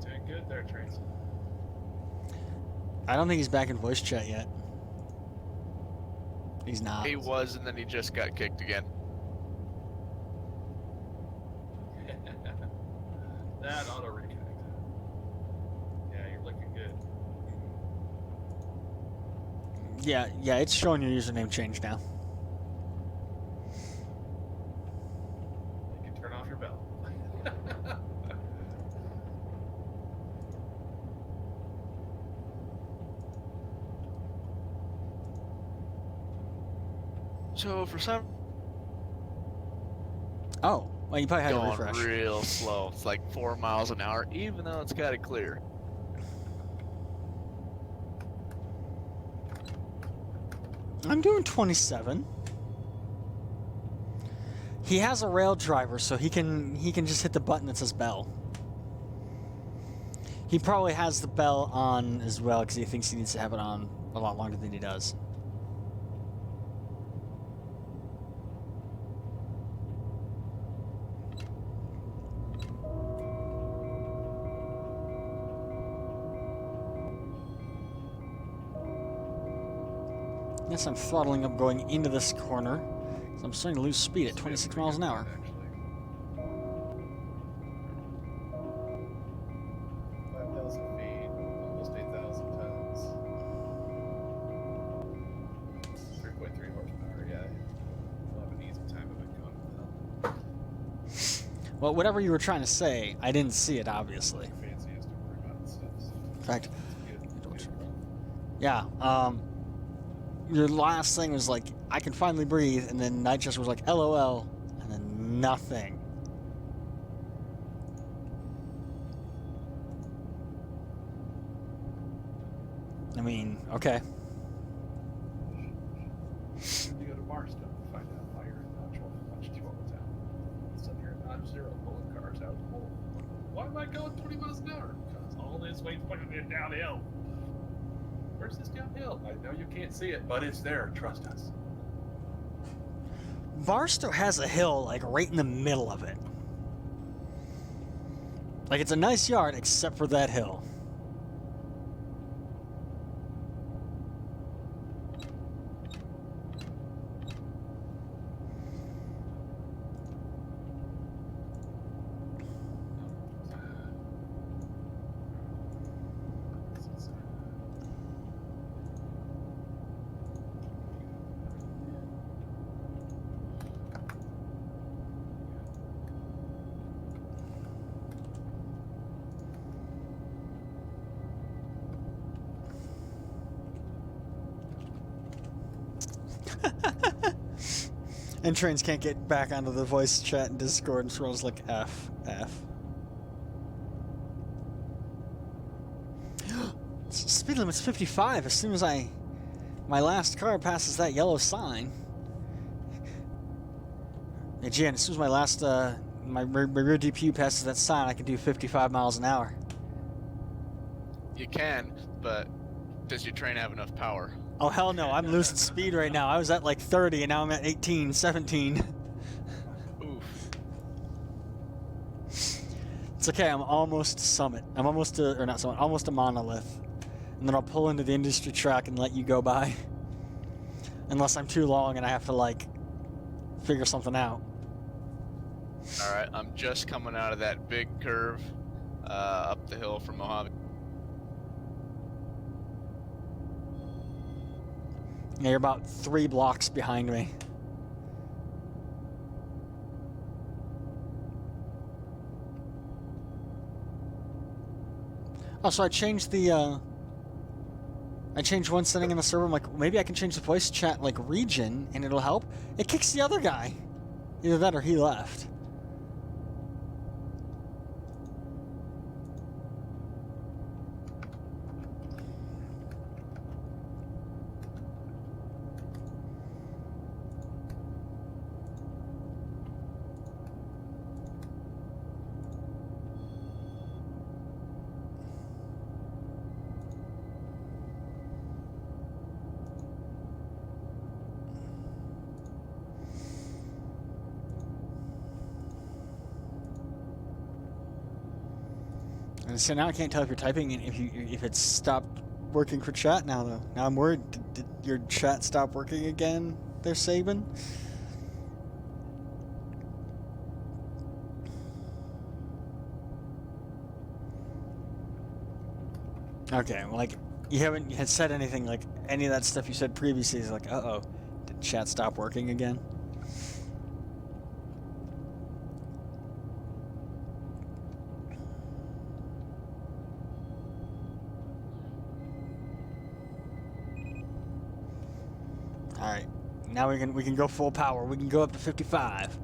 Speaker 4: Doing good there, Trace.
Speaker 1: I don't think he's back in voice chat yet. He's not.
Speaker 2: He was, and then he just got kicked again.
Speaker 4: That auto reconnect. Yeah, you're looking good.
Speaker 1: Yeah, it's showing your username change now.
Speaker 4: You can turn off your bell.
Speaker 2: So for some
Speaker 1: Oh, well, you probably had to
Speaker 2: going
Speaker 1: refresh.
Speaker 2: real slow. It's like 4 miles an hour, even though it's got it clear.
Speaker 1: I'm doing 27. He has a rail driver, so he can just hit the button that says bell. He probably has the bell on as well because he thinks he needs to have it on a lot longer than he does. Yes, I'm throttling up going into this corner. So I'm starting to lose speed at 26 miles an hour.
Speaker 4: Actually. 5,000 feet, almost 8,000 tons. 3.3 horsepower, yeah. We'll have an easy time of it going down.
Speaker 1: Well, whatever you were trying to say, I didn't see it, obviously.
Speaker 4: Fanciest to worry about and stuff. So
Speaker 1: In fact,
Speaker 4: it's good.
Speaker 1: yeah, your last thing was like, I can finally breathe, and then Nightchester was like, LOL, and then nothing. I mean, okay.
Speaker 4: You go to Barstow to find out why you're in Notch 2 all the time. Sitting here at Notch 0 pulling cars out of the hole. Why am I going 20 miles an hour? Because all this way's pointing me downhill. Where's this downhill? I know you can't see it, but it's there. Trust us.
Speaker 1: Barstow has a hill, like, right in the middle of it. Like, it's a nice yard, except for that hill. And trains can't get back onto the voice chat and Discord, and scrolls like F. Speed limit's 55. As soon as my last car passes that yellow sign. Hey, Jan, as soon as my last, my rear DPU passes that sign, I can do 55 miles an hour.
Speaker 2: You can, but does your train have enough power?
Speaker 1: Oh, hell no. I'm losing speed right now. I was at like 30, and now I'm at 18, 17.
Speaker 2: Oof.
Speaker 1: It's okay. I'm almost to Summit. I'm almost to, or not Summit, almost to Monolith. And then I'll pull into the industry track and let you go by. Unless I'm too long and I have to, like, figure something out.
Speaker 2: Alright, I'm just coming out of that big curve up the hill from Mojave.
Speaker 1: Yeah, you're about 3 blocks behind me. Oh, so I changed the, I changed one setting in the server. I'm like, maybe I can change the voice chat, like, region, and it'll help. It kicks the other guy. Either that or he left. And so now I can't tell if you're typing and if it's stopped working for chat now though. Now I'm worried. Did your chat stop working again there, Saban? Okay, well, like you haven't had said anything like any of that stuff you said previously is like, uh-oh, did chat stop working again? Alright, now we can go full power. We can go up to 55.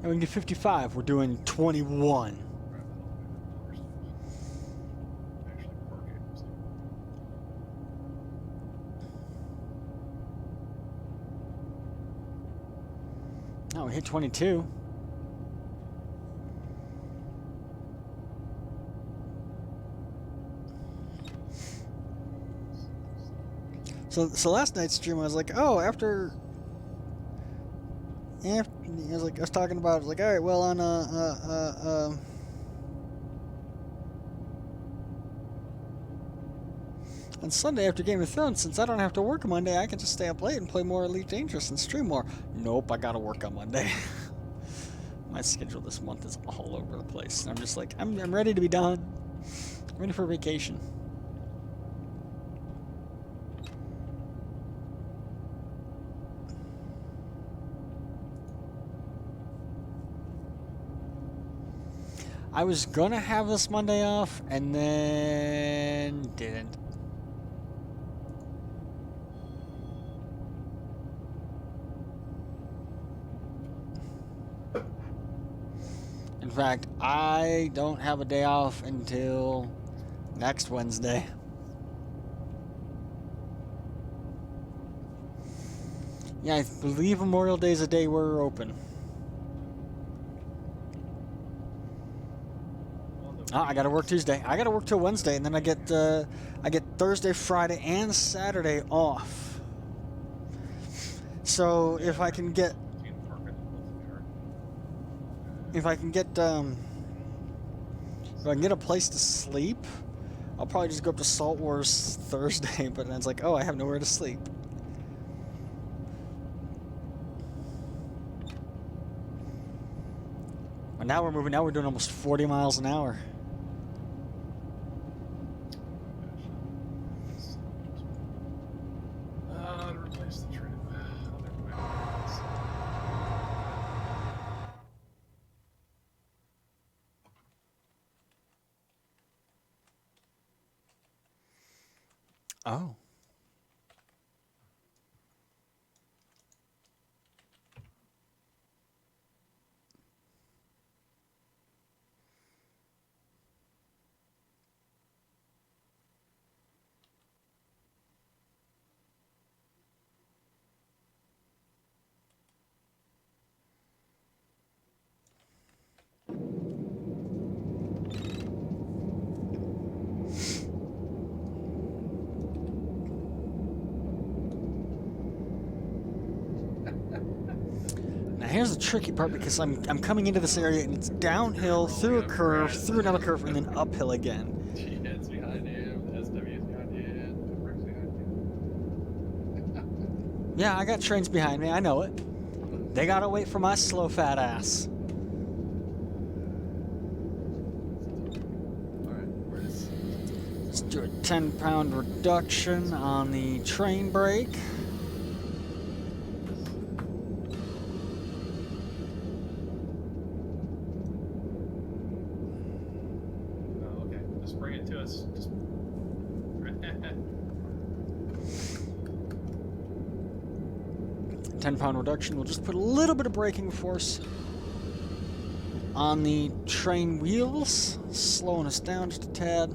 Speaker 1: And we can get 55. We're doing 21. Oh, we hit 22. So last night's stream, I was like, oh, after I was talking about, I was like, all right, well, on Sunday after Game of Thrones, since I don't have to work Monday, I can just stay up late and play more Elite Dangerous and stream more. Nope, I gotta work on Monday. My schedule this month is all over the place. I'm just like, I'm ready to be done. I'm ready for vacation. I was gonna have this Monday off, and then didn't. In fact, I don't have a day off until next Wednesday. Yeah, I believe Memorial Day is a day we're open. Oh, I gotta work Tuesday. I gotta work till Wednesday, and then I get Thursday, Friday, and Saturday off. So if I can get if I can get a place to sleep, I'll probably just go up to Salt Wars Thursday. But then it's like, oh, I have nowhere to sleep. But now we're moving. Now we're doing almost 40 miles an hour.
Speaker 4: Replace the train.
Speaker 1: Oh. Now here's the tricky part because I'm coming into this area and it's downhill through a curve, through another curve, and then uphill again.
Speaker 5: GN's behind him, SW's behind you, Brick's behind you.
Speaker 1: Yeah, I got trains behind me. I know it. They gotta wait for my slow fat ass.
Speaker 5: Alright, where is...
Speaker 1: Let's do a 10-pound reduction on the train brake.
Speaker 4: Oh, okay. Just bring it to us. Just.
Speaker 1: 10-pound reduction. We'll just put a little bit of braking force on the train wheels, slowing us down just a tad.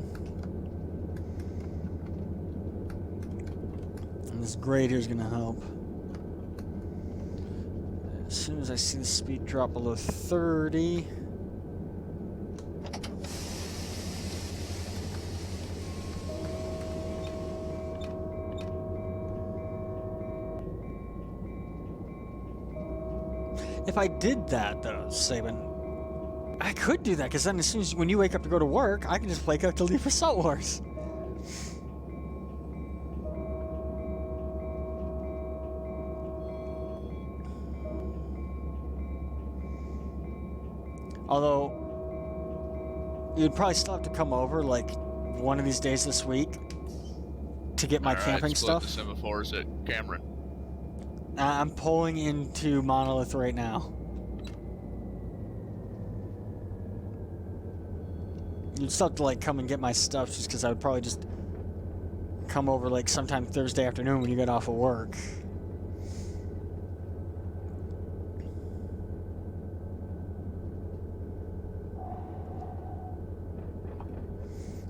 Speaker 1: And this grade here is going to help. As soon as I see the speed drop below 30. If I did that, though, Saban, I could do that, because then as soon as when you wake up to go to work, I can just wake up to leave for Salt Wars. Although, you'd probably still have to come over, like, one of these days this week to get my camping
Speaker 2: split
Speaker 1: stuff.
Speaker 2: the semaphores at Cameron.
Speaker 1: I'm pulling into Monolith right now. You'd still have to, like, come and get my stuff, just because I would probably just come over, like, sometime Thursday afternoon when you get off of work.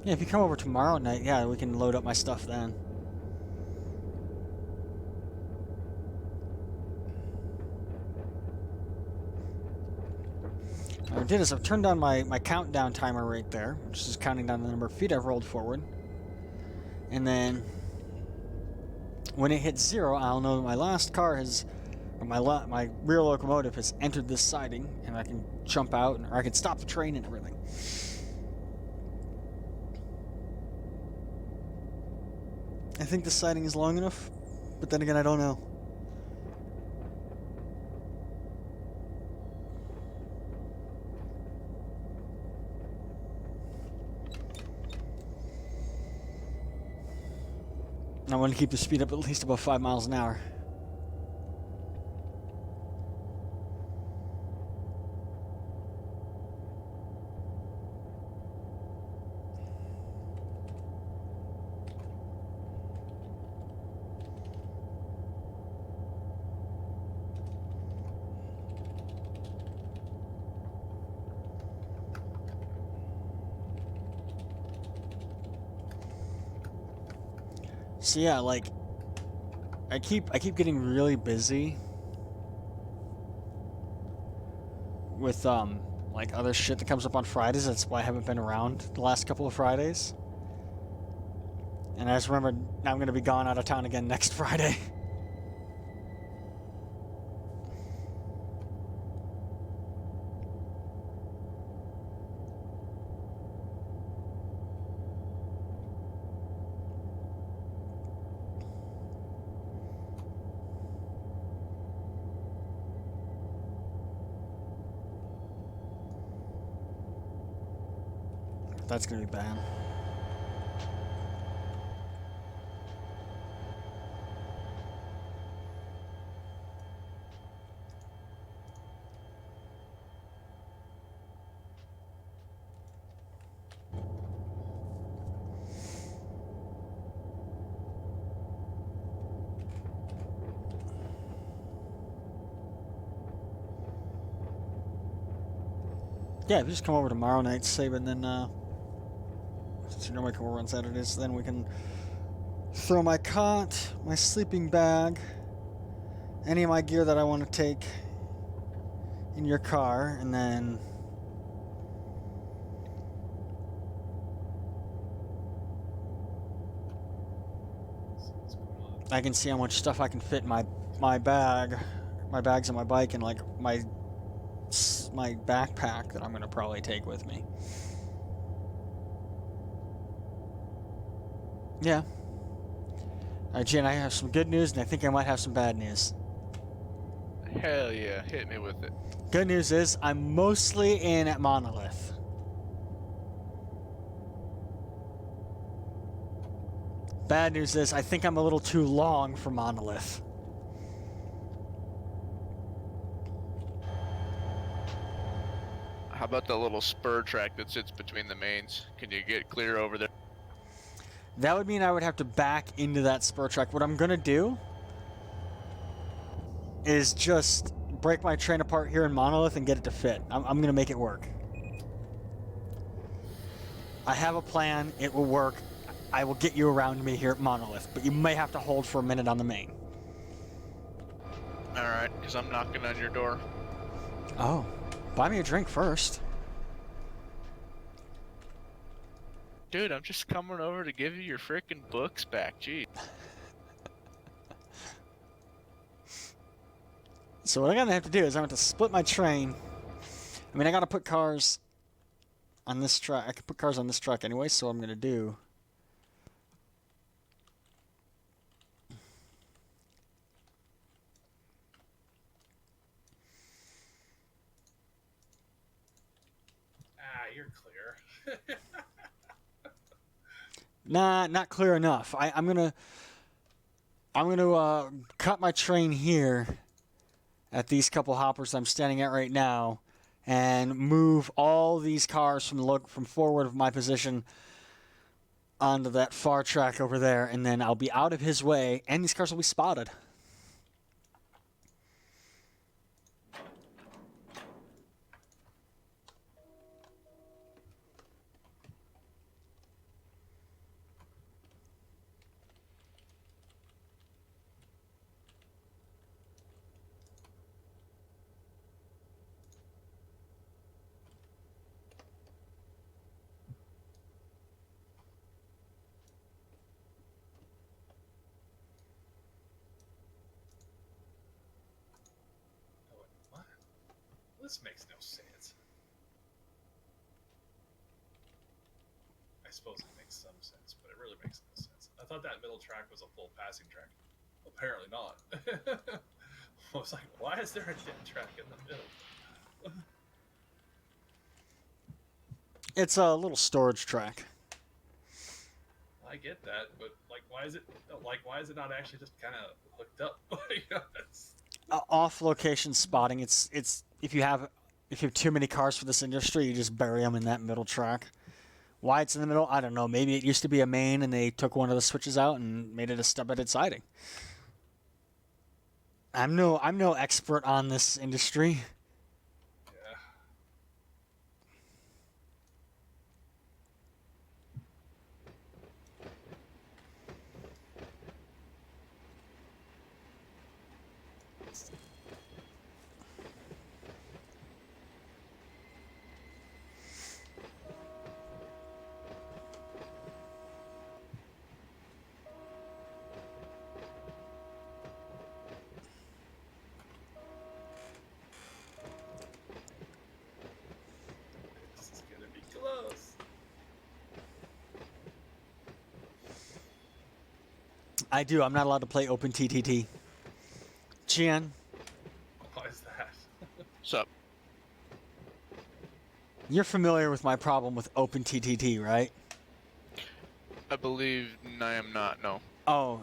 Speaker 1: Yeah, if you come over tomorrow night, yeah, we can load up my stuff then. What I did is I've turned on my countdown timer right there, which is counting down the number of feet I've rolled forward. And then when it hits 0, I'll know that my last car has, or my rear locomotive has entered this siding, and I can jump out, or I can stop the train and everything. I think the siding is long enough, but then again, I don't know. I want to keep the speed up at least above 5 miles an hour. So yeah, like I keep getting really busy with like other shit that comes up on Fridays. That's why I haven't been around the last couple of Fridays. And I just remembered now I'm gonna be gone out of town again next Friday. That's gonna be bad. Yeah, if you just come over tomorrow night, save it, and then, since you know my come over on Saturdays, then we can throw my cot, my sleeping bag, any of my gear that I want to take in your car, and then
Speaker 4: What's going on?
Speaker 1: I can see how much stuff I can fit in my bag, my bags on my bike, and like my backpack that I'm gonna probably take with me. Yeah. Alright, Jen, I have some good news, and I think I might have some bad news.
Speaker 2: Hell yeah, hit me with it.
Speaker 1: Good news is I'm mostly in at Monolith. Bad news is I think I'm a little too long for Monolith.
Speaker 2: How about the little spur track that sits between the mains? Can you get clear over there?
Speaker 1: That would mean I would have to back into that spur track. What I'm gonna do is just break my train apart here in Monolith and get it to fit. I'm gonna make it work. I have a plan. It will work. I will get you around me here at Monolith, but you may have to hold for a minute on the main.
Speaker 2: Alright, because I'm knocking on your door.
Speaker 1: Oh, buy me a drink first.
Speaker 2: Dude, I'm just coming over to give you your frickin' books back, gee.
Speaker 1: So what I'm gonna have to do is I'm gonna have to split my train. I mean, I gotta put cars on this track. I can put cars on this track anyway, so I'm gonna do.
Speaker 4: You're clear.
Speaker 1: Nah, not clear enough. I'm gonna cut my train here at these couple hoppers I'm standing at right now, and move all these cars from forward of my position onto that far track over there, and then I'll be out of his way, and these cars will be spotted.
Speaker 4: Oh, wait, what? This makes no sense. I suppose it makes some sense, but it really makes no sense. I thought that middle track was a full passing track. Apparently not. I was like, why is there a dead track in the middle?
Speaker 1: It's a little storage track.
Speaker 4: I get that, but like, why is it not actually just kind of hooked up? It's-
Speaker 1: Off-location spotting. It's if you have too many cars for this industry, you just bury them in that middle track. Why it's in the middle, I don't know. Maybe it used to be a main and they took one of the switches out and made it a stub-headed siding. I'm no expert on this industry.
Speaker 4: yeah. This is gonna be close.
Speaker 1: I do. I'm not allowed to play Open TTT. Gian,
Speaker 4: Why is that?
Speaker 2: Sup?
Speaker 1: you're familiar with my problem with Open TTT, right?
Speaker 2: I believe I am not, no.
Speaker 1: Oh,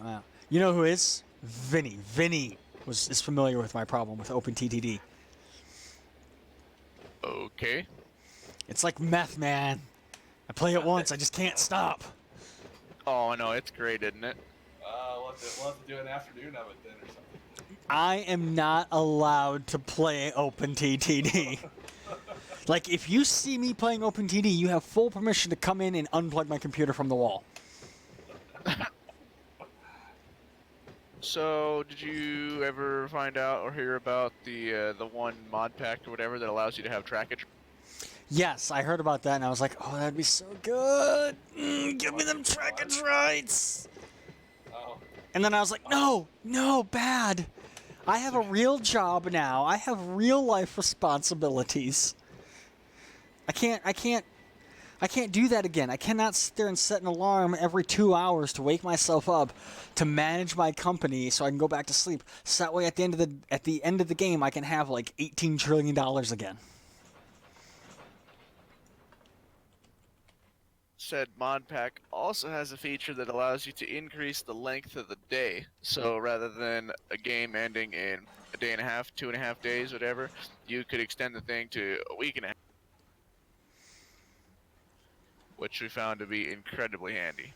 Speaker 1: you know who is? Vinny. Vinny is familiar with my problem with Open TTT.
Speaker 2: Okay.
Speaker 1: It's like meth, man. I play it once, I just can't stop.
Speaker 2: Oh, I know, it's great, isn't it?
Speaker 5: We'll have to do an afternoon of it then or something.
Speaker 1: I am not allowed to play Open TTT. Like, if you see me playing OpenTD, you have full permission to come in and unplug my computer from the wall.
Speaker 2: So, did you ever find out or hear about the one mod pack or whatever that allows you to have trackage?
Speaker 1: Yes, I heard about that, and I was like, oh, that'd be so good. Give me them trackage rights.
Speaker 4: Oh,
Speaker 1: And then I was like, no, bad. I have a real job now. I have real life responsibilities. I can't do that again. I cannot sit there and set an alarm every 2 hours to wake myself up to manage my company so I can go back to sleep. So that way at the end of the game I can have like $18 trillion again.
Speaker 2: Said mod pack also has a feature that allows you to increase the length of the day. So rather than a game ending in a day and a half, 2.5 days, whatever, you could extend the thing to a week and a half, which we found to be incredibly handy.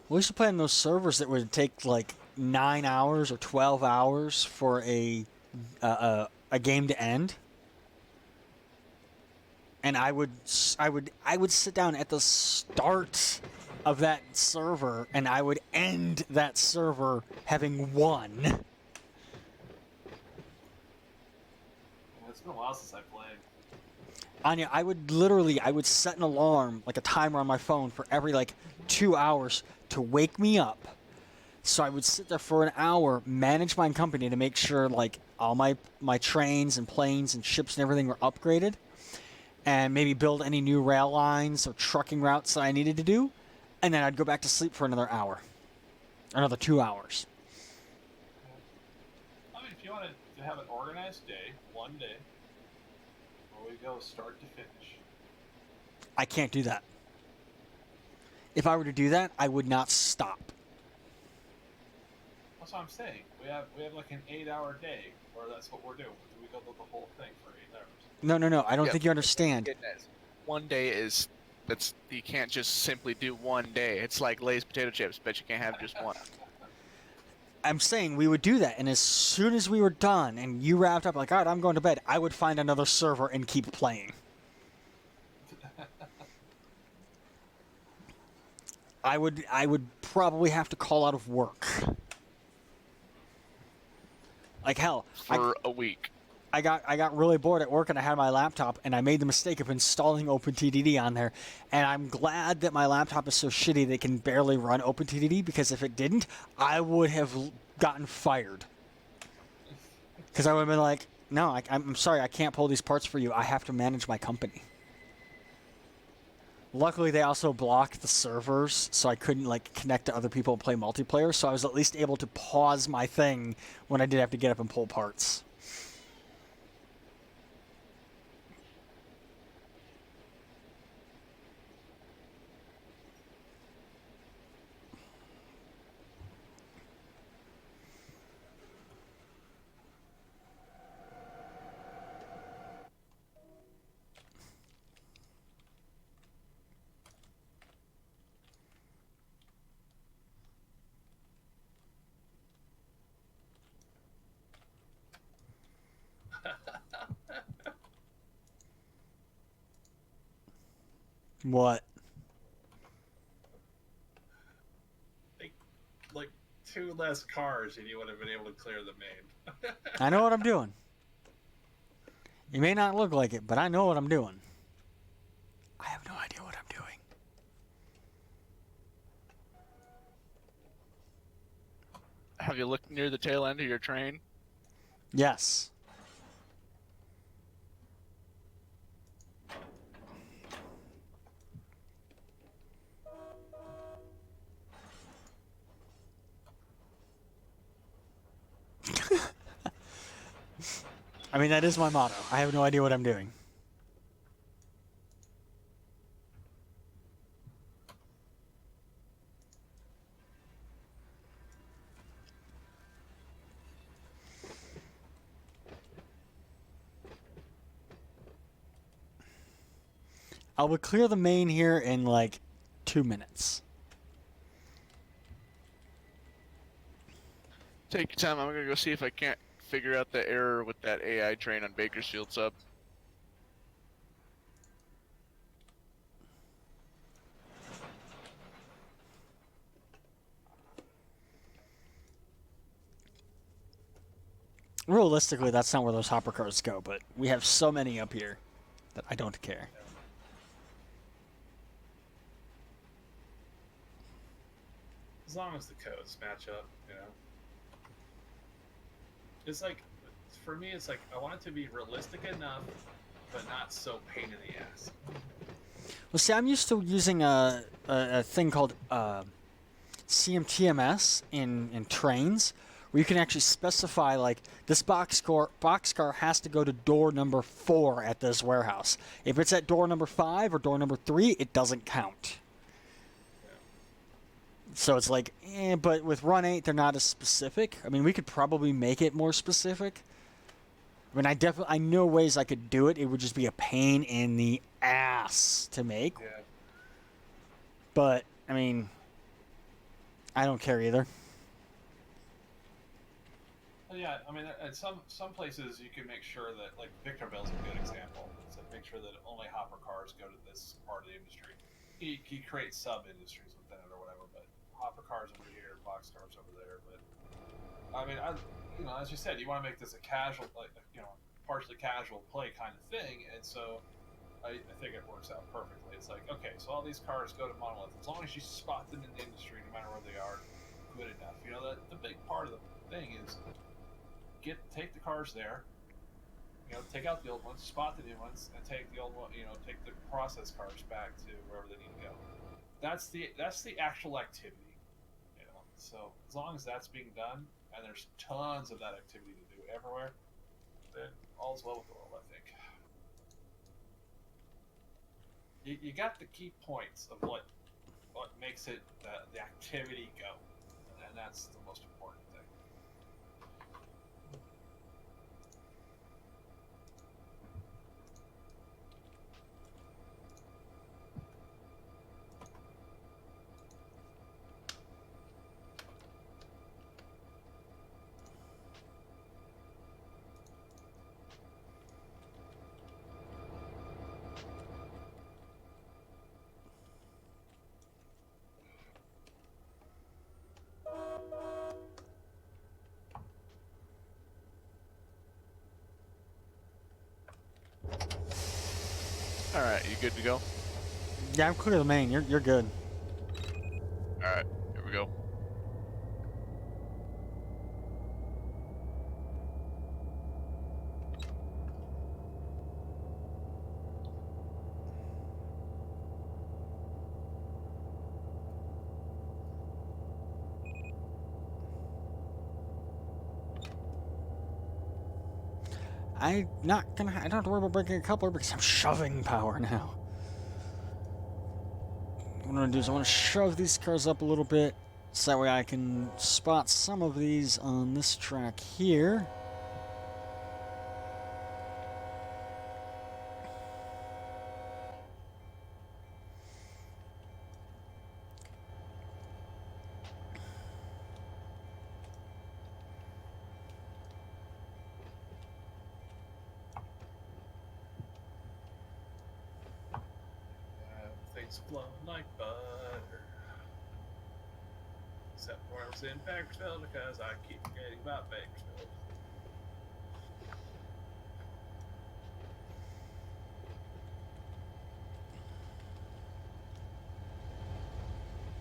Speaker 1: We used to play on those servers that would take like 9 hours or 12 hours for a game to end. And I would sit down at the start of that server, and I would end that server having won.
Speaker 5: It's been a while since I played.
Speaker 1: Anya, I would set an alarm, like a timer on my phone, for every like 2 hours to wake me up. So I would sit there for an hour, manage my company to make sure like all my trains and planes and ships and everything were upgraded, and maybe build any new rail lines or trucking routes that I needed to do, and then I'd go back to sleep for another hour, another 2 hours.
Speaker 5: I mean, if you wanted to have an organized day, one day, where we go start to finish.
Speaker 1: I can't do that. If I were to do that, I would not stop.
Speaker 5: That's what I'm saying. We have like an 8-hour day where that's what we're doing. We go through the whole thing for 8 hours.
Speaker 1: No. I don't
Speaker 2: Yeah,
Speaker 1: think you understand.
Speaker 2: One day is you can't just simply do one day. It's like Lay's potato chips, but you can't have just one.
Speaker 1: I'm saying we would do that, and as soon as we were done and you wrapped up, like, all right, I'm going to bed, I would find another server and keep playing. I would probably have to call out of work. Like hell,
Speaker 2: For a week.
Speaker 1: I got really bored at work, and I had my laptop, and I made the mistake of installing OpenTTD on there. And I'm glad that my laptop is so shitty they can barely run OpenTTD, because if it didn't, I would have gotten fired. Because I would have been like, no, I'm sorry, I can't pull these parts for you. I have to manage my company. Luckily, they also blocked the servers, so I couldn't like connect to other people and play multiplayer. So I was at least able to pause my thing when I did have to get up and pull parts. What?
Speaker 4: like 2 less cars, and you would have been able to clear the main.
Speaker 1: I know what I'm doing. You may not look like it, but I know what I'm doing. I have no idea what I'm doing.
Speaker 2: Have you looked near the tail end of your train?
Speaker 1: Yes. I mean, that is my motto. I have no idea what I'm doing. I will clear the main here in like 2 minutes.
Speaker 2: Take your time. I'm gonna go see if I can't figure out the error with that AI train on Bakersfield sub.
Speaker 1: Realistically, that's not where those hopper cars go, but we have so many up here that I don't care.
Speaker 4: As long as the codes match up, you know. It's like, for me, it's like I want it to be realistic enough, but not so pain in the ass.
Speaker 1: Well, see, I'm used to using a thing called CMTMS in trains, where you can actually specify, like, this boxcar has to go to door number 4 at this warehouse. If it's at door number 5 or door number 3, it doesn't count. So it's like, but with Run 8, they're not as specific. I mean, we could probably make it more specific. I mean, I know ways I could do it. It would just be a pain in the ass to make.
Speaker 4: Yeah.
Speaker 1: But, I mean, I don't care either.
Speaker 5: Well, yeah, I mean, at some places you can make sure that, like, Victorville's a good example. So make sure that only hopper cars go to this part of the industry. He creates sub-industries within it or whatever, but hopper cars over here, box cars over there. But I mean, as you said, you want to make this a casual, like, partially casual play kind of thing, and so I think it works out perfectly. It's like, okay, so all these cars go to Monolith. As long as you spot them in the industry, no matter where they are, good enough. You know, the big part of the thing is take the cars there, take out the old ones, spot the new ones, and take the old one, take the process cars back to wherever they need to go. That's the actual activity, So as long as that's being done, and there's tons of that activity to do everywhere, then all's well with the world, I think. You got the key points of what makes it the activity go, and that's the most important thing.
Speaker 2: All right, you good to go?
Speaker 1: Yeah, I'm clear of the main. You're good.
Speaker 2: All right, here we go.
Speaker 1: I don't have to worry about breaking a coupler because I'm shoving power now. What I'm gonna do is I want to shove these cars up a little bit, so that way I can spot some of these on this track here.
Speaker 4: Things flow like butter. Except when I was in Bakersfield, because I keep forgetting about Bakersfield.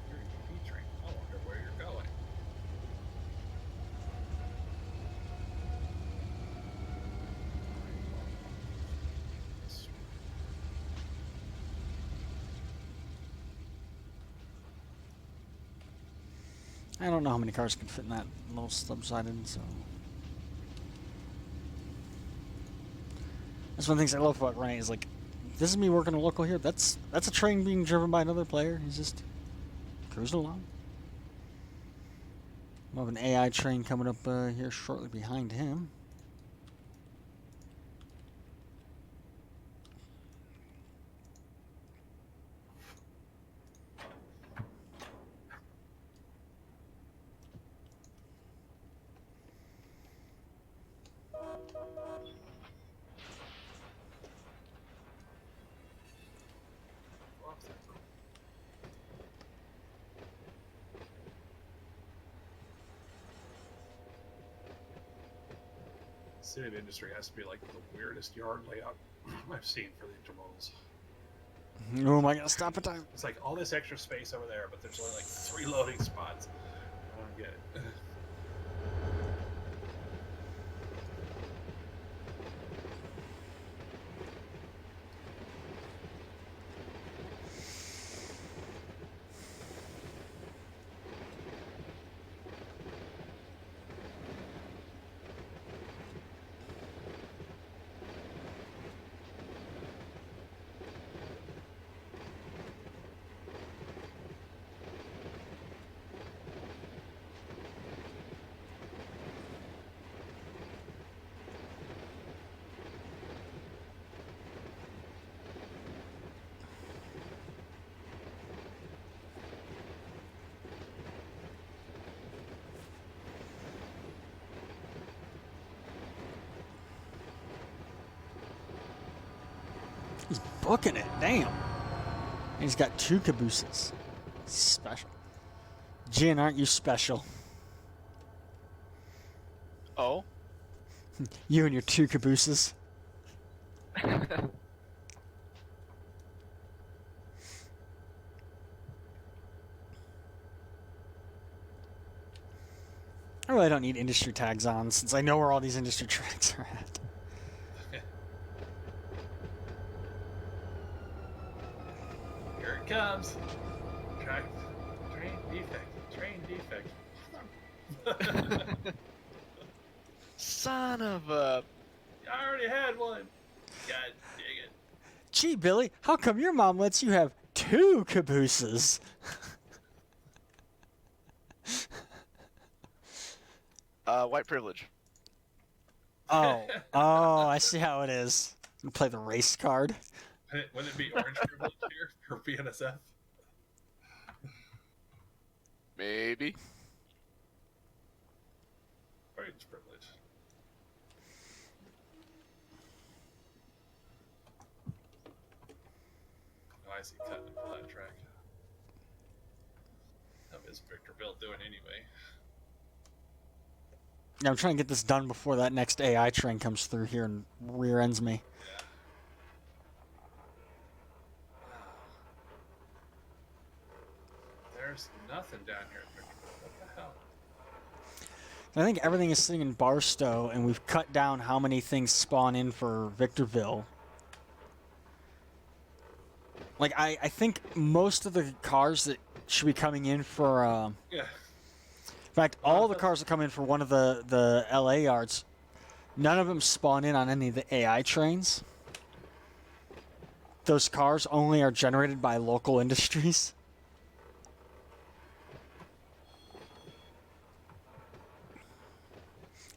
Speaker 4: You're in UP train. I wonder where you're going.
Speaker 1: I don't know how many cars can fit in that little subsided, so. That's one of the things I love about Run 8 is, like, this is me working a local here. That's a train being driven by another player. He's just cruising along. We'll have an AI train coming up here shortly behind him.
Speaker 4: City of Industry has to be like the weirdest yard layout I've seen for the intermodals.
Speaker 1: Oh, am I gonna stop at time?
Speaker 4: It's like all this extra space over there, but there's only like 3 loading spots. I don't get it.
Speaker 1: He's booking it. Damn. And he's got 2 cabooses. Special. Jin, aren't you special?
Speaker 2: Oh.
Speaker 1: You and your 2 cabooses. I really don't need industry tags on since I know where all these industry tracks are at.
Speaker 4: Here it comes. Train defect. Train defect.
Speaker 2: Son of a.
Speaker 4: I already had one. God dang it.
Speaker 1: Gee, Billy, how come your mom lets you have 2 cabooses?
Speaker 2: White privilege.
Speaker 1: Oh, I see how it is. You play the race card.
Speaker 4: Wouldn't it be orange privilege here for BNSF?
Speaker 2: Maybe.
Speaker 4: Orange privilege. Oh, I see cutting into that track. How is Victorville doing anyway?
Speaker 1: Yeah, I'm trying to get this done before that next AI train comes through here and rear ends me.
Speaker 4: Yeah. There's nothing down here at Victorville. What the hell?
Speaker 1: I think everything is sitting in Barstow, and we've cut down how many things spawn in for Victorville. Like, I think most of the cars that should be coming in for...
Speaker 4: Yeah.
Speaker 1: In fact, all the cars that come in for one of the LA yards, none of them spawn in on any of the AI trains. Those cars only are generated by local industries.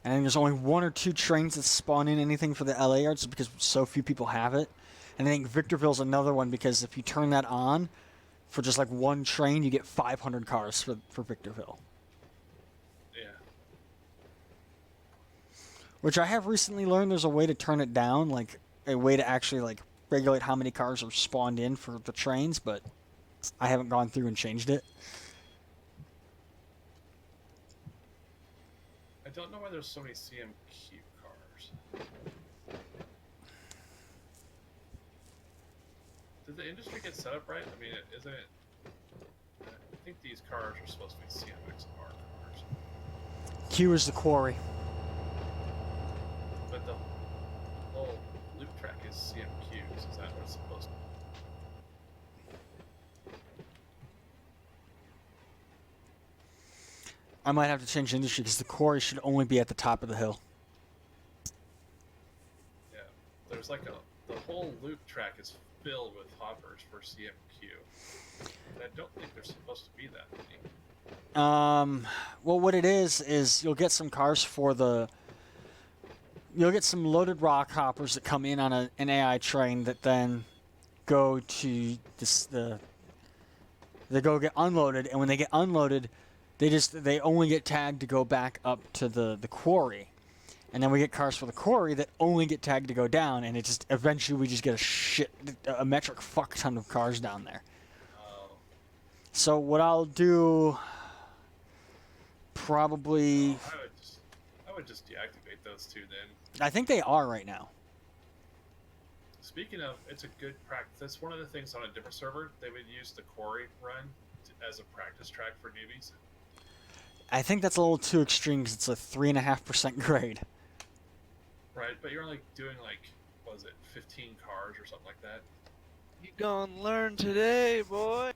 Speaker 1: And then there's only 1 or 2 trains that spawn in anything for the LA yards because so few people have it. And I think Victorville's another one because if you turn that on for just like 1 train, you get 500 cars for Victorville.
Speaker 4: Yeah.
Speaker 1: Which I have recently learned there's a way to turn it down, like a way to actually like regulate how many cars are spawned in for the trains, but I haven't gone through and changed it.
Speaker 4: I don't know why there's so many CMQ cars. Did the industry get set up right? I mean, isn't it... I think these cars are supposed to be CMXR cars.
Speaker 1: Q is the quarry.
Speaker 4: But the whole loop track is CMQs. Is that what it's supposed to be?
Speaker 1: I might have to change industry because the quarry should only be at the top of the hill.
Speaker 4: Yeah. There's like the whole loop track is filled with hoppers for CMQ. And I don't think there's supposed to be that many.
Speaker 1: Well, what it is you'll get some cars for the... You'll get some loaded rock hoppers that come in on an AI train that then go to they go get unloaded, and when they get unloaded, they only get tagged to go back up to the quarry. And then we get cars for the quarry that only get tagged to go down, and it just eventually we just get a metric fuck ton of cars down there.
Speaker 4: Oh.
Speaker 1: So what I'll do probably
Speaker 4: I would just deactivate those two then.
Speaker 1: I think they are right now.
Speaker 4: Speaking of, it's a good practice. That's one of the things on a different server. They would use the quarry run as a practice track for newbies.
Speaker 1: I think that's a little too extreme because it's a 3.5% grade.
Speaker 4: Right, but you're only doing like, what was it, 15 cars or something like that?
Speaker 2: You gonna learn today, boy.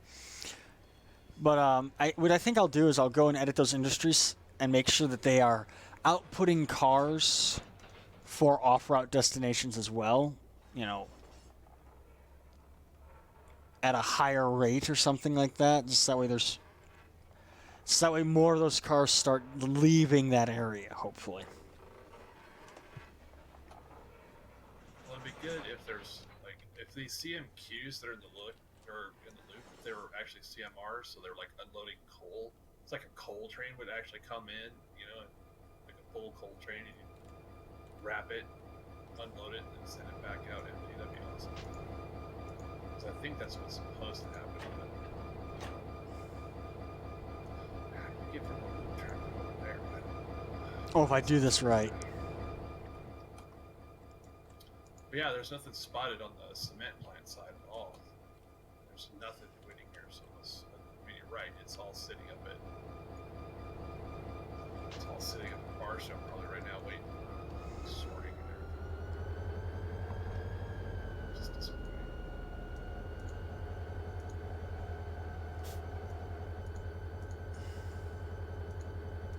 Speaker 1: But what I think I'll do is I'll go and edit those industries and make sure that they are outputting cars for off-route destinations as well. You know, at a higher rate or something like that. Just that way more of those cars start leaving that area, hopefully.
Speaker 4: Well, it'd be good if there's like if these CMQs that are in the loop, if they were actually CMRs, so they're like unloading coal. It's like a coal train would actually come in, like a full coal train, and you wrap it, unload it, and send it back out empty. That'd be awesome. Because I think that's what's supposed to happen. But how do you get from the loop track over there?
Speaker 1: Oh, if I do this right.
Speaker 4: But yeah, there's nothing spotted on the cement plant side at all. There's nothing waiting here, so you're right. It's all sitting up at Barstow probably right now, waiting for sorting and everything. Just disappointing.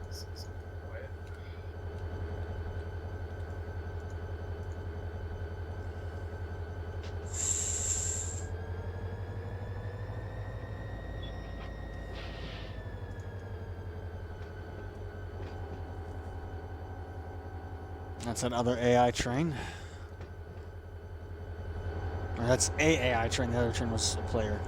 Speaker 4: This is quiet.
Speaker 1: That's another AI train. Or that's a AI train. The other train was a player.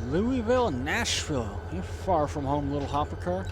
Speaker 1: Louisville and Nashville. You're far from home, little hopper car.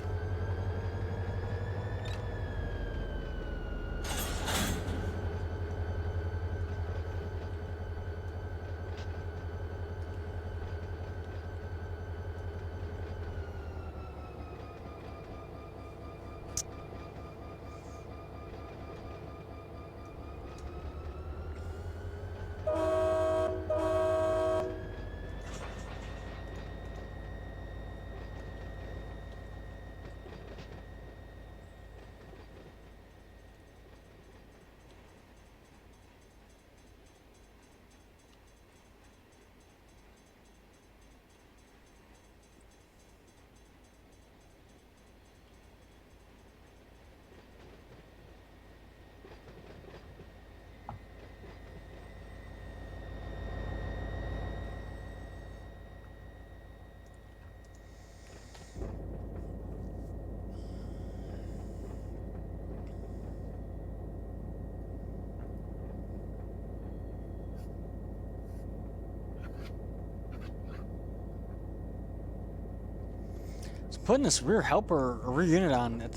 Speaker 1: Putting this rear helper or rear unit on at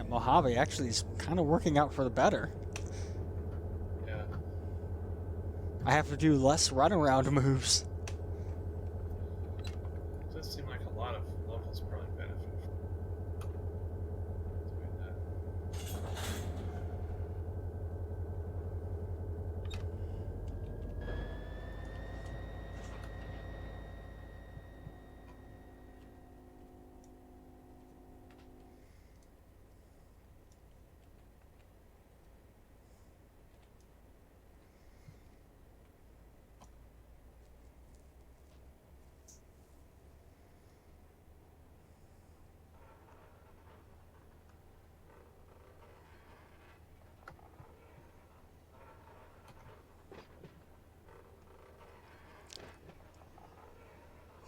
Speaker 1: Mojave actually is kind of working out for the better.
Speaker 4: Yeah.
Speaker 1: I have to do less runaround moves.
Speaker 4: It does seem like a lot of locals probably benefit from doing that.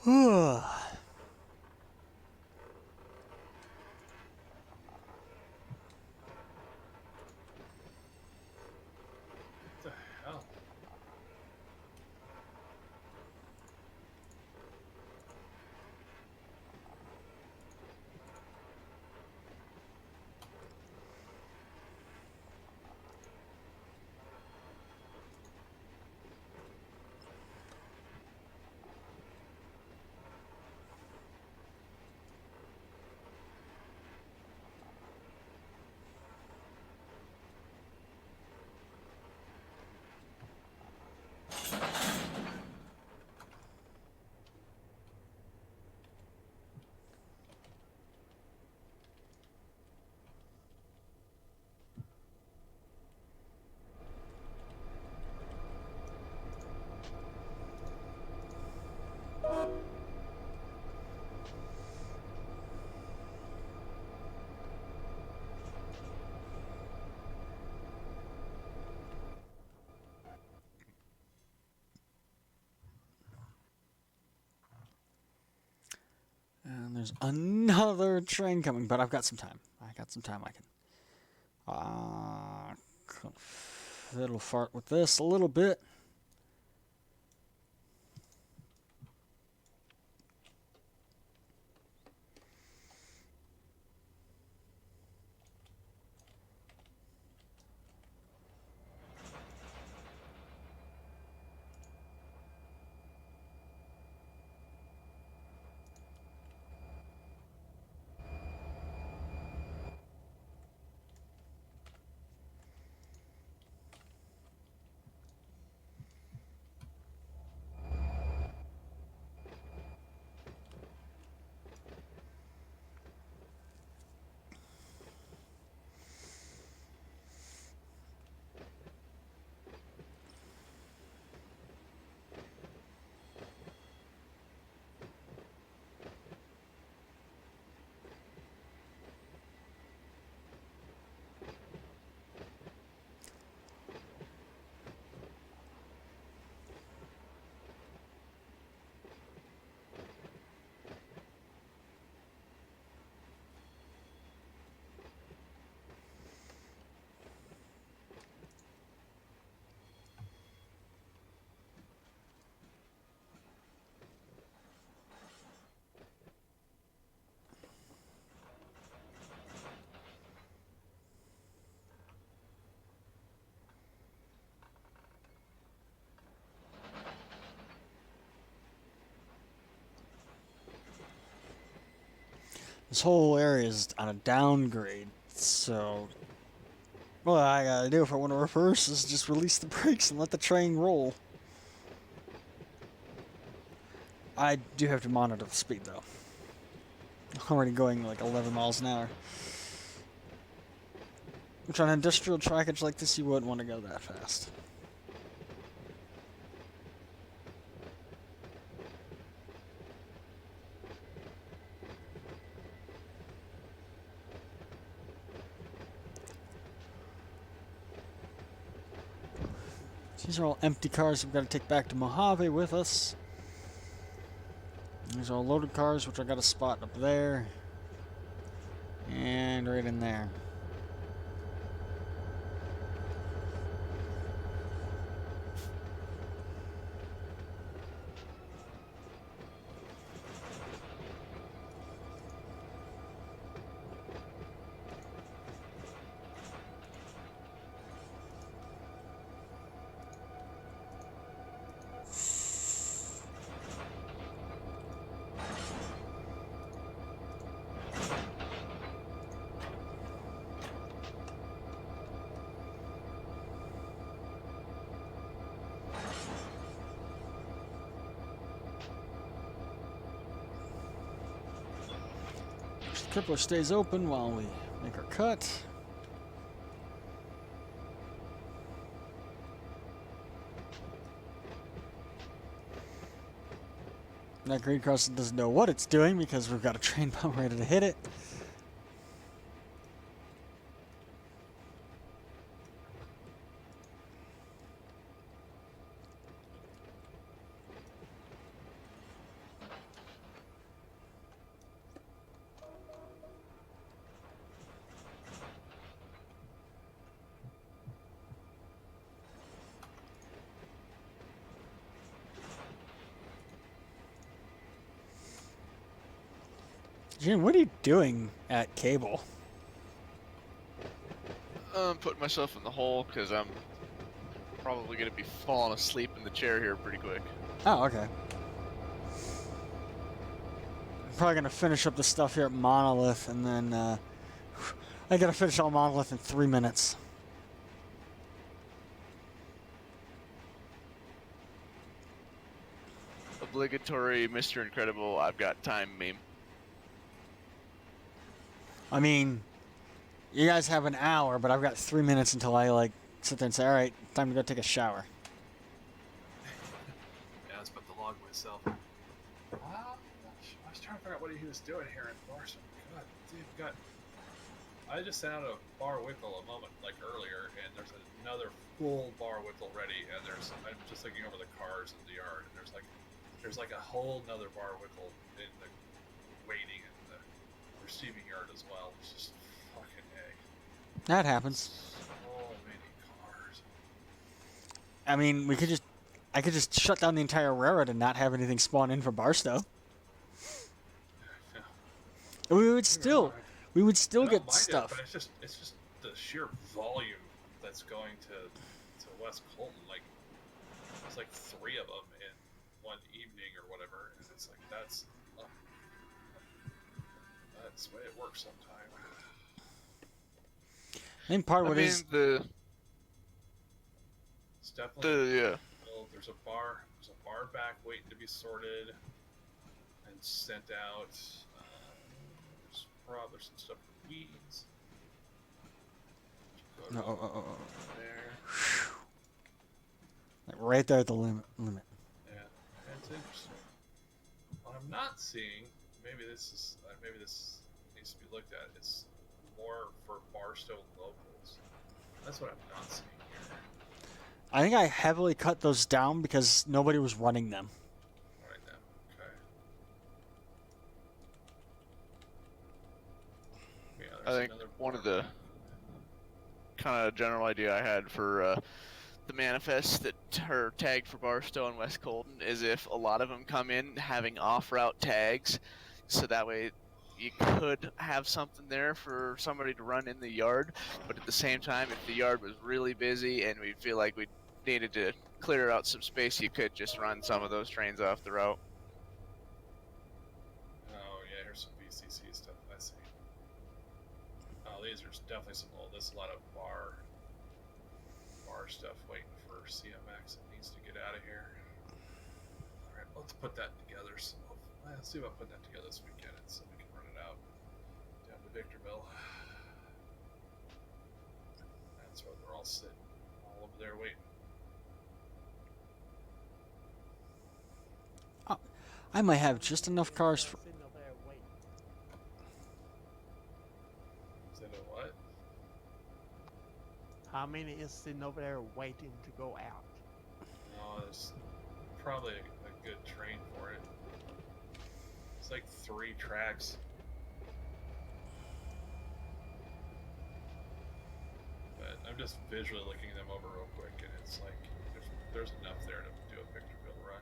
Speaker 4: What the hell?
Speaker 1: And there's another train coming, but I've got some time. I got some time. I can fiddle fart with this a little bit. This whole area is on a downgrade, so what I gotta do if I want to reverse is just release the brakes and let the train roll. I do have to monitor the speed though. I'm already going like 11 miles an hour. Which on industrial trackage like this, you wouldn't want to go that fast. These are all empty cars we've got to take back to Mojave with us. These are all loaded cars, which I got a spot up there. And right in there. The crippler stays open while we make our cut. That green crossing doesn't know what it's doing because we've got a train pump ready to hit it. Jim, what are you doing at Cable?
Speaker 2: I'm putting myself in the hole because I'm probably gonna be falling asleep in the chair here pretty quick.
Speaker 1: Oh, okay. Probably gonna finish up the stuff here at Monolith, and then I gotta finish all Monolith in 3 minutes.
Speaker 2: Obligatory Mr. Incredible, I've got time meme.
Speaker 1: I mean, you guys have an hour, but I've got 3 minutes until I like sit there and say, "All right, time to go take a shower."
Speaker 4: Yeah, I was about to log myself. I was trying to figure out what he was doing here in Barstow. God, dude, God. I just sent out a bar whittle a moment like earlier, and there's another full bar whittle ready, and I'm just looking over the cars in the yard, and there's like a whole nother bar whittle in the waiting in the receiving yard as well. It's just fucking A.
Speaker 1: That happens.
Speaker 4: So many cars.
Speaker 1: I mean, I could just shut down the entire railroad and not have anything spawn in for Barstow.
Speaker 4: Yeah.
Speaker 1: We would still
Speaker 4: I don't
Speaker 1: get
Speaker 4: mind
Speaker 1: stuff.
Speaker 4: it, but it's just the sheer volume that's going to West Colton. Like it's like 3 of them in one evening or whatever, and it's like that's the way it works sometimes.
Speaker 1: I think part of what is
Speaker 4: It's definitely
Speaker 2: yeah.
Speaker 4: well, there's a bar back waiting to be sorted and sent out. There's some stuff for weeds.
Speaker 1: no,
Speaker 4: There.
Speaker 1: like right there at the limit.
Speaker 4: Yeah, that's interesting. What I'm not seeing, maybe this needs to be looked at, is more for Barstow locals. That's what I'm not seeing here.
Speaker 1: I think I heavily cut those down because nobody was running them.
Speaker 4: Right now, okay. Yeah,
Speaker 2: I
Speaker 4: there's
Speaker 2: think
Speaker 4: another
Speaker 2: one of
Speaker 4: bar.
Speaker 2: the kind of general idea I had for the manifests that are tagged for Barstow and West Colton is if a lot of them come in having off-route tags, so that way you could have something there for somebody to run in the yard, but at the same time, if the yard was really busy and we feel like we needed to clear out some space, you could just run some of those trains off the route.
Speaker 4: Oh yeah, here's some VCC stuff. I see. Oh, these are definitely some old. There's a lot of bar stuff waiting for CMX that needs to get out of here. All right, let's put that together. So let's see about putting that together this weekend, so we can run it out down to Victorville. That's where they're all sitting, all over there waiting.
Speaker 1: I might have just enough cars for.
Speaker 4: Is that a what?
Speaker 6: How many is sitting over there waiting to go out?
Speaker 4: No, there's probably a good train for it. It's like 3 tracks. But I'm just visually looking them over real quick, and it's like there's enough there to do a Victorville run.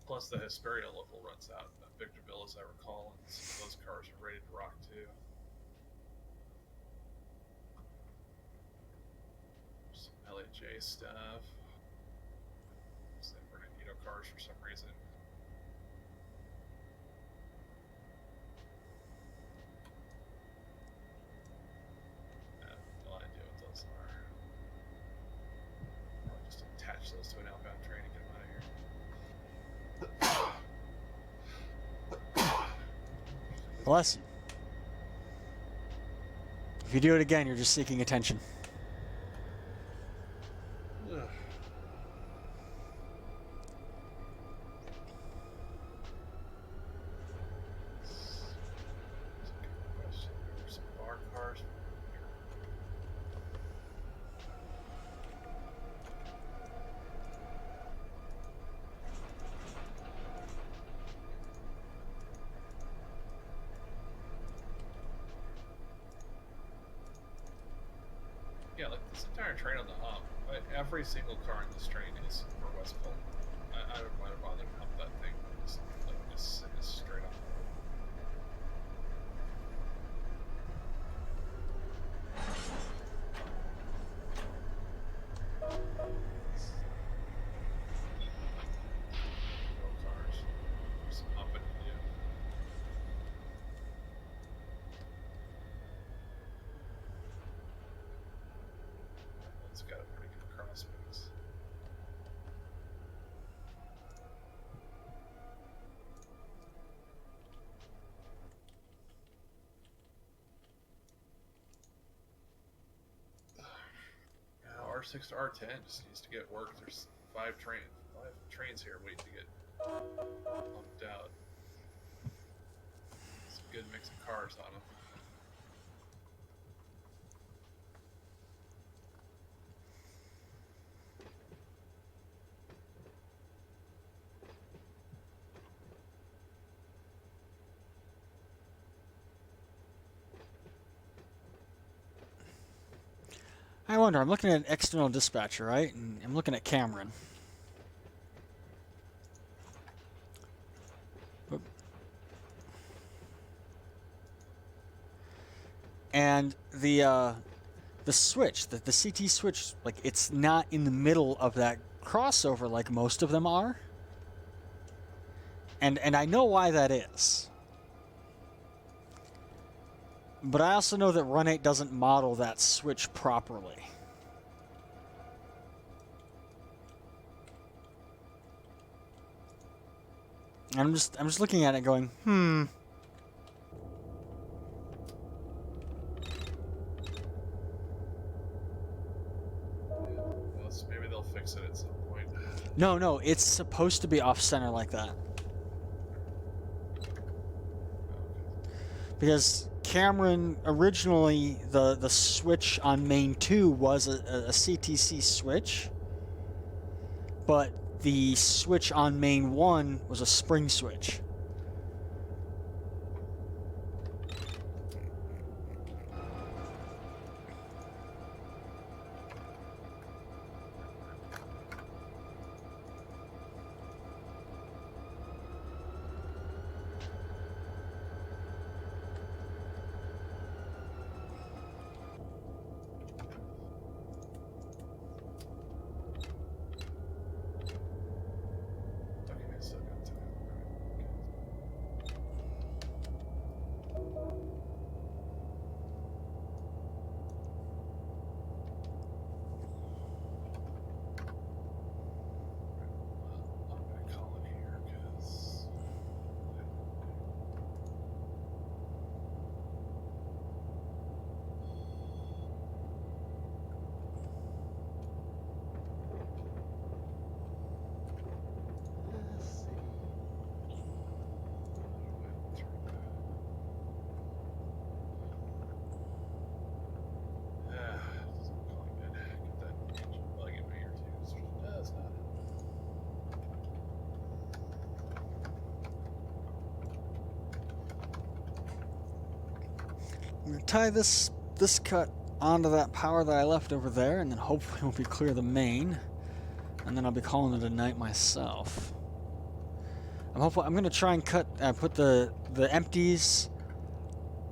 Speaker 4: Plus the Hesperia local runs out at Victorville, as I recall, and some of those cars are ready to rock too. Some LHJ stuff. Some Bernardino cars for some reason. I have no idea what those are. Probably just attach those to an outbound train and get them out of here.
Speaker 1: Bless you. If you do it again, you're just seeking attention.
Speaker 4: Ugh. That's a good question. There's some bar cars. Yeah, like this entire train on the hump. Every single car in this train is for West Colton. I don't mind bothering to hump that thing. Just, like, just send us straight off the road. No cars. There's some humping to do. It's got a pretty good cross mix. Yeah, R6 to R10 just needs to get worked. There's five trains here waiting to get pumped out. It's a good mix of cars on them.
Speaker 1: I wonder, I'm looking at external dispatcher, right? And I'm looking at Cameron. And the switch, the CT switch, like it's not in the middle of that crossover like most of them are. And I know why that is. But I also know that Run8 doesn't model that switch properly. I'm just looking at it going,
Speaker 4: Maybe they'll fix it at some point.
Speaker 1: No, it's supposed to be off center like that. Because Cameron, originally, the switch on main 2 was a CTC switch, but the switch on main 1 was a spring switch.
Speaker 4: Okay, so I got time. I'm gonna call it here because.
Speaker 6: Let's see.
Speaker 4: Doesn't call good. Get that engine bug in my ear too. Does not help.
Speaker 1: I'm going to tie this cut onto that power that I left over there, and then hopefully we'll be clear the main. And then I'll be calling it a night myself. I'm going to try and put the empties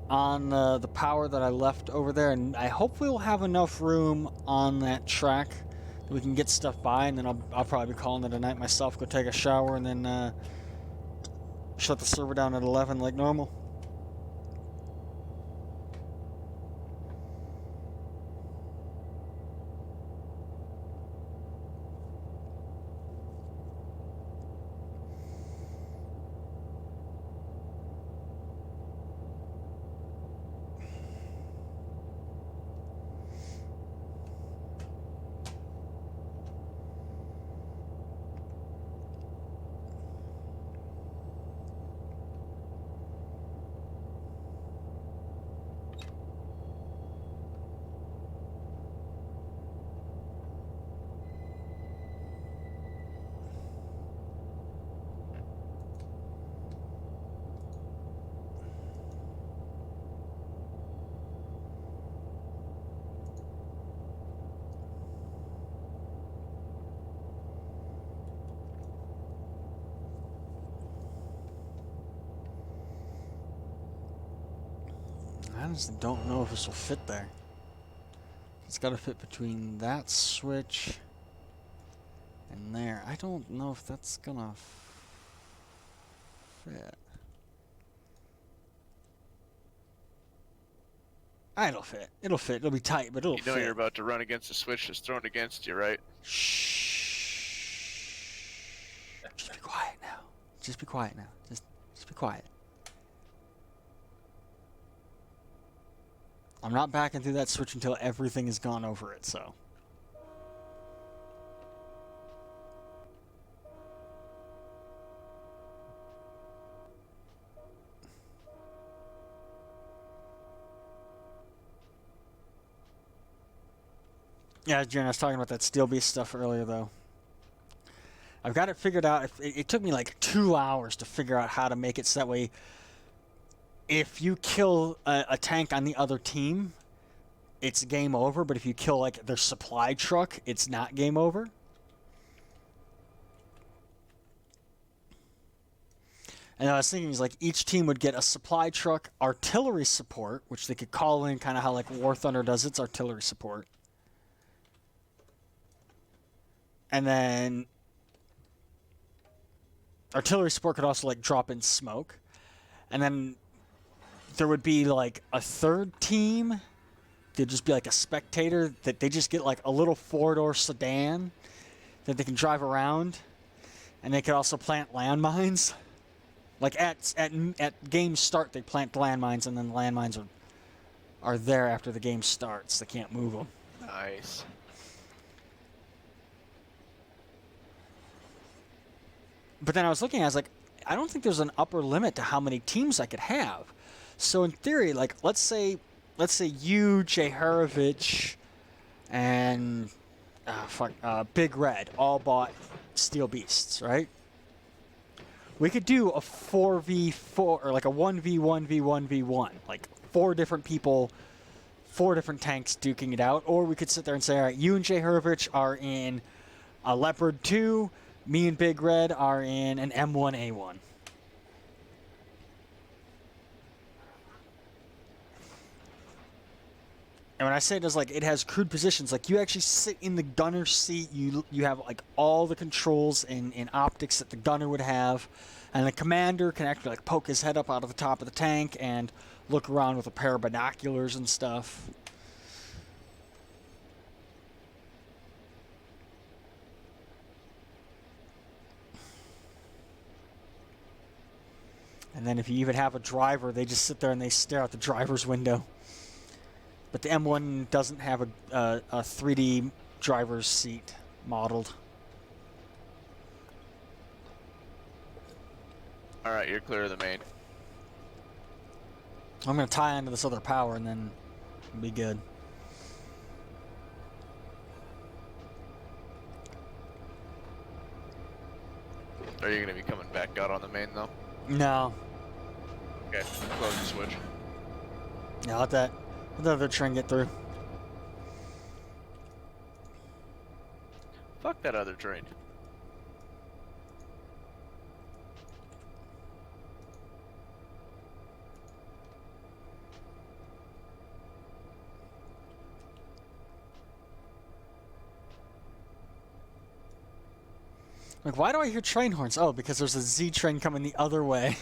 Speaker 1: on the power that I left over there, and I hopefully will have enough room on that track that we can get stuff by, and then I'll probably be calling it a night myself, go take a shower, and then shut the server down at 11 like normal. I honestly don't know if this will fit there. It's got to fit between that switch and there. I don't know if that's gonna fit. It'll fit. It'll fit. It'll be tight, but it'll
Speaker 2: You know
Speaker 1: fit.
Speaker 2: you're about to run against a switch that's thrown against you, right?
Speaker 1: Shh. Just be quiet now. Just be quiet now. Just be quiet. I'm not backing through that switch until everything is gone over it, so. Yeah, Jen, I was talking about that Steel Beast stuff earlier, though. I've got it figured out. It took me like 2 hours to figure out how to make it so that way if you kill a tank on the other team, it's game over. But if you kill like their supply truck, it's not game over. And I was thinking, is like each team would get a supply truck, artillery support, which they could call in, kind of how like War Thunder does its artillery support. And then artillery support could also like drop in smoke. And then there would be like a third team. They'd just be like a spectator that they just get like a little 4-door sedan that they can drive around. And they could also plant landmines. Like at game start, they plant landmines, and then the landmines are there after the game starts. They can't move them.
Speaker 2: Nice.
Speaker 1: But then I was looking, I was like, I don't think there's an upper limit to how many teams I could have. So in theory, like let's say you, Jay Hurovich, and Big Red all bought Steel Beasts, right? We could do a 4v4 or like a 1v1v1v1, like 4 different people, 4 different tanks duking it out. Or we could sit there and say, all right, you and Jay Hurovich are in a Leopard 2. Me and Big Red are in an M1A1. And when I say it is like it has crude positions, like you actually sit in the gunner seat, you have like all the controls in optics that the gunner would have, and the commander can actually like poke his head up out of the top of the tank and look around with a pair of binoculars and stuff. And then if you even have a driver, they just sit there and they stare out the driver's window. But the M1 doesn't have a 3D driver's seat modeled.
Speaker 2: All right, you're clear of the main.
Speaker 1: I'm going to tie onto this other power and then it'll be good.
Speaker 2: Are you going to be coming back out on the main, though?
Speaker 1: No.
Speaker 2: Okay, close the switch.
Speaker 1: Yeah, let the other train get through.
Speaker 2: Fuck that other train.
Speaker 1: Like, why do I hear train horns? Oh, because there's a Z train coming the other way.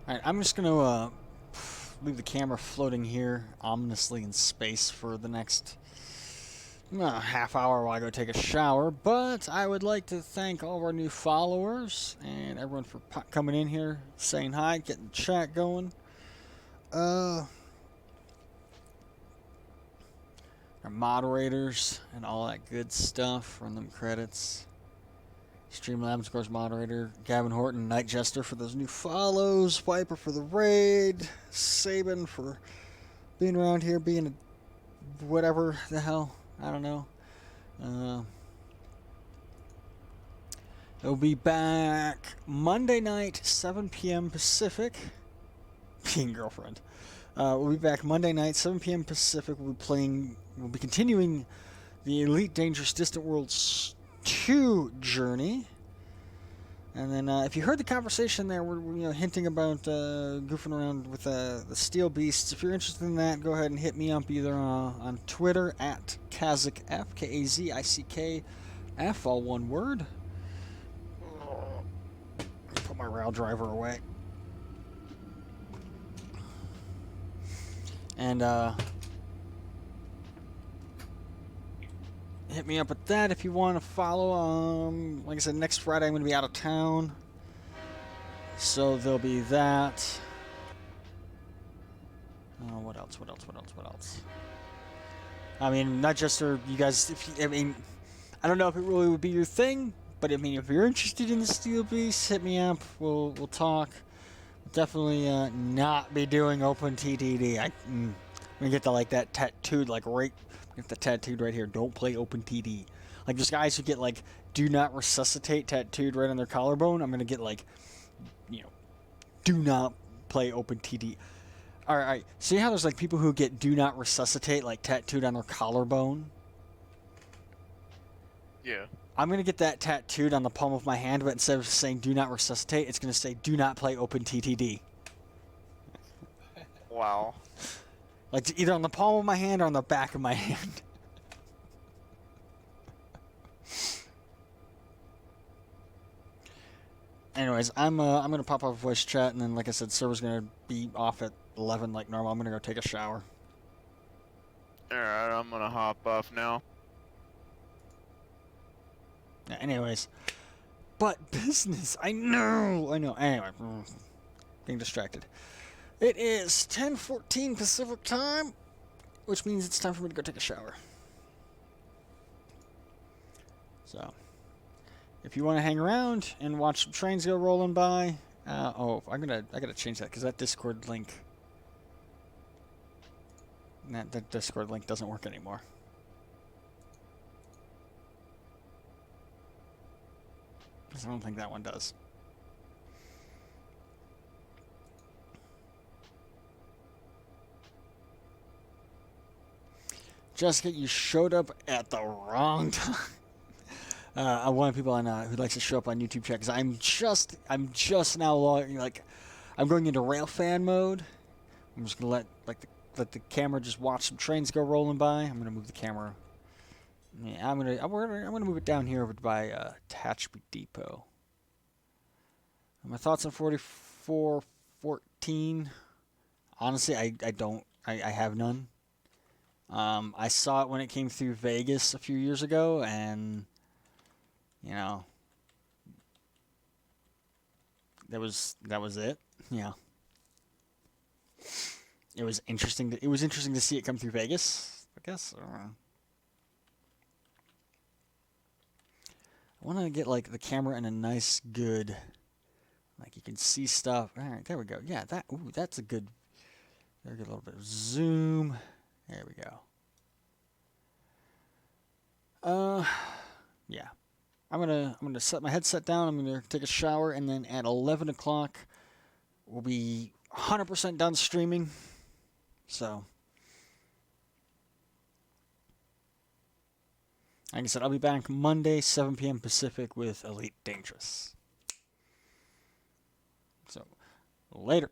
Speaker 1: Alright, I'm just going to leave the camera floating here ominously in space for the next half hour while I go take a shower. But I would like to thank all of our new followers and everyone for coming in here, saying hi, getting the chat going. Our moderators and all that good stuff. Run them credits. Streamlabs, of course, moderator. Gavin Horton, Night Jester for those new follows. Viper for the raid. Saban for being around here, being a whatever the hell. I don't know. It'll be back Monday night, 7 p.m. Pacific. Being girlfriend. We'll be back Monday night, 7 p.m. Pacific. We'll be continuing the Elite Dangerous Distant Worlds 2 journey. And then, if you heard the conversation there, we're hinting about goofing around with the Steel Beasts. If you're interested in that, go ahead and hit me up either on Twitter at KazikF, KAZICKF, all one word. Put my rail driver away. And hit me up with that if you want to follow. Like I said, next Friday I'm going to be out of town, so there'll be that. What else? I mean, not just for you guys. I don't know if it really would be your thing, but I mean, if you're interested in the Steel Beast, hit me up. We'll talk. Definitely not be doing open TTD. I'm gonna get that tattooed get the tattooed right here. Don't play open TD. Like there's guys who get do not resuscitate tattooed right on their collarbone. I'm gonna get do not play open TD. All right. See how there's people who get do not resuscitate tattooed on their collarbone?
Speaker 2: Yeah.
Speaker 1: I'm going to get that tattooed on the palm of my hand, but instead of saying do not resuscitate, it's going to say do not play open TTD.
Speaker 2: Wow.
Speaker 1: Either on the palm of my hand or on the back of my hand. Anyways, I'm going to pop off voice chat, and then, like I said, server's going to be off at 11 like normal. I'm going to go take a shower.
Speaker 2: Alright, I'm gonna hop off now.
Speaker 1: Yeah, anyways. But business, I know. Anyway, being distracted. It is 10:14 Pacific time, which means it's time for me to go take a shower. So, if you want to hang around and watch some trains go rolling by, I gotta change that because that Discord link doesn't work anymore. I don't think that one does. Jessica, you showed up at the wrong time. I want people on who likes to show up on YouTube chat because I'm just now I'm going into rail fan mode. I'm just gonna let the camera just watch some trains go rolling by. I'm gonna move the camera. Yeah, I'm gonna move it down here over by Tatchby Depot. My thoughts on 4414. Honestly, I have none. I saw it when it came through Vegas a few years ago, and that was it. Yeah. It was interesting to see it come through Vegas, I guess. I don't know. I want to get the camera in a nice good, you can see stuff. All right, there we go. Yeah, that's a good. There, get a little bit of zoom. There we go. Yeah. I'm gonna set my headset down. I'm gonna take a shower, and then at 11 o'clock, we'll be 100% done streaming. So, like I said, I'll be back Monday, 7 p.m. Pacific with Elite Dangerous. So, later.